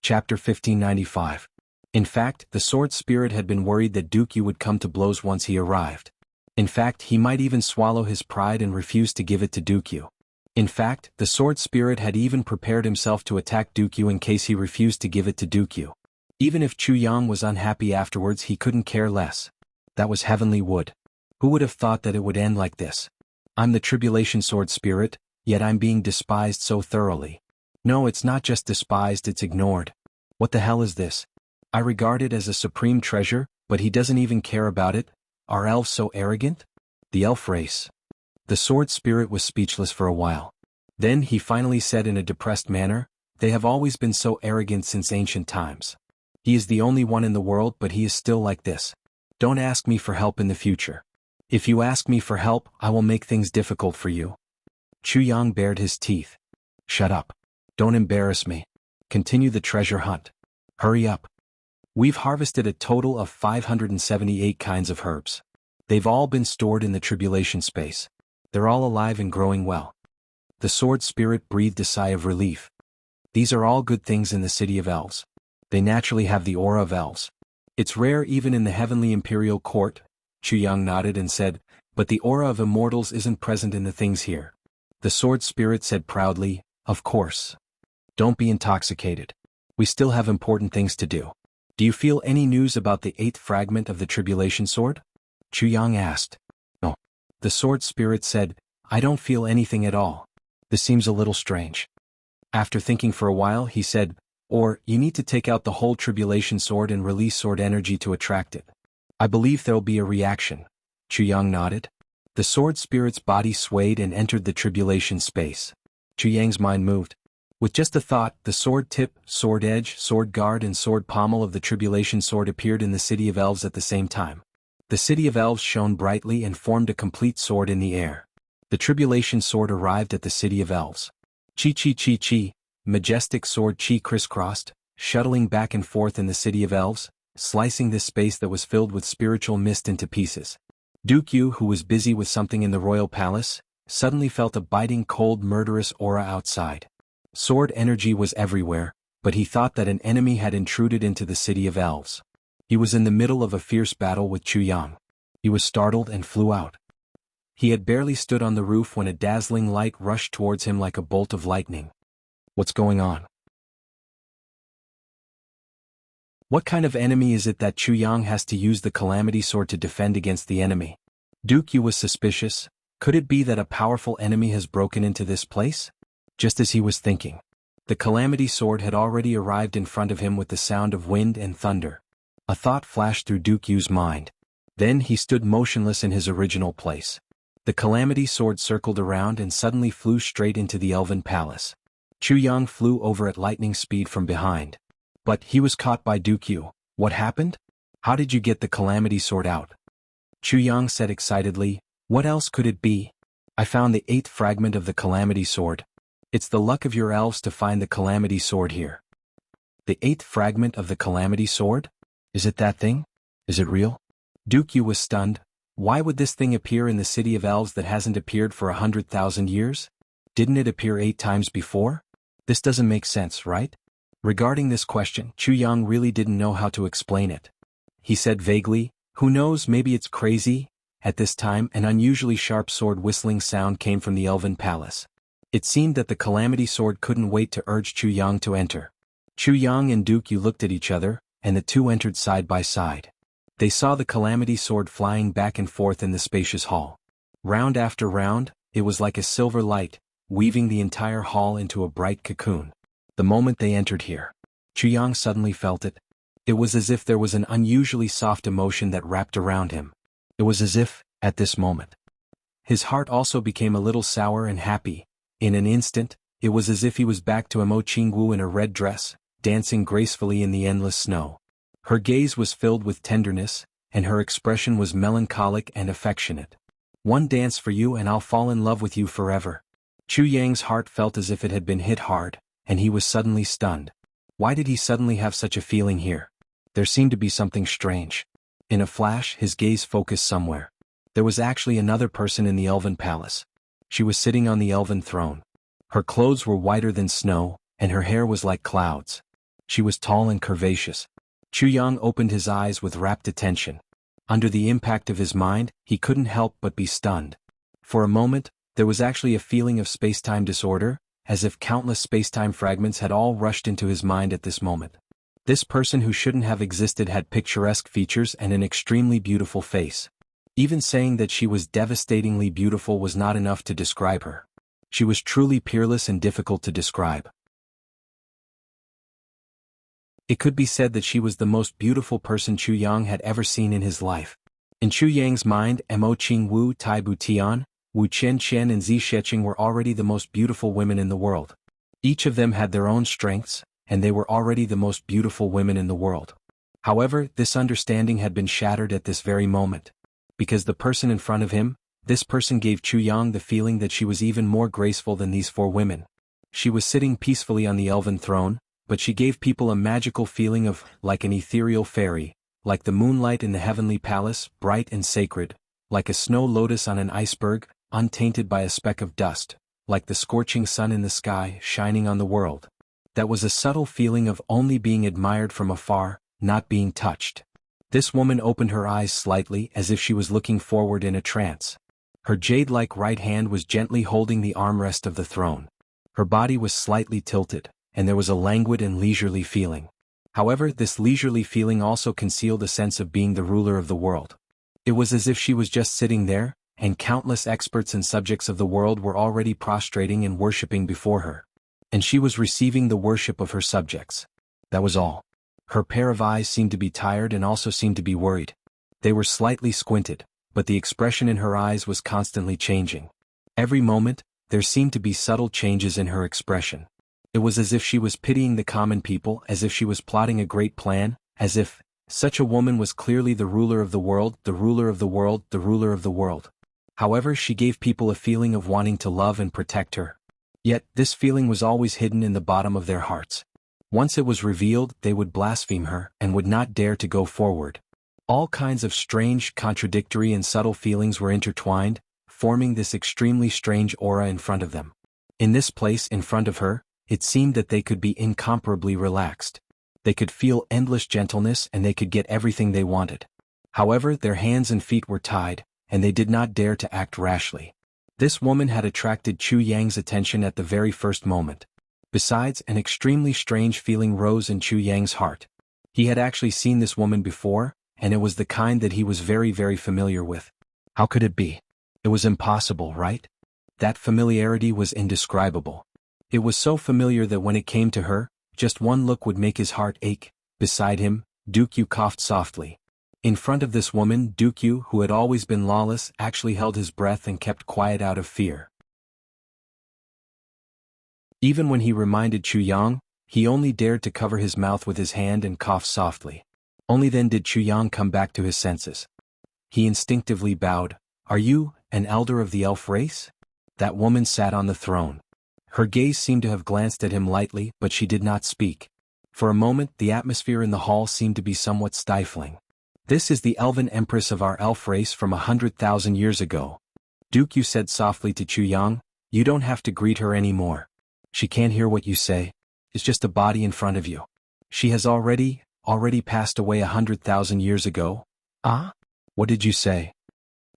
Chapter 1595. In fact, the sword spirit had been worried that Yu would come to blows once he arrived. In fact, he might even swallow his pride and refuse to give it to Dukyu. In fact, the sword spirit had even prepared himself to attack Dukyu in case he refused to give it to Dukyu. Even if Chu Yang was unhappy afterwards, he couldn't care less. That was heavenly wood. Who would have thought that it would end like this? I'm the tribulation sword spirit, yet I'm being despised so thoroughly. No, it's not just despised, it's ignored. What the hell is this? I regard it as a supreme treasure, but he doesn't even care about it. Are elves so arrogant? The elf race. The sword spirit was speechless for a while. Then he finally said in a depressed manner, they have always been so arrogant since ancient times. He is the only one in the world, but he is still like this. Don't ask me for help in the future. If you ask me for help, I will make things difficult for you. Chu Yang bared his teeth. Shut up. Don't embarrass me. Continue the treasure hunt. Hurry up. We've harvested a total of 578 kinds of herbs. They've all been stored in the tribulation space. They're all alive and growing well. The sword spirit breathed a sigh of relief. These are all good things in the city of elves. They naturally have the aura of elves. It's rare even in the heavenly imperial court. Chu Yang nodded and said, but the aura of immortals isn't present in the things here. The sword spirit said proudly, of course. Don't be intoxicated. We still have important things to do. Do you feel any news about the 8th fragment of the tribulation sword? Chu Yang asked. No. The sword spirit said, I don't feel anything at all. This seems a little strange. After thinking for a while, he said, or, you need to take out the whole tribulation sword and release sword energy to attract it. I believe there'll be a reaction. Chu Yang nodded. The sword spirit's body swayed and entered the tribulation space. Chu Yang's mind moved. With just a thought, the sword tip, sword edge, sword guard and sword pommel of the tribulation sword appeared in the city of elves at the same time. The city of elves shone brightly and formed a complete sword in the air. The tribulation sword arrived at the city of elves. Chi chi chi chi, majestic sword chi crisscrossed, shuttling back and forth in the city of elves, slicing this space that was filled with spiritual mist into pieces. Dukyu, who was busy with something in the royal palace, suddenly felt a biting cold murderous aura outside. Sword energy was everywhere, but he thought that an enemy had intruded into the city of elves. He was in the middle of a fierce battle with Chu Yang. He was startled and flew out. He had barely stood on the roof when a dazzling light rushed towards him like a bolt of lightning. What's going on? What kind of enemy is it that Chu Yang has to use the Calamity Sword to defend against the enemy? Dukyu was suspicious. Could it be that a powerful enemy has broken into this place? Just as he was thinking, the Calamity Sword had already arrived in front of him with the sound of wind and thunder. A thought flashed through Dukyu's mind. Then he stood motionless in his original place. The Calamity Sword circled around and suddenly flew straight into the elven palace. Chu Yang flew over at lightning speed from behind. But he was caught by Dukyu. What happened? How did you get the Calamity Sword out? Chu Yang said excitedly, what else could it be? I found the 8th fragment of the Calamity Sword. It's the luck of your elves to find the Calamity Sword here. The 8th fragment of the Calamity Sword? Is it that thing? Is it real? Dukyu was stunned. Why would this thing appear in the city of elves that hasn't appeared for 100,000 years? Didn't it appear 8 times before? This doesn't make sense, right? Regarding this question, Chu Yang really didn't know how to explain it. He said vaguely, who knows, maybe it's crazy? At this time, an unusually sharp sword whistling sound came from the elven palace. It seemed that the Calamity Sword couldn't wait to urge Chu Yang to enter. Chu Yang and Dukyu looked at each other, and the two entered side by side. They saw the Calamity Sword flying back and forth in the spacious hall. Round after round, it was like a silver light, weaving the entire hall into a bright cocoon. The moment they entered here, Chu Yang suddenly felt it. It was as if there was an unusually soft emotion that wrapped around him. It was as if, at this moment, his heart also became a little sour and happy. In an instant, it was as if he was back to Imo Qingwu in a red dress, dancing gracefully in the endless snow. Her gaze was filled with tenderness, and her expression was melancholic and affectionate. One dance for you and I'll fall in love with you forever. Chu Yang's heart felt as if it had been hit hard, and he was suddenly stunned. Why did he suddenly have such a feeling here? There seemed to be something strange. In a flash, his gaze focused somewhere. There was actually another person in the elven palace. She was sitting on the elven throne. Her clothes were whiter than snow, and her hair was like clouds. She was tall and curvaceous. Chu Yang opened his eyes with rapt attention. Under the impact of his mind, he couldn't help but be stunned. For a moment, there was actually a feeling of space-time disorder, as if countless space-time fragments had all rushed into his mind at this moment. This person who shouldn't have existed had picturesque features and an extremely beautiful face. Even saying that she was devastatingly beautiful was not enough to describe her. She was truly peerless and difficult to describe. It could be said that she was the most beautiful person Chu Yang had ever seen in his life. In Chu Yang's mind, Mo Qing Wu, Tai Bu Tian, Wu Chen Chen and Zi Sheqing were already the most beautiful women in the world. Each of them had their own strengths, and they were already the most beautiful women in the world. However, this understanding had been shattered at this very moment. Because the person in front of him, this person gave Chu Yang the feeling that she was even more graceful than these four women. She was sitting peacefully on the elven throne, but she gave people a magical feeling of, like an ethereal fairy, like the moonlight in the heavenly palace, bright and sacred, like a snow lotus on an iceberg, untainted by a speck of dust, like the scorching sun in the sky, shining on the world. That was a subtle feeling of only being admired from afar, not being touched. This woman opened her eyes slightly as if she was looking forward in a trance. Her jade-like right hand was gently holding the armrest of the throne. Her body was slightly tilted, and there was a languid and leisurely feeling. However, this leisurely feeling also concealed a sense of being the ruler of the world. It was as if she was just sitting there, and countless experts and subjects of the world were already prostrating and worshipping before her. And she was receiving the worship of her subjects. That was all. Her pair of eyes seemed to be tired and also seemed to be worried. They were slightly squinted, but the expression in her eyes was constantly changing. Every moment, there seemed to be subtle changes in her expression. It was as if she was pitying the common people, as if she was plotting a great plan, as if such a woman was clearly the ruler of the world, the ruler of the world, the ruler of the world. However, she gave people a feeling of wanting to love and protect her. Yet, this feeling was always hidden in the bottom of their hearts. Once it was revealed, they would blaspheme her and would not dare to go forward. All kinds of strange, contradictory and subtle feelings were intertwined, forming this extremely strange aura in front of them. In this place in front of her, it seemed that they could be incomparably relaxed. They could feel endless gentleness and they could get everything they wanted. However, their hands and feet were tied, and they did not dare to act rashly. This woman had attracted Chu Yang's attention at the very first moment. Besides, an extremely strange feeling rose in Chu Yang's heart. He had actually seen this woman before, and it was the kind that he was very, very familiar with. How could it be? It was impossible, right? That familiarity was indescribable. It was so familiar that when it came to her, just one look would make his heart ache. Beside him, Dukyu coughed softly. In front of this woman, Dukyu, who had always been lawless, actually held his breath and kept quiet out of fear. Even when he reminded Chu Yang, he only dared to cover his mouth with his hand and cough softly. Only then did Chu Yang come back to his senses. He instinctively bowed. "Are you an elder of the elf race?" That woman sat on the throne. Her gaze seemed to have glanced at him lightly, but she did not speak. For a moment, the atmosphere in the hall seemed to be somewhat stifling. "This is the elven empress of our elf race from 100,000 years ago." Dukyu said softly to Chu Yang, "You don't have to greet her anymore. She can't hear what you say. It's just a body in front of you. She has already passed away 100,000 years ago." "Ah? What did you say?"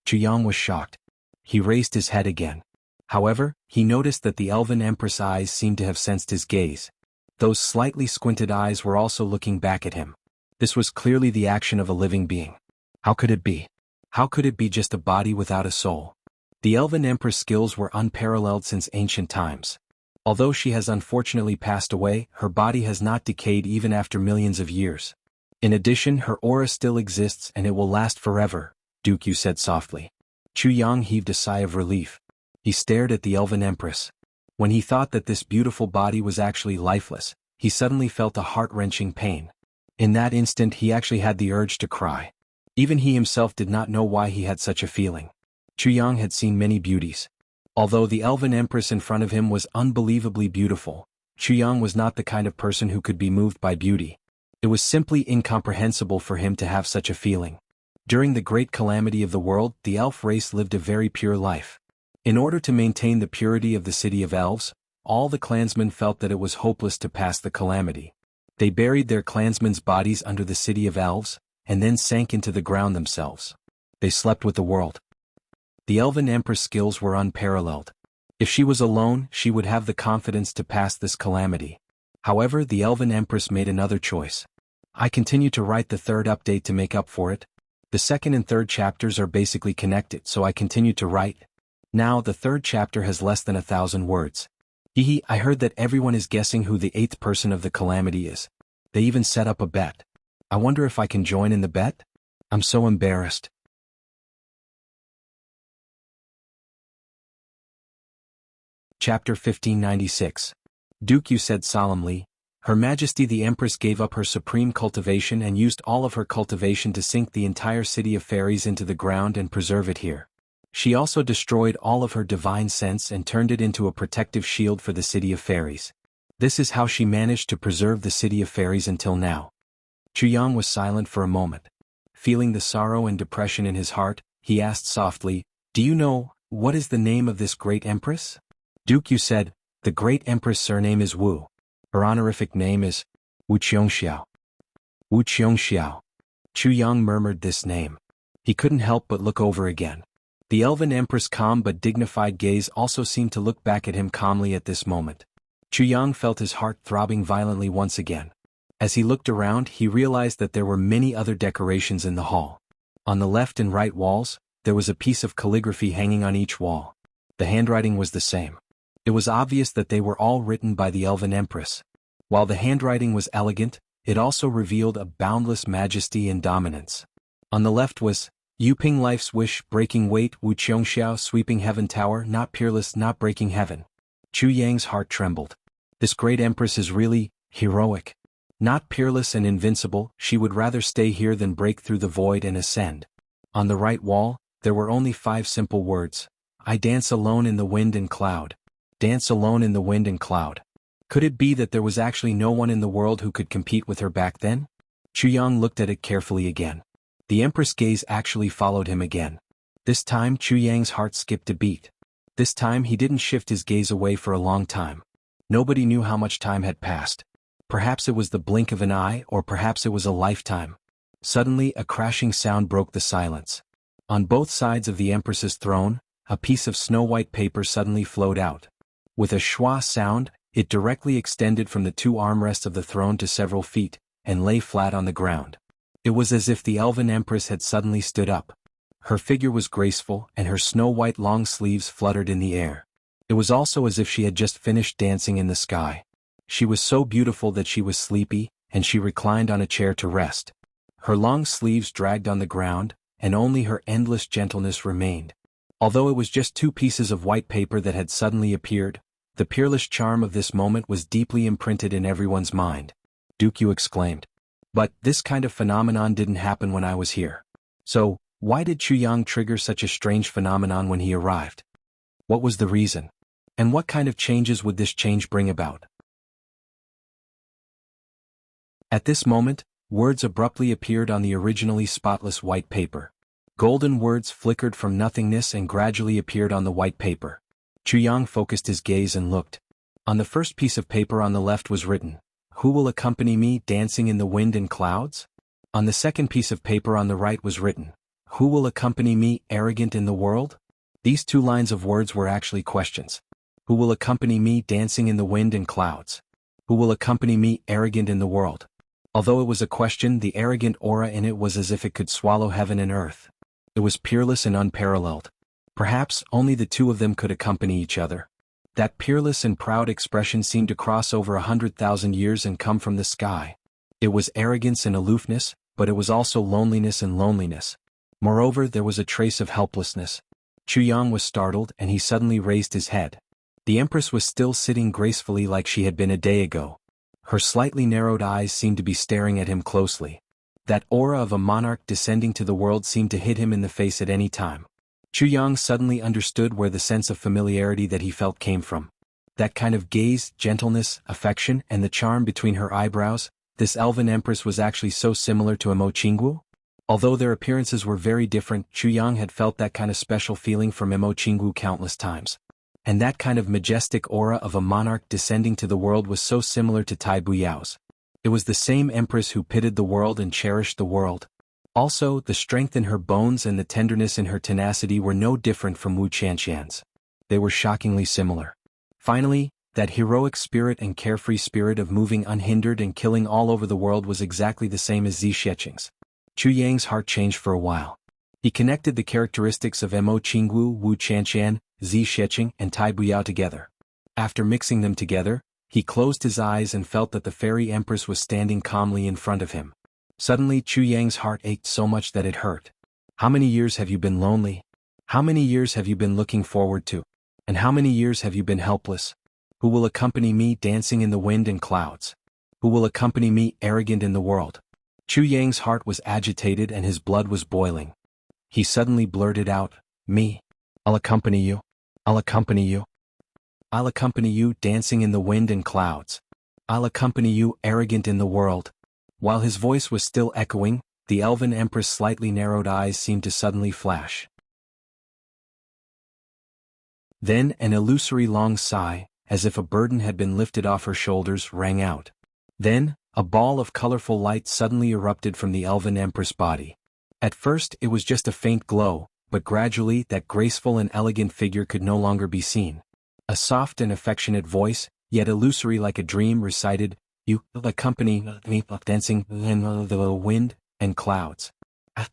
Chu Yang was shocked. He raised his head again. However, he noticed that the elven empress eyes seemed to have sensed his gaze. Those slightly squinted eyes were also looking back at him. This was clearly the action of a living being. How could it be? How could it be just a body without a soul? The elven empress skills were unparalleled since ancient times. Although she has unfortunately passed away, her body has not decayed even after millions of years. In addition, her aura still exists and it will last forever, Dukyu said softly. Chu Yang heaved a sigh of relief. He stared at the elven empress. When he thought that this beautiful body was actually lifeless, he suddenly felt a heart-wrenching pain. In that instant he actually had the urge to cry. Even he himself did not know why he had such a feeling. Chu Yang had seen many beauties. Although the elven empress in front of him was unbelievably beautiful, Chu Yang was not the kind of person who could be moved by beauty. It was simply incomprehensible for him to have such a feeling. During the great calamity of the world, the elf race lived a very pure life. In order to maintain the purity of the city of elves, all the clansmen felt that it was hopeless to pass the calamity. They buried their clansmen's bodies under the city of elves, and then sank into the ground themselves. They slept with the world. The Elven Empress' skills were unparalleled. If she was alone, she would have the confidence to pass this calamity. However, the Elven Empress made another choice. I continue to write the third update to make up for it. The second and third chapters are basically connected, so I continue to write. Now the third chapter has less than 1,000 words. Hehe, I heard that everyone is guessing who the 8th person of the calamity is. They even set up a bet. I wonder if I can join in the bet? I'm so embarrassed. Chapter 1596. Wuxia said solemnly, Her Majesty the Empress gave up her supreme cultivation and used all of her cultivation to sink the entire city of fairies into the ground and preserve it here. She also destroyed all of her divine sense and turned it into a protective shield for the city of fairies. This is how she managed to preserve the city of fairies until now. Jianghu was silent for a moment. Feeling the sorrow and depression in his heart, he asked softly, Do you know, what is the name of this great empress? Wuxia said, The great empress' surname is Wu. Her honorific name is Wuxia. Wuxia. Jianghu murmured this name. He couldn't help but look over again. The Elven Empress' calm but dignified gaze also seemed to look back at him calmly at this moment. Jianghu felt his heart throbbing violently once again. As he looked around, he realized that there were many other decorations in the hall. On the left and right walls, there was a piece of calligraphy hanging on each wall. The handwriting was the same. It was obvious that they were all written by the Elven Empress. While the handwriting was elegant, it also revealed a boundless majesty and dominance. On the left was, Yuping life's wish, breaking weight, Wu Qiongxiao sweeping heaven tower, not peerless, not breaking heaven. Chu Yang's heart trembled. This great empress is really heroic. Not peerless and invincible, she would rather stay here than break through the void and ascend. On the right wall, there were only 5 simple words. I dance alone in the wind and cloud. Dance alone in the wind and cloud. Could it be that there was actually no one in the world who could compete with her back then? Jianghu looked at it carefully again. The Empress' gaze actually followed him again. This time Yang's heart skipped a beat. This time he didn't shift his gaze away for a long time. Nobody knew how much time had passed. Perhaps it was the blink of an eye, or perhaps it was a lifetime. Suddenly a crashing sound broke the silence. On both sides of the Empress's throne, a piece of snow-white paper suddenly flowed out. With a schwa sound, it directly extended from the 2 armrests of the throne to several feet, and lay flat on the ground. It was as if the Elven Empress had suddenly stood up. Her figure was graceful, and her snow-white long sleeves fluttered in the air. It was also as if she had just finished dancing in the sky. She was so beautiful that she was sleepy, and she reclined on a chair to rest. Her long sleeves dragged on the ground, and only her endless gentleness remained. Although it was just 2 pieces of white paper that had suddenly appeared, the peerless charm of this moment was deeply imprinted in everyone's mind. Wuxia exclaimed. But this kind of phenomenon didn't happen when I was here. So, why did Jianghu trigger such a strange phenomenon when he arrived? What was the reason? And what kind of changes would this change bring about? At this moment, words abruptly appeared on the originally spotless white paper. Golden words flickered from nothingness and gradually appeared on the white paper. Jianghu focused his gaze and looked. On the first piece of paper on the left was written, Who will accompany me dancing in the wind and clouds? On the second piece of paper on the right was written, Who will accompany me arrogant in the world? These 2 lines of words were actually questions. Who will accompany me dancing in the wind and clouds? Who will accompany me arrogant in the world? Although it was a question, the arrogant aura in it was as if it could swallow heaven and earth. It was peerless and unparalleled. Perhaps only the 2 of them could accompany each other. That peerless and proud expression seemed to cross over 100,000 years and come from the sky. It was arrogance and aloofness, but it was also loneliness and loneliness. Moreover, there was a trace of helplessness. Jianghu was startled and he suddenly raised his head. The Empress was still sitting gracefully like she had been a day ago. Her slightly narrowed eyes seemed to be staring at him closely. That aura of a monarch descending to the world seemed to hit him in the face at any time. Jianghu suddenly understood where the sense of familiarity that he felt came from. That kind of gaze, gentleness, affection, and the charm between her eyebrows, this elven empress was actually so similar to Jianghu. Although their appearances were very different, Jianghu had felt that kind of special feeling from Jianghu countless times. And that kind of majestic aura of a monarch descending to the world was so similar to Tai Buyao's. It was the same empress who pitted the world and cherished the world. Also, the strength in her bones and the tenderness in her tenacity were no different from Wu Qianqian's. They were shockingly similar. Finally, that heroic spirit and carefree spirit of moving unhindered and killing all over the world was exactly the same as Zi Xiecheng's. Chu Yang's heart changed for a while. He connected the characteristics of Mo Qingwu, Wu Qianqian, Zi Xiecheng, and Tai Buyao together. After mixing them together, he closed his eyes and felt that the fairy empress was standing calmly in front of him. Suddenly Chu Yang's heart ached so much that it hurt. How many years have you been lonely? How many years have you been looking forward to? And how many years have you been helpless? Who will accompany me dancing in the wind and clouds? Who will accompany me arrogant in the world? Chu Yang's heart was agitated and his blood was boiling. He suddenly blurted out, "Me. I'll accompany you. I'll accompany you. I'll accompany you dancing in the wind and clouds. I'll accompany you arrogant in the world." While his voice was still echoing, the elven empress' slightly narrowed eyes seemed to suddenly flash. Then an illusory long sigh, as if a burden had been lifted off her shoulders, rang out. Then, a ball of colorful light suddenly erupted from the elven empress' body. At first it was just a faint glow, but gradually that graceful and elegant figure could no longer be seen. A soft and affectionate voice, yet illusory like a dream, recited, "You accompany me dancing in the wind and clouds.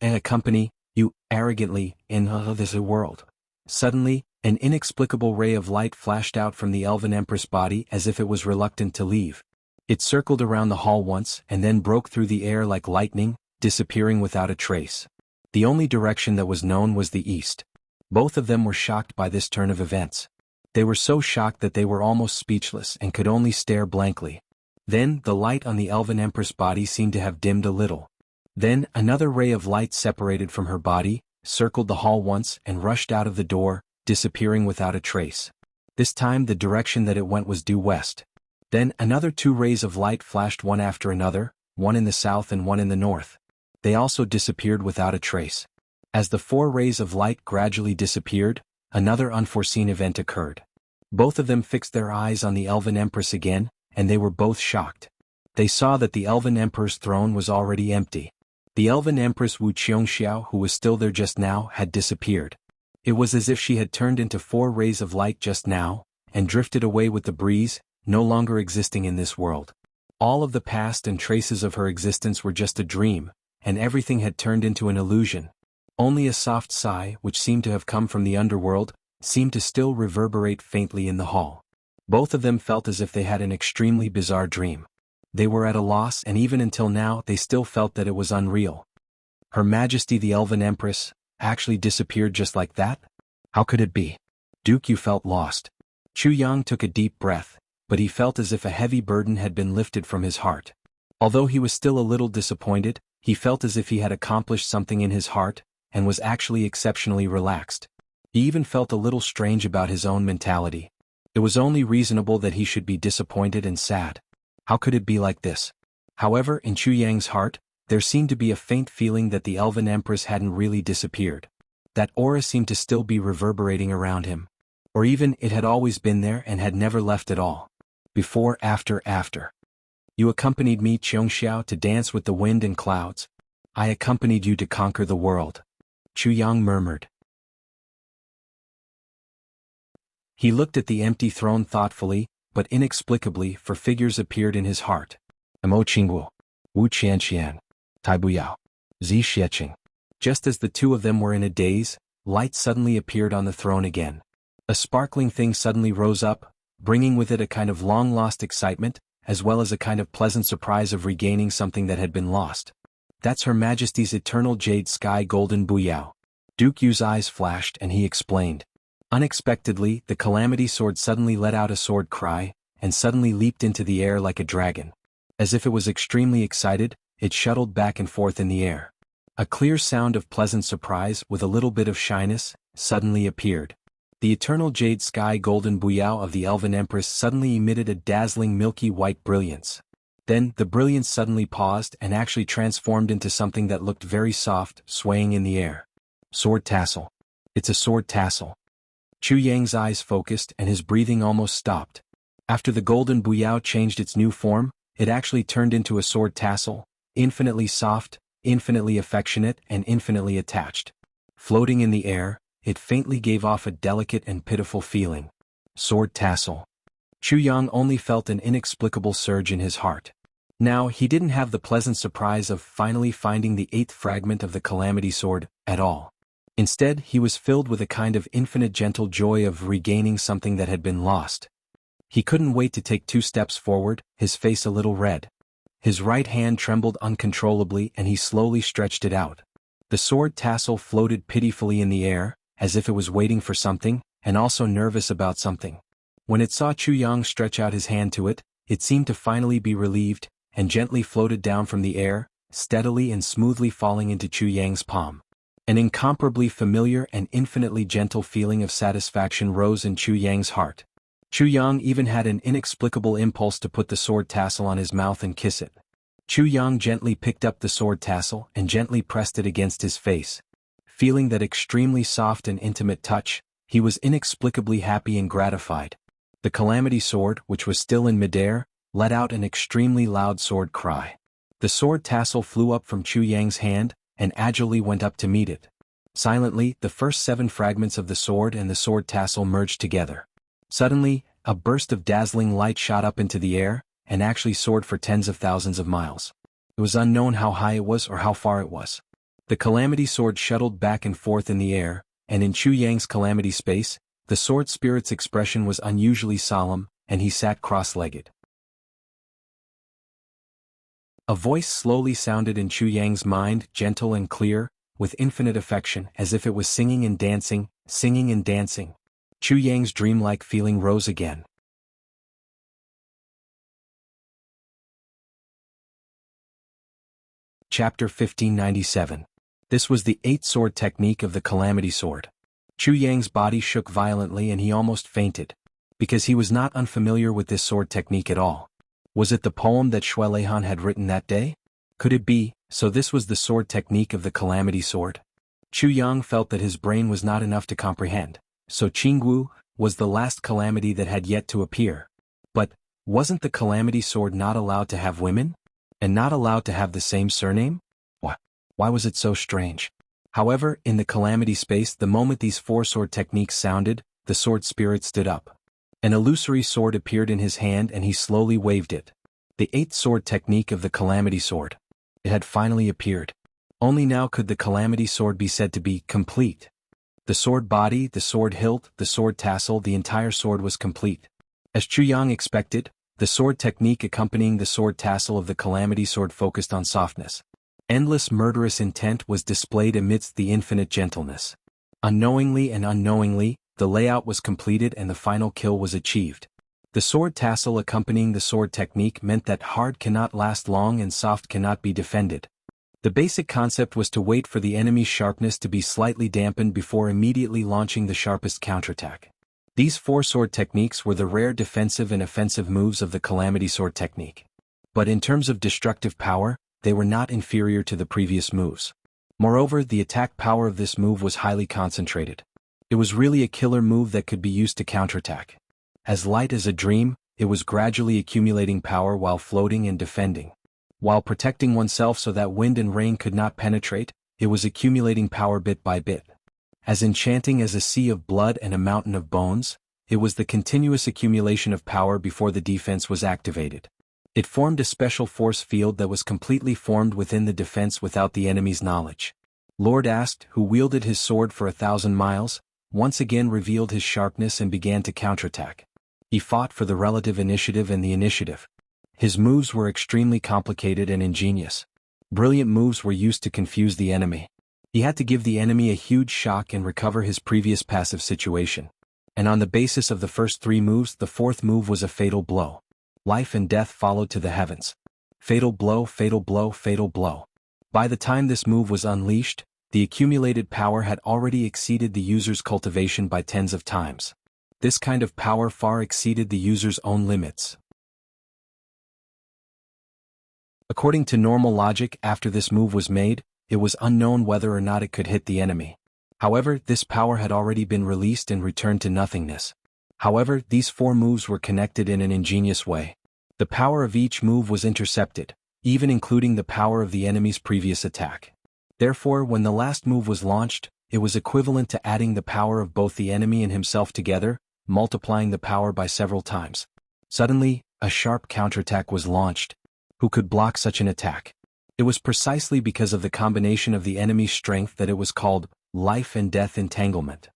And accompany you arrogantly in this world." Suddenly, an inexplicable ray of light flashed out from the elven empress body as if it was reluctant to leave. It circled around the hall once and then broke through the air like lightning, disappearing without a trace. The only direction that was known was the east. Both of them were shocked by this turn of events. They were so shocked that they were almost speechless and could only stare blankly. Then the light on the elven empress body seemed to have dimmed a little. Then another ray of light separated from her body, circled the hall once and rushed out of the door, disappearing without a trace. This time the direction that it went was due west. Then another 2 rays of light flashed one after another, one in the south and one in the north. They also disappeared without a trace. As the 4 rays of light gradually disappeared, another unforeseen event occurred. Both of them fixed their eyes on the elven empress again, and they were both shocked. They saw that the elven emperor's throne was already empty. The elven empress Wu Qiongxiao, who was still there just now, had disappeared. It was as if she had turned into 4 rays of light just now, and drifted away with the breeze, no longer existing in this world. All of the past and traces of her existence were just a dream, and everything had turned into an illusion. Only a soft sigh, which seemed to have come from the underworld, seemed to still reverberate faintly in the hall. Both of them felt as if they had an extremely bizarre dream. They were at a loss, and even until now they still felt that it was unreal. Her Majesty the Elven Empress actually disappeared just like that? How could it be? Duke, you felt lost. Chu Yang took a deep breath, but he felt as if a heavy burden had been lifted from his heart. Although he was still a little disappointed, he felt as if he had accomplished something in his heart, and was actually exceptionally relaxed. He even felt a little strange about his own mentality. It was only reasonable that he should be disappointed and sad. How could it be like this? However, in Chu Yang's heart, there seemed to be a faint feeling that the Elven Empress hadn't really disappeared. That aura seemed to still be reverberating around him. Or even it had always been there and had never left at all. Before, after. You accompanied me, Qiongxiao, to dance with the wind and clouds. I accompanied you to conquer the world. Chu Yang murmured. He looked at the empty throne thoughtfully, but inexplicably, for figures appeared in his heart. Mo Qingwu, Wu Qianqian, Tai Buyao, Zi Xiecheng. Just as the 2 of them were in a daze, light suddenly appeared on the throne again. A sparkling thing suddenly rose up, bringing with it a kind of long-lost excitement, as well as a kind of pleasant surprise of regaining something that had been lost. That's Her Majesty's eternal jade sky golden Buyao. Duke Yu's eyes flashed and he explained. Unexpectedly, the Calamity Sword suddenly let out a sword cry, and suddenly leaped into the air like a dragon. As if it was extremely excited, it shuttled back and forth in the air. A clear sound of pleasant surprise with a little bit of shyness suddenly appeared. The eternal jade sky golden Buyao of the Elven Empress suddenly emitted a dazzling milky white brilliance. Then, the brilliance suddenly paused and actually transformed into something that looked very soft, swaying in the air. Sword tassel. It's a sword tassel. Chu Yang's eyes focused and his breathing almost stopped. After the golden Buyao changed its new form, it actually turned into a sword tassel, infinitely soft, infinitely affectionate and infinitely attached. Floating in the air, it faintly gave off a delicate and pitiful feeling. Sword tassel. Chu Yang only felt an inexplicable surge in his heart. Now he didn't have the pleasant surprise of finally finding the 8th fragment of the Calamity Sword at all. Instead, he was filled with a kind of infinite gentle joy of regaining something that had been lost. He couldn't wait to take 2 steps forward, his face a little red. His right hand trembled uncontrollably and he slowly stretched it out. The sword tassel floated pitifully in the air, as if it was waiting for something, and also nervous about something. When it saw Chu Yang stretch out his hand to it, it seemed to finally be relieved, and gently floated down from the air, steadily and smoothly falling into Chu Yang's palm. An incomparably familiar and infinitely gentle feeling of satisfaction rose in Chu Yang's heart. Chu Yang even had an inexplicable impulse to put the sword tassel on his mouth and kiss it. Chu Yang gently picked up the sword tassel and gently pressed it against his face. Feeling that extremely soft and intimate touch, he was inexplicably happy and gratified. The Calamity Sword, which was still in midair, let out an extremely loud sword cry. The sword tassel flew up from Chu Yang's hand, and agilely went up to meet it. Silently, the first 7 fragments of the sword and the sword tassel merged together. Suddenly, a burst of dazzling light shot up into the air, and actually soared for tens of thousands of miles. It was unknown how high it was or how far it was. The Calamity Sword shuttled back and forth in the air, and in Chu Yang's Calamity space, the sword spirit's expression was unusually solemn, and he sat cross-legged. A voice slowly sounded in Chu Yang's mind, gentle and clear, with infinite affection, as if it was singing and dancing, singing and dancing. Chu Yang's dreamlike feeling rose again. Chapter 1597. This was the 8th sword technique of the Calamity Sword. Chu Yang's body shook violently and he almost fainted, because he was not unfamiliar with this sword technique at all. Was it the poem that Shui Leihan had written that day? Could it be, so this was the sword technique of the Calamity Sword? Chu Yang felt that his brain was not enough to comprehend, so Jianghu was the last calamity that had yet to appear. But, wasn't the Calamity Sword not allowed to have women? And not allowed to have the same surname? Why was it so strange? However, in the Calamity space, the moment these 4 sword techniques sounded, the sword spirit stood up. An illusory sword appeared in his hand and he slowly waved it. The 8th sword technique of the Calamity Sword. It had finally appeared. Only now could the Calamity Sword be said to be complete. The sword body, the sword hilt, the sword tassel, the entire sword was complete. As Chu Yang expected, the sword technique accompanying the sword tassel of the Calamity Sword focused on softness. Endless murderous intent was displayed amidst the infinite gentleness. Unknowingly and unknowingly, the layout was completed and the final kill was achieved. The sword tassel accompanying the sword technique meant that hard cannot last long and soft cannot be defended. The basic concept was to wait for the enemy's sharpness to be slightly dampened before immediately launching the sharpest counterattack. These 4 sword techniques were the rare defensive and offensive moves of the Calamity Sword technique. But in terms of destructive power, they were not inferior to the previous moves. Moreover, the attack power of this move was highly concentrated. It was really a killer move that could be used to counterattack. As light as a dream, it was gradually accumulating power while floating and defending. While protecting oneself so that wind and rain could not penetrate, it was accumulating power bit by bit. As enchanting as a sea of blood and a mountain of bones, it was the continuous accumulation of power before the defense was activated. It formed a special force field that was completely formed within the defense without the enemy's knowledge. Lord Ast, who wielded his sword for 1,000 miles, once again revealed his sharpness and began to counterattack. He fought for the relative initiative and the initiative. His moves were extremely complicated and ingenious. Brilliant moves were used to confuse the enemy. He had to give the enemy a huge shock and recover his previous passive situation. And on the basis of the first 3 moves, the 4th move was a fatal blow. Life and death followed to the heavens. Fatal blow, fatal blow, fatal blow. By the time this move was unleashed, the accumulated power had already exceeded the user's cultivation by tens of times. This kind of power far exceeded the user's own limits. According to normal logic, after this move was made, it was unknown whether or not it could hit the enemy. However, this power had already been released and returned to nothingness. However, these 4 moves were connected in an ingenious way. The power of each move was intercepted, even including the power of the enemy's previous attack. Therefore, when the last move was launched, it was equivalent to adding the power of both the enemy and himself together, multiplying the power by several times. Suddenly, a sharp counterattack was launched. Who could block such an attack? It was precisely because of the combination of the enemy's strength that it was called life and death entanglement.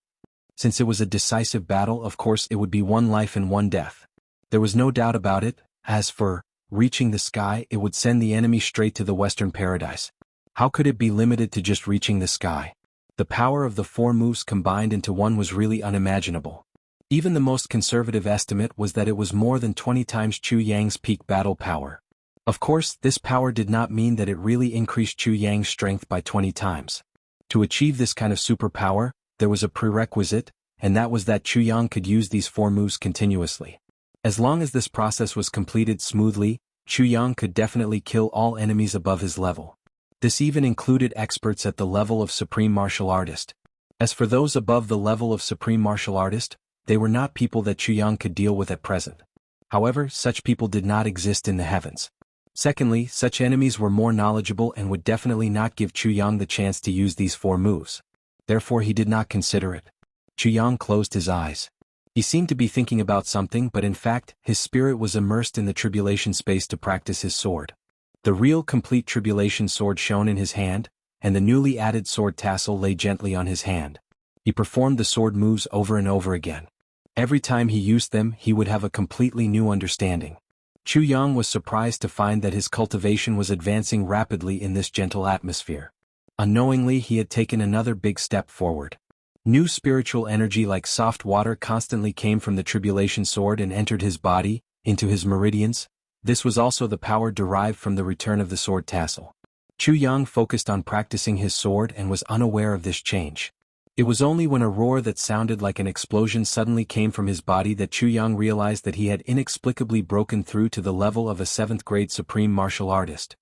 Since it was a decisive battle, of course it would be one life and one death. There was no doubt about it. As for reaching the sky, it would send the enemy straight to the Western Paradise. How could it be limited to just reaching the sky? The power of the 4 moves combined into one was really unimaginable. Even the most conservative estimate was that it was more than 20 times Chu Yang's peak battle power. Of course, this power did not mean that it really increased Chu Yang's strength by 20 times. To achieve this kind of superpower, there was a prerequisite, and that was that Chu Yang could use these 4 moves continuously. As long as this process was completed smoothly, Chu Yang could definitely kill all enemies above his level. This even included experts at the level of Supreme Martial Artist. As for those above the level of Supreme Martial Artist, they were not people that Chu Yang could deal with at present. However, such people did not exist in the heavens. Secondly, such enemies were more knowledgeable and would definitely not give Chu Yang the chance to use these 4 moves. Therefore he did not consider it. Chu Yang closed his eyes. He seemed to be thinking about something, but in fact, his spirit was immersed in the tribulation space to practice his sword. The real complete tribulation sword shone in his hand, and the newly added sword tassel lay gently on his hand. He performed the sword moves over and over again. Every time he used them, he would have a completely new understanding. Chu Yang was surprised to find that his cultivation was advancing rapidly in this gentle atmosphere. Unknowingly, he had taken another big step forward. New spiritual energy like soft water constantly came from the tribulation sword and entered his body, into his meridians. This was also the power derived from the return of the sword tassel. Chu Yang focused on practicing his sword and was unaware of this change. It was only when a roar that sounded like an explosion suddenly came from his body that Chu Yang realized that he had inexplicably broken through to the level of a 7th grade supreme martial artist.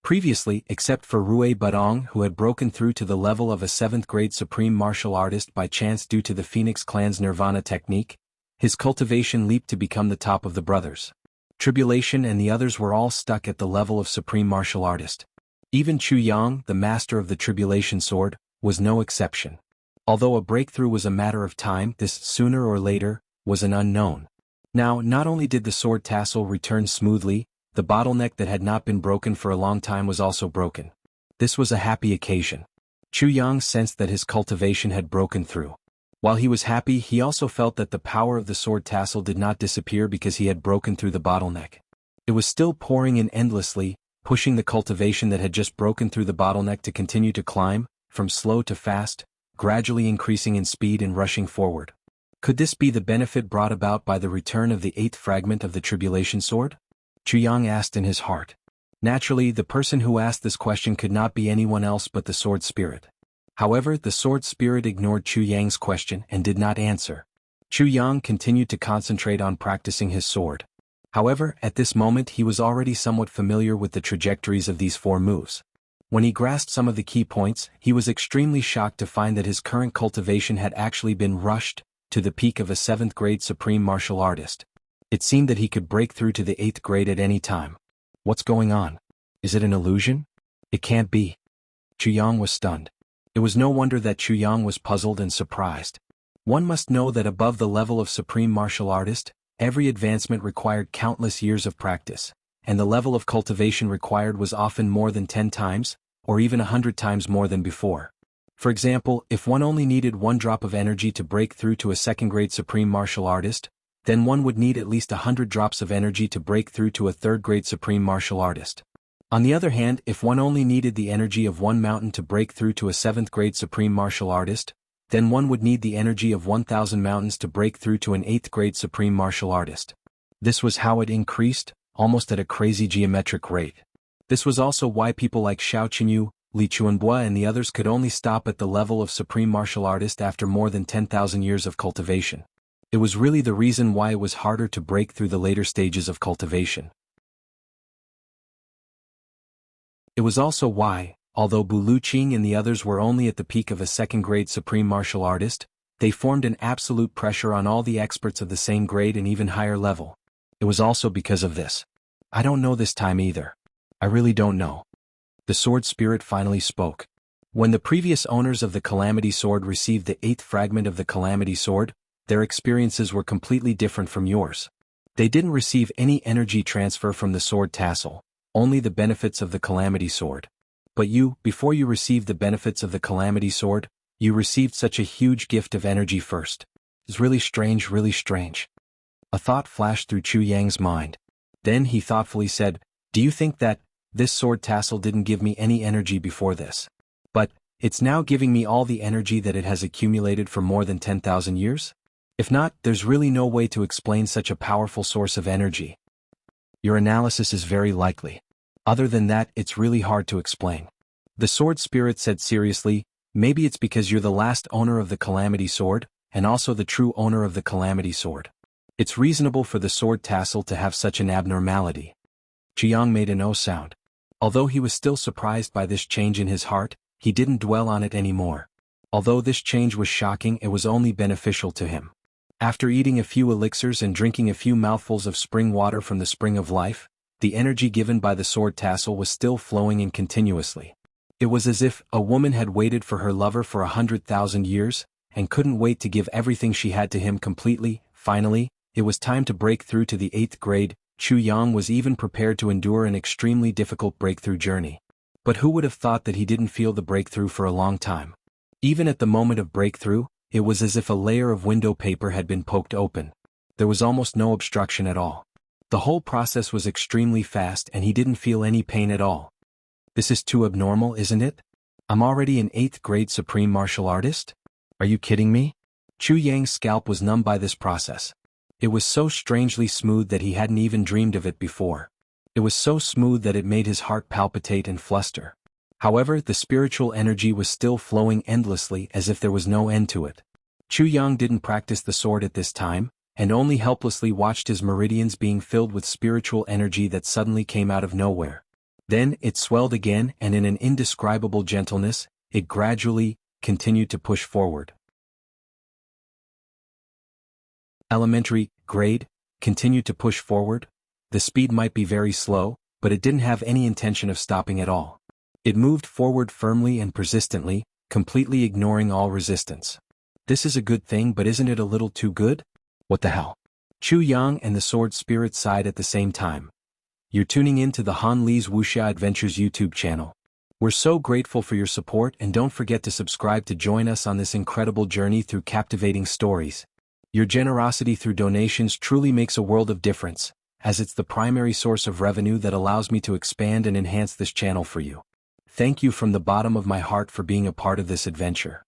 Previously, except for Rui Budong, who had broken through to the level of a 7th grade supreme martial artist by chance due to the Phoenix clan's nirvana technique, his cultivation leaped to become the top of the brothers. Tribulation and the others were all stuck at the level of supreme martial artist. Even Chu Yang, the master of the tribulation sword, was no exception. Although a breakthrough was a matter of time, this, sooner or later, was an unknown. Now, not only did the sword tassel return smoothly, the bottleneck that had not been broken for a long time was also broken. This was a happy occasion. Chu Yang sensed that his cultivation had broken through. While he was happy, he also felt that the power of the sword tassel did not disappear because he had broken through the bottleneck. It was still pouring in endlessly, pushing the cultivation that had just broken through the bottleneck to continue to climb, from slow to fast, gradually increasing in speed and rushing forward. Could this be the benefit brought about by the return of the 8th fragment of the tribulation sword? Chu Yang asked in his heart. Naturally, the person who asked this question could not be anyone else but the sword spirit. However, the sword spirit ignored Chu Yang's question and did not answer. Chu Yang continued to concentrate on practicing his sword. However, at this moment he was already somewhat familiar with the trajectories of these 4 moves. When he grasped some of the key points, he was extremely shocked to find that his current cultivation had actually been rushed to the peak of a 7th grade supreme martial artist. It seemed that he could break through to the 8th grade at any time. What's going on? Is it an illusion? It can't be. Chu Yang was stunned. It was no wonder that Chu Yang was puzzled and surprised. One must know that above the level of supreme martial artist, every advancement required countless years of practice, and the level of cultivation required was often more than 10 times, or even 100 times more than before. For example, if one only needed 1 drop of energy to break through to a 2nd grade supreme martial artist, then one would need at least 100 drops of energy to break through to a 3rd grade supreme martial artist. On the other hand, if one only needed the energy of 1 mountain to break through to a 7th grade supreme martial artist, then one would need the energy of 1,000 mountains to break through to an 8th grade supreme martial artist. This was how it increased, almost at a crazy geometric rate. This was also why people like Xiao Qinyu, Li Chuanbua and the others could only stop at the level of supreme martial artist after more than 10,000 years of cultivation. It was really the reason why it was harder to break through the later stages of cultivation. It was also why, although Bu Luqing and the others were only at the peak of a 2nd grade supreme martial artist, they formed an absolute pressure on all the experts of the same grade and even higher level. It was also because of this. I don't know this time either. I really don't know. The sword spirit finally spoke. When the previous owners of the Calamity Sword received the 8th fragment of the Calamity Sword, their experiences were completely different from yours. They didn't receive any energy transfer from the sword tassel, only the benefits of the Calamity Sword. But you, before you received the benefits of the Calamity Sword, you received such a huge gift of energy first. It's really strange, really strange. A thought flashed through Chu Yang's mind. Then he thoughtfully said, "Do you think that this sword tassel didn't give me any energy before this? But it's now giving me all the energy that it has accumulated for more than 10,000 years? If not, there's really no way to explain such a powerful source of energy. Your analysis is very likely. Other than that, it's really hard to explain." The sword spirit said seriously, "Maybe it's because you're the last owner of the Calamity Sword, and also the true owner of the Calamity Sword. It's reasonable for the sword tassel to have such an abnormality." Jianghu made an O sound. Although he was still surprised by this change in his heart, he didn't dwell on it anymore. Although this change was shocking, it was only beneficial to him. After eating a few elixirs and drinking a few mouthfuls of spring water from the spring of life, the energy given by the sword tassel was still flowing in continuously. It was as if a woman had waited for her lover for 100,000 years, and couldn't wait to give everything she had to him completely. Finally, it was time to break through to the 8th grade. Chu Yang was even prepared to endure an extremely difficult breakthrough journey. But who would have thought that he didn't feel the breakthrough for a long time? Even at the moment of breakthrough, it was as if a layer of window paper had been poked open. There was almost no obstruction at all. The whole process was extremely fast and he didn't feel any pain at all. This is too abnormal, isn't it? I'm already an 8th grade supreme martial artist? Are you kidding me? Chu Yang's scalp was numb by this process. It was so strangely smooth that he hadn't even dreamed of it before. It was so smooth that it made his heart palpitate and fluster. However, the spiritual energy was still flowing endlessly as if there was no end to it. Chu Yang didn't practice the sword at this time, and only helplessly watched his meridians being filled with spiritual energy that suddenly came out of nowhere. Then it swelled again, and in an indescribable gentleness, it gradually continued to push forward. Elementary grade continued to push forward. The speed might be very slow, but it didn't have any intention of stopping at all. It moved forward firmly and persistently, completely ignoring all resistance. This is a good thing, but isn't it a little too good? What the hell? Chu Yang and the sword spirit sighed at the same time. You're tuning in to the Han Li's Wuxia Adventures YouTube channel. We're so grateful for your support, and don't forget to subscribe to join us on this incredible journey through captivating stories. Your generosity through donations truly makes a world of difference, as it's the primary source of revenue that allows me to expand and enhance this channel for you. Thank you from the bottom of my heart for being a part of this adventure.